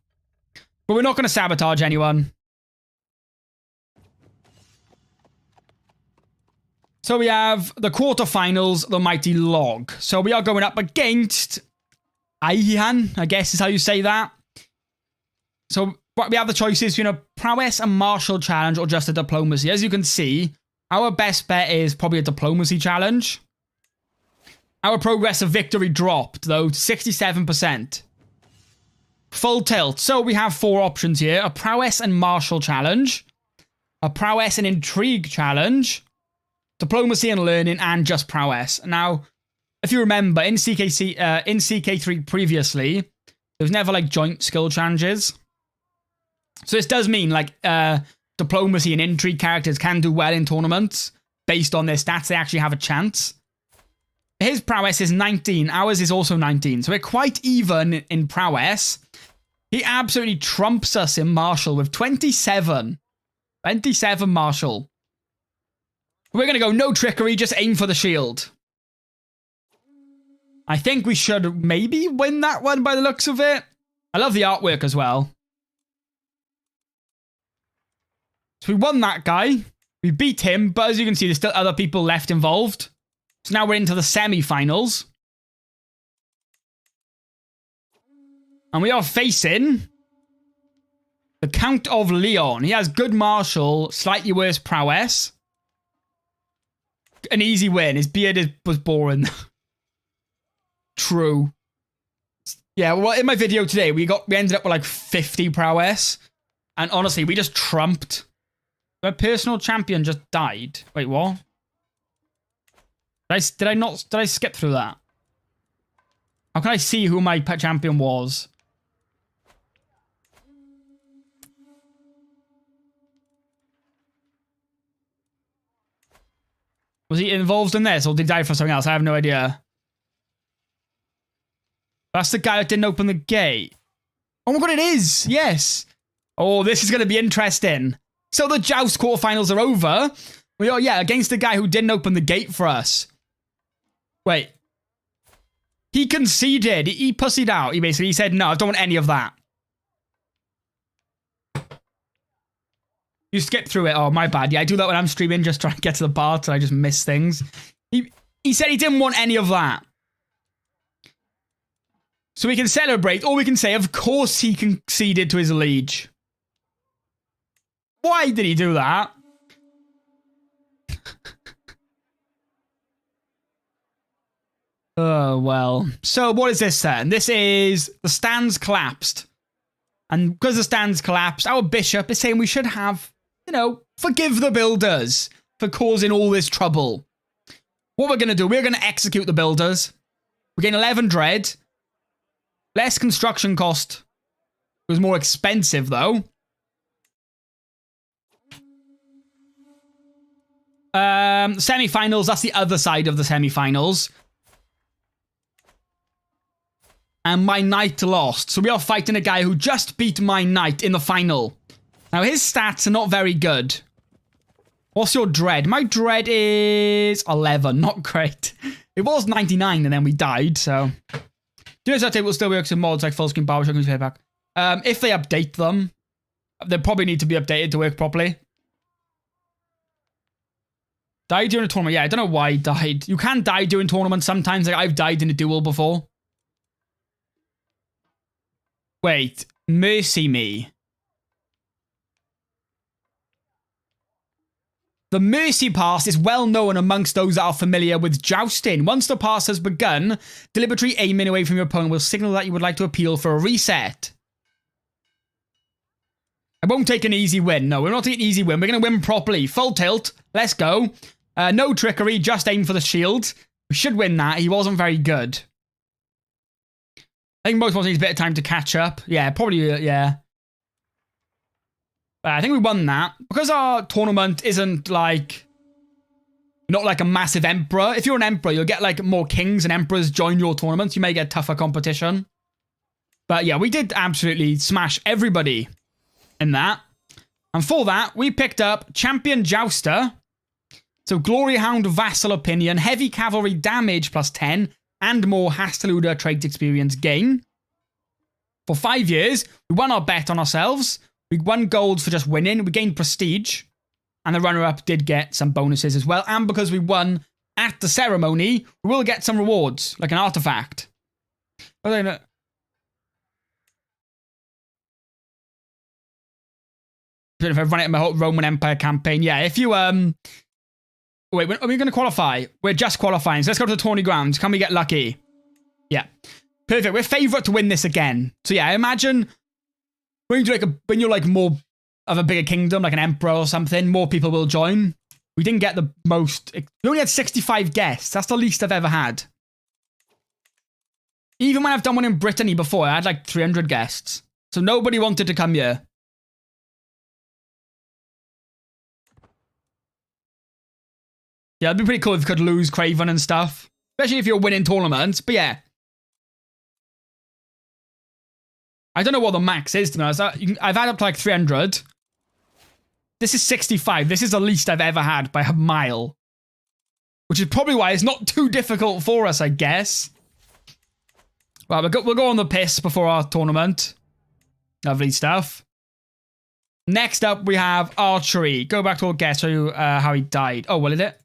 But we're not going to sabotage anyone. So we have the quarterfinals, the Mighty Log. So we are going up against Aihan, I guess is how you say that. So we have the choices, you know, prowess, a martial challenge, or just a diplomacy. As you can see, our best bet is probably a diplomacy challenge. Our progress of victory dropped, though, to 67%. Full tilt. So we have 4 options here. A prowess and martial challenge. A prowess and intrigue challenge. Diplomacy and learning, and just prowess. Now, if you remember, in CK3 previously, there was never, like, joint skill challenges. So this does mean, like, diplomacy and intrigue characters can do well in tournaments. Based on their stats, they actually have a chance. His prowess is 19. Ours is also 19. So we're quite even in prowess. He absolutely trumps us in martial with 27. 27 martial. We're going to go no trickery, just aim for the shield. I think we should maybe win that one by the looks of it. I love the artwork as well. So we won that guy. We beat him, but as you can see, there's still other people left involved. So now we're into the semi-finals. And we are facing the Count of Leon. He has good martial, slightly worse prowess. An easy win. His beard was boring. True. Yeah, well, in my video today, we ended up with like 50 prowess. And honestly, we just trumped. My personal champion just died. Wait, what? Did I skip through that? How can I see who my pet champion was? Was he involved in this or did he die for something else? I have no idea. That's the guy that didn't open the gate. Oh my god, it is! Yes! Oh, this is going to be interesting. So the Joust quarterfinals are over. We are, yeah, against the guy who didn't open the gate for us. Wait. He conceded. He pussied out. He said, no, I don't want any of that. You skip through it. Oh, my bad. Yeah, I do that when I'm streaming, just trying to get to the part and I just miss things. He said he didn't want any of that. So we can celebrate, or we can say, of course he conceded to his liege. Why did he do that? Oh, well. So what is this then? This is the stands collapsed. And because the stands collapsed, our bishop is saying we should have, you know, forgive the builders for causing all this trouble. What we're going to do, we're going to execute the builders. We're getting 11 dread. Less construction cost. It was more expensive, though. Semi-finals, that's the other side of the semi-finals. And my knight lost. So we are fighting a guy who just beat my knight in the final. Now, his stats are not very good. What's your dread? My dread is 11. Not great. It was 99 and then we died, so... Do you know that table still works in mods like full screen Barbershop and payback? If they update them, they probably need to be updated to work properly. Died during a tournament. Yeah, I don't know why he died. You can die during tournaments sometimes. Like, I've died in a duel before. Wait. Mercy me. The Mercy Pass is well known amongst those that are familiar with Jousting. Once the pass has begun, deliberately aiming away from your opponent will signal that you would like to appeal for a reset. I won't take an easy win. No, we're not taking an easy win. We're going to win properly. Full tilt. Let's go. No trickery. Just aim for the shield. We should win that. He wasn't very good. I think most of us need a bit of time to catch up. Yeah, probably, yeah. I think we won that. Because our tournament isn't like... Not like a massive emperor. If you're an emperor, you'll get like more kings and emperors join your tournament. You may get tougher competition. But yeah, we did absolutely smash everybody in that. And for that, we picked up Champion Jouster. So Glory Hound, Vassal Opinion, Heavy Cavalry Damage plus 10, and more Hasteluda trait experience gain. For 5 years, we won our bet on ourselves. We won gold for just winning. We gained prestige. And the runner-up did get some bonuses as well. And because we won at the ceremony, we will get some rewards, like an artifact. But then, if I run it in my whole Roman Empire campaign, yeah, if you, wait, are we going to qualify? We're just qualifying, so let's go to the tourney grounds. Can we get lucky? Yeah. Perfect. We're favourite to win this again. So yeah, I imagine when you do like when you're like more of a bigger kingdom, like an emperor or something, more people will join. We didn't get the most. We only had 65 guests. That's the least I've ever had. Even when I've done one in Brittany before, I had like 300 guests. So nobody wanted to come here. Yeah, it'd be pretty cool if you could lose Craven and stuff. Especially if you're winning tournaments. But yeah. I don't know what the max is, to be honest. I've had up to like 300. This is 65. This is the least I've ever had by a mile. Which is probably why it's not too difficult for us, I guess. Well, we'll go on the piss before our tournament. Lovely stuff. Next up, we have Archery. Go back to our guest, show you how he died. Oh, will it?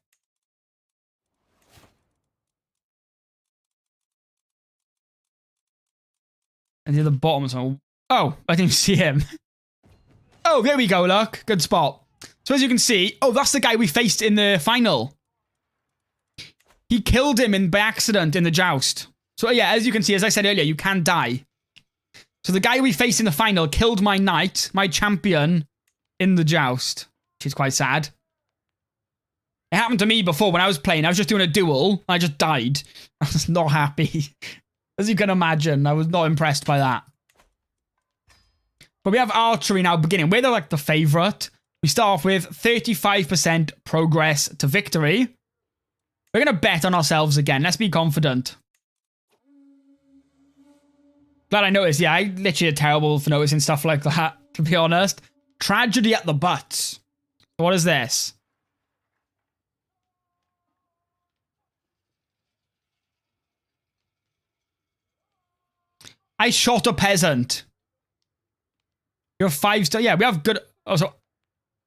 And near the bottom, so... Oh, I didn't even see him. Oh, there we go, look. Good spot. So as you can see... Oh, that's the guy we faced in the final. He killed him by accident in the joust. So yeah, as you can see, as I said earlier, you can die. So the guy we faced in the final killed my knight, my champion, in the joust. Which is quite sad. It happened to me before when I was playing. I was just doing a duel. I just died. I was not happy. As you can imagine, I was not impressed by that. But we have Archery now beginning. We're like the favourite. We start off with 35% progress to victory. We're going to bet on ourselves again. Let's be confident. Glad I noticed. Yeah, I literally are terrible for noticing stuff like that, to be honest. Tragedy at the butts. What is this? I shot a peasant. You're 5-star. Yeah, we have good... Also,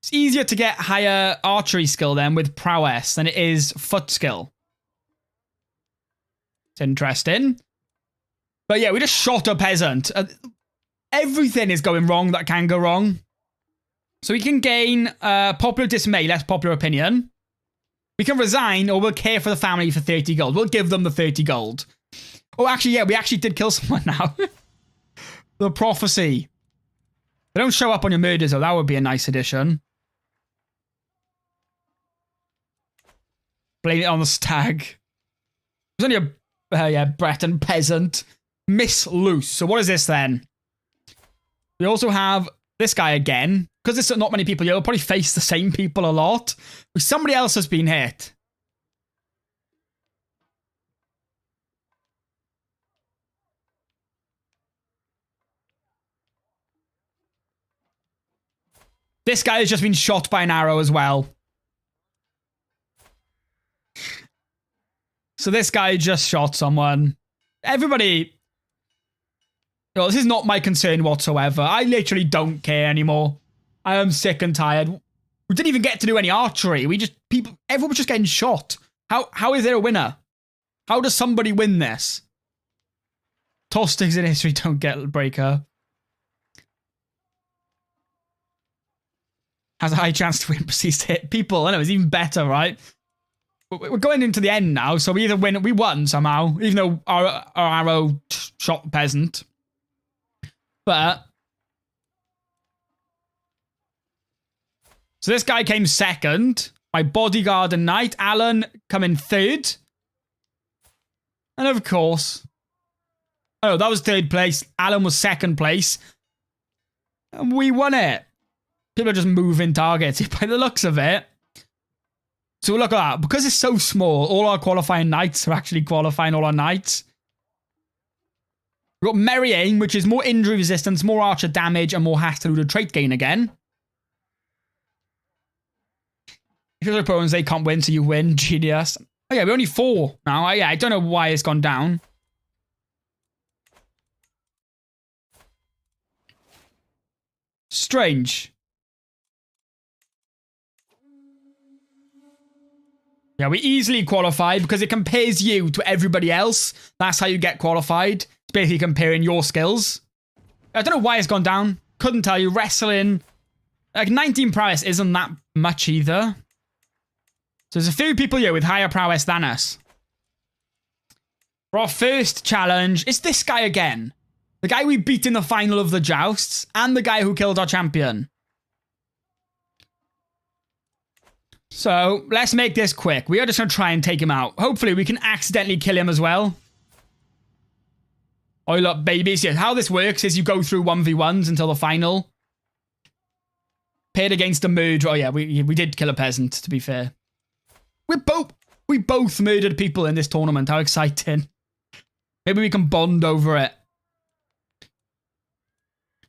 it's easier to get higher archery skill then with prowess than it is foot skill. It's interesting. But yeah, we just shot a peasant. Everything is going wrong that can go wrong. So we can gain popular dismay, less popular opinion. We can resign or we'll care for the family for 30 gold. We'll give them the 30 gold. Oh, actually, yeah, we actually did kill someone now. The prophecy. They don't show up on your murders, though. That would be a nice addition. Blame it on the stag. There's only a Breton peasant. Miss Loose. So what is this then? We also have this guy again. Because there's not many people here, we'll probably face the same people a lot. But somebody else has been hit. This guy has just been shot by an arrow as well. So this guy just shot someone. Everybody... You know, this is not my concern whatsoever. I literally don't care anymore. I am sick and tired. We didn't even get to do any archery. Everyone was just getting shot. How is there a winner? How does somebody win this? Toss sticks in history don't get breaker. Has a high chance to win, proceeds to hit people. I know, it's even better, right? We're going into the end now, so we either win, we won somehow, even though our arrow shot the peasant. But... So this guy came second. My bodyguard and knight, Alan, come in third. And of course... Oh, that was third place. Alan was second place. And we won it. People are just moving targets by the looks of it. So look at that. Because it's so small, all our qualifying knights are actually qualifying all our knights. We've got Merry Aim, which is more injury resistance, more archer damage, and more Hasteluded trait gain again. If your opponents, they can't win, so you win. Genius. Oh yeah, we're only 4 now. Yeah, I don't know why it's gone down. Strange. Yeah, we easily qualified because it compares you to everybody else. That's how you get qualified. It's basically comparing your skills. I don't know why it's gone down. Couldn't tell you. Wrestling. Like 19 prowess isn't that much either. So there's a few people here with higher prowess than us. For our first challenge, it's this guy again. The guy we beat in the final of the jousts and the guy who killed our champion. So, let's make this quick. We are just going to try and take him out. Hopefully, we can accidentally kill him as well. Oil up, babies. Yeah, how this works is you go through 1v1s until the final. Paired against a murderer. Oh, yeah, we did kill a peasant, to be fair. We both murdered people in this tournament. How exciting. Maybe we can bond over it.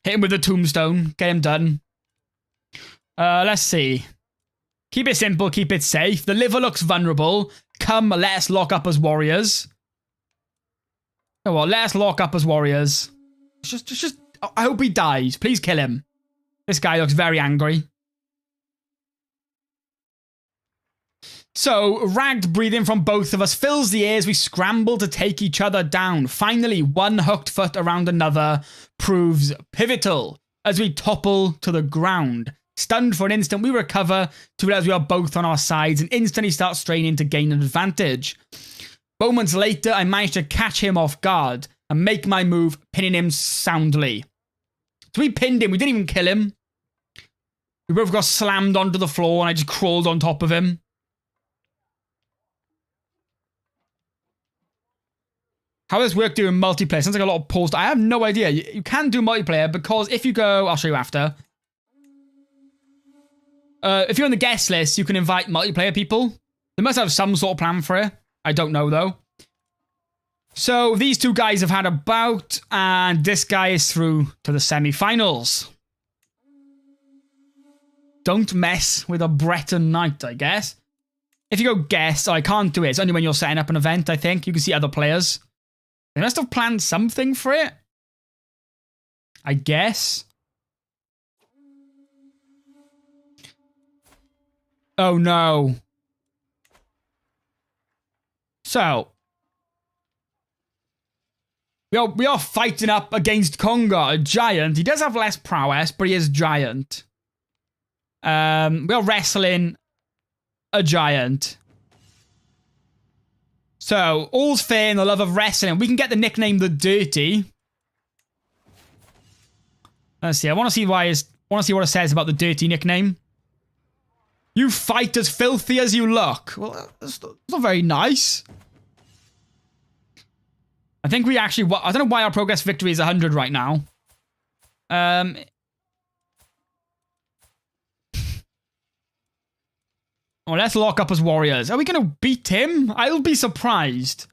Hit him with a tombstone. Get him done. Let's see. Keep it simple. Keep it safe. The liver looks vulnerable. Come, let us lock up as warriors. Oh, well, let us lock up as warriors. Just, I hope he dies. Please kill him. This guy looks very angry. So, ragged breathing from both of us fills the air as we scramble to take each other down. Finally, one hooked foot around another proves pivotal as we topple to the ground. Stunned for an instant, we recover to realize we are both on our sides and instantly start straining to gain an advantage. Moments later, I manage to catch him off guard and make my move, pinning him soundly. So we pinned him. We didn't even kill him. We both got slammed onto the floor and I just crawled on top of him. How does this work doing multiplayer? Sounds like a lot of post. I have no idea. You can do multiplayer because if you go... I'll show you after. If you're on the guest list, you can invite multiplayer people. They must have some sort of plan for it. I don't know, though. So, these two guys have had a bout, and this guy is through to the semi-finals. Don't mess with a Breton knight, I guess. If you go guest, I can't do it. It's only when you're setting up an event, I think. You can see other players. They must have planned something for it. I guess. Oh, no. So, we are fighting up against Conga, a giant. He does have less prowess, but he is giant. We are wrestling a giant. So, all's fair in the love of wrestling. We can get the nickname The Dirty. Let's see. I want to see what it says about the Dirty nickname. You fight as filthy as you look. Well, that's not very nice. I think we actually... I don't know why our progress victory is 100 right now. Oh, let's lock up as warriors. Are we going to beat him? I'll be surprised.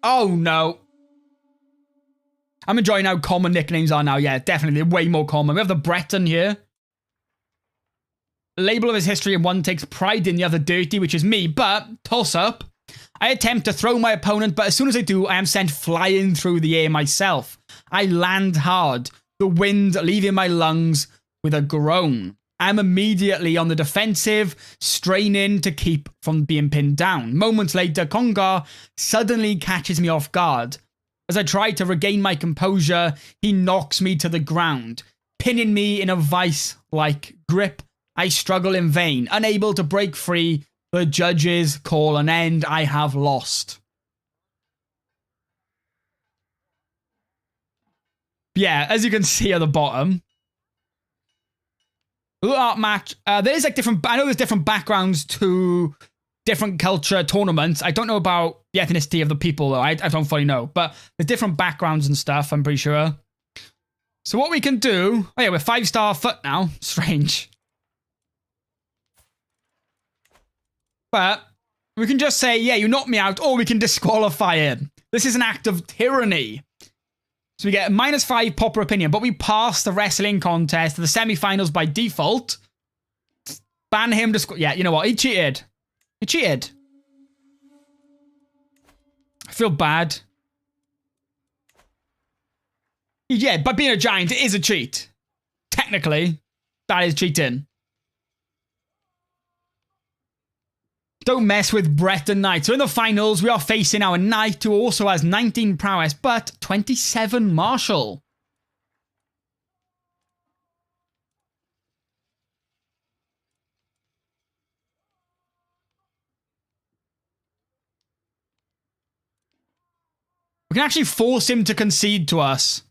Oh, no. I'm enjoying how common nicknames are now. Yeah, definitely. They're way more common. We have the Breton here. Label of his history, and one takes pride in the other Dirty, which is me. But, toss up. I attempt to throw my opponent, but as soon as I do, I am sent flying through the air myself. I land hard, the wind leaving my lungs with a groan. I am immediately on the defensive, straining to keep from being pinned down. Moments later, Congar suddenly catches me off guard. As I try to regain my composure, he knocks me to the ground, pinning me in a vice-like grip. I struggle in vain, unable to break free. The judges call an end. I have lost. Yeah, as you can see at the bottom. Art match. There is like different... I know there's different backgrounds to different culture tournaments. I don't know about the ethnicity of the people, though. I don't fully know. But there's different backgrounds and stuff, I'm pretty sure. So what we can do... Oh yeah, we're 5-star foot now. Strange. But we can just say, yeah, you knocked me out, or we can disqualify him. This is an act of tyranny. So we get a -5 popular opinion, but we pass the wrestling contest to the semi-finals by default. Ban him to... Yeah, you know what? He cheated. He cheated. I feel bad. Yeah, by being a giant, it is a cheat. Technically, that is cheating. Don't mess with Breton Knight. So in the finals, we are facing our knight who also has 19 prowess, but 27 martial. We can actually force him to concede to us.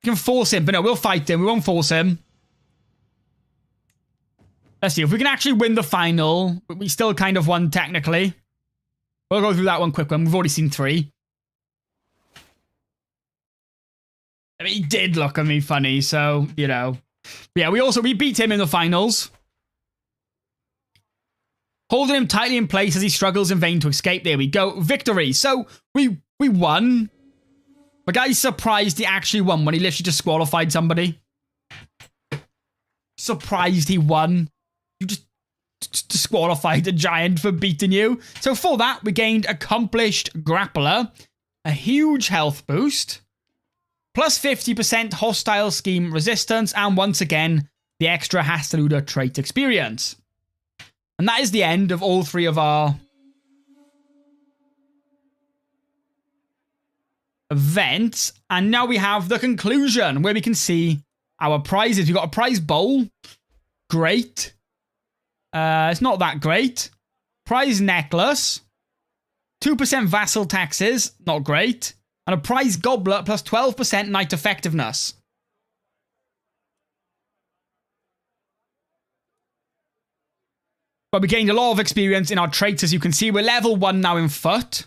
We can force him, but no, we'll fight him. We won't force him. Let's see, if we can actually win the final, we still kind of won technically. We'll go through that one quick one. We've already seen 3. I mean, he did look at me funny, so, you know. But yeah, we beat him in the finals. holding him tightly in place as he struggles in vain to escape. There we go. Victory. So we won. But guy's surprised he actually won when he literally disqualified somebody. Surprised he won. You just disqualified a giant for beating you. So for that, we gained Accomplished Grappler, a huge health boost, plus 50% hostile scheme resistance, and once again, the extra Hasteluder trait experience. And that is the end of all three of our events. And now we have the conclusion, where we can see our prizes. We've got a prize bowl. Great. It's not that great. Prize necklace. 2% vassal taxes. Not great. And a prize goblet plus 12% night effectiveness. But we gained a lot of experience in our traits. As you can see, we're level 1 now in foot.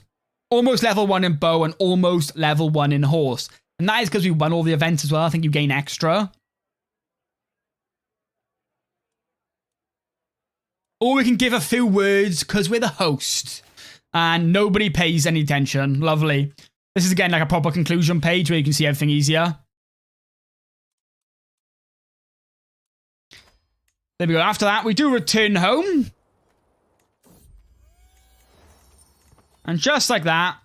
Almost level 1 in bow and almost level 1 in horse. And that is because we won all the events as well. I think you gain extra. Or we can give a few words because we're the host. And nobody pays any attention. Lovely. This is again like a proper conclusion page where you can see everything easier. There we go. After that, we do return home. And just like that,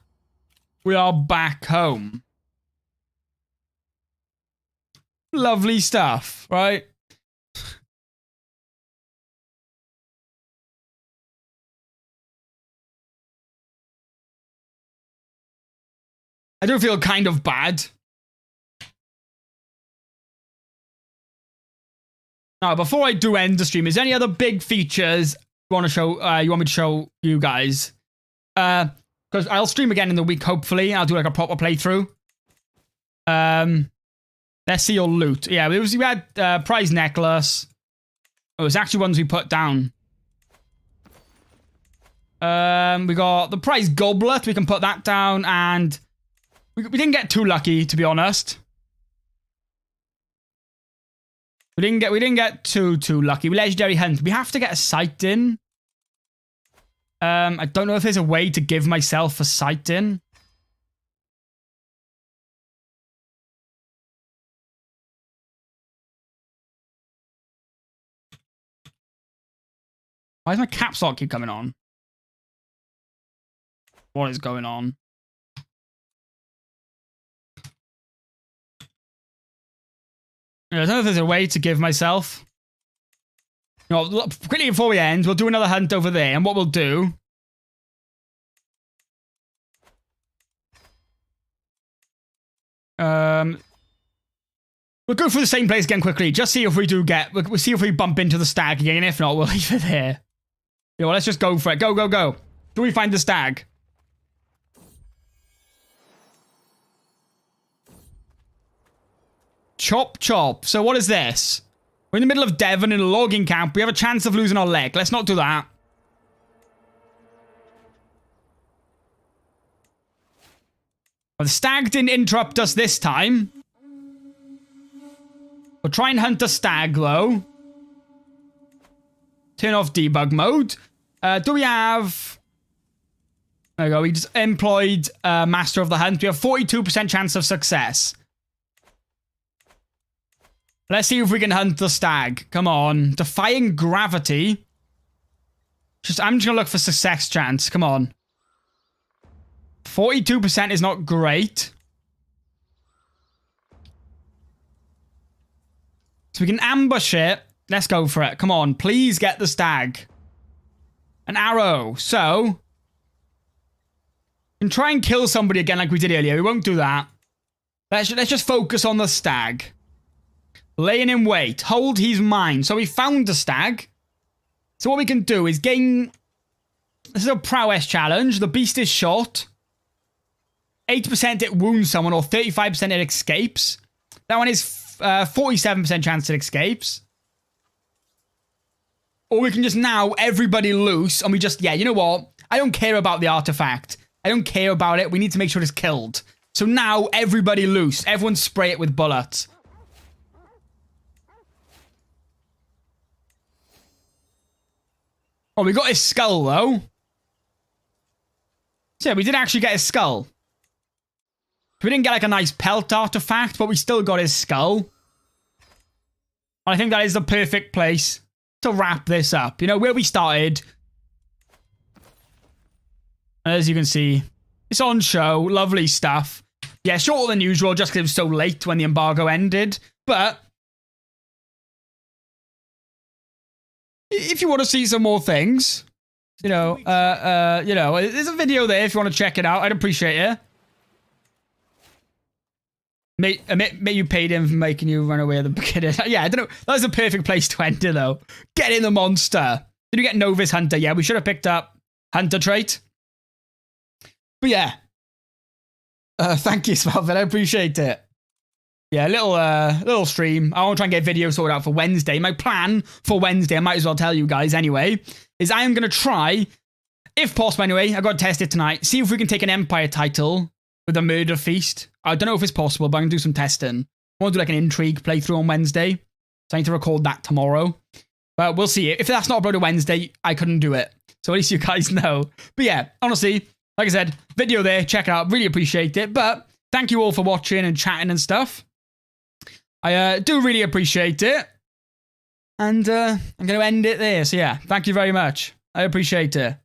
we are back home. Lovely stuff, right? I do feel kind of bad. Now, before I do end the stream, is there any other big features you want to show? You want me to show you guys? Because I'll stream again in the week, hopefully. I'll do like a proper playthrough. Let's see your loot. Yeah, we had prize necklace. Oh, it's actually ones we put down. We got the prize goblet. We can put that down, and we didn't get too lucky, to be honest. We didn't get too lucky. Legendary hunt. We have to get a sight in. I don't know if there's a way to give myself a sight in. Why does my caps lock keep coming on? What is going on? I don't know if there's a way to give myself. You know, quickly before we end, we'll do another hunt over there. And what we'll do... we'll go through the same place again quickly. Just see if we do get... We'll see if we bump into the stag again. If not, we'll leave it here. Yeah, well, let's just go for it. Go, go, go. Do we find the stag? Chop, chop. So what is this? We're in the middle of Devon in a logging camp. We have a chance of losing our leg. Let's not do that. Well, the stag didn't interrupt us this time. We'll try and hunt the stag, though. Turn off debug mode. Do we have... There we go. We just employed Master of the Hunt. We have 42% chance of success. Let's see if we can hunt the stag. Come on. Defying gravity. I'm just going to look for success chance. Come on. 42% is not great. So we can ambush it. Let's go for it. Come on. Please get the stag. An arrow. So. We can try and kill somebody again like we did earlier. We won't do that. Let's just focus on the stag. Laying in wait. Hold his mine. So we found the stag. So what we can do is gain... This is a prowess challenge. The beast is shot. 8% it wounds someone, or 35% it escapes. That one is 47% chance it escapes. Or we can just now everybody loose and we just... Yeah, you know what? I don't care about the artifact. I don't care about it. We need to make sure it's killed. So now everybody loose. Everyone spray it with bullets. Oh, we got his skull, though. So, yeah, we did actually get his skull. We didn't get, like, a nice pelt artifact, but we still got his skull. And I think that is the perfect place to wrap this up. You know, where we started. As you can see, it's on show. Lovely stuff. Yeah, shorter than usual, just because it was so late when the embargo ended. But if you want to see some more things, you know, there's a video there if you want to check it out. I'd appreciate it. May you paid him for making you run away at the beginning. Yeah, I don't know. That was a perfect place to enter, though. Get in the monster. Did you get Novice Hunter? Yeah, we should have picked up Hunter trait. But yeah. Thank you, Smalvin. I appreciate it. Yeah, little stream. I want to try and get video sorted out for Wednesday. My plan for Wednesday, I might as well tell you guys anyway, is I am going to try, if possible anyway, I got to test it tonight, see if we can take an Empire title with a murder feast. I don't know if it's possible, but I can do some testing. I want to do like an intrigue playthrough on Wednesday. So I need to record that tomorrow. But we'll see. If that's not uploaded Wednesday, I couldn't do it. So at least you guys know. But yeah, honestly, like I said, video there. Check it out. Really appreciate it. But thank you all for watching and chatting and stuff. I do really appreciate it. And I'm going to end it there. So yeah, thank you very much. I appreciate it.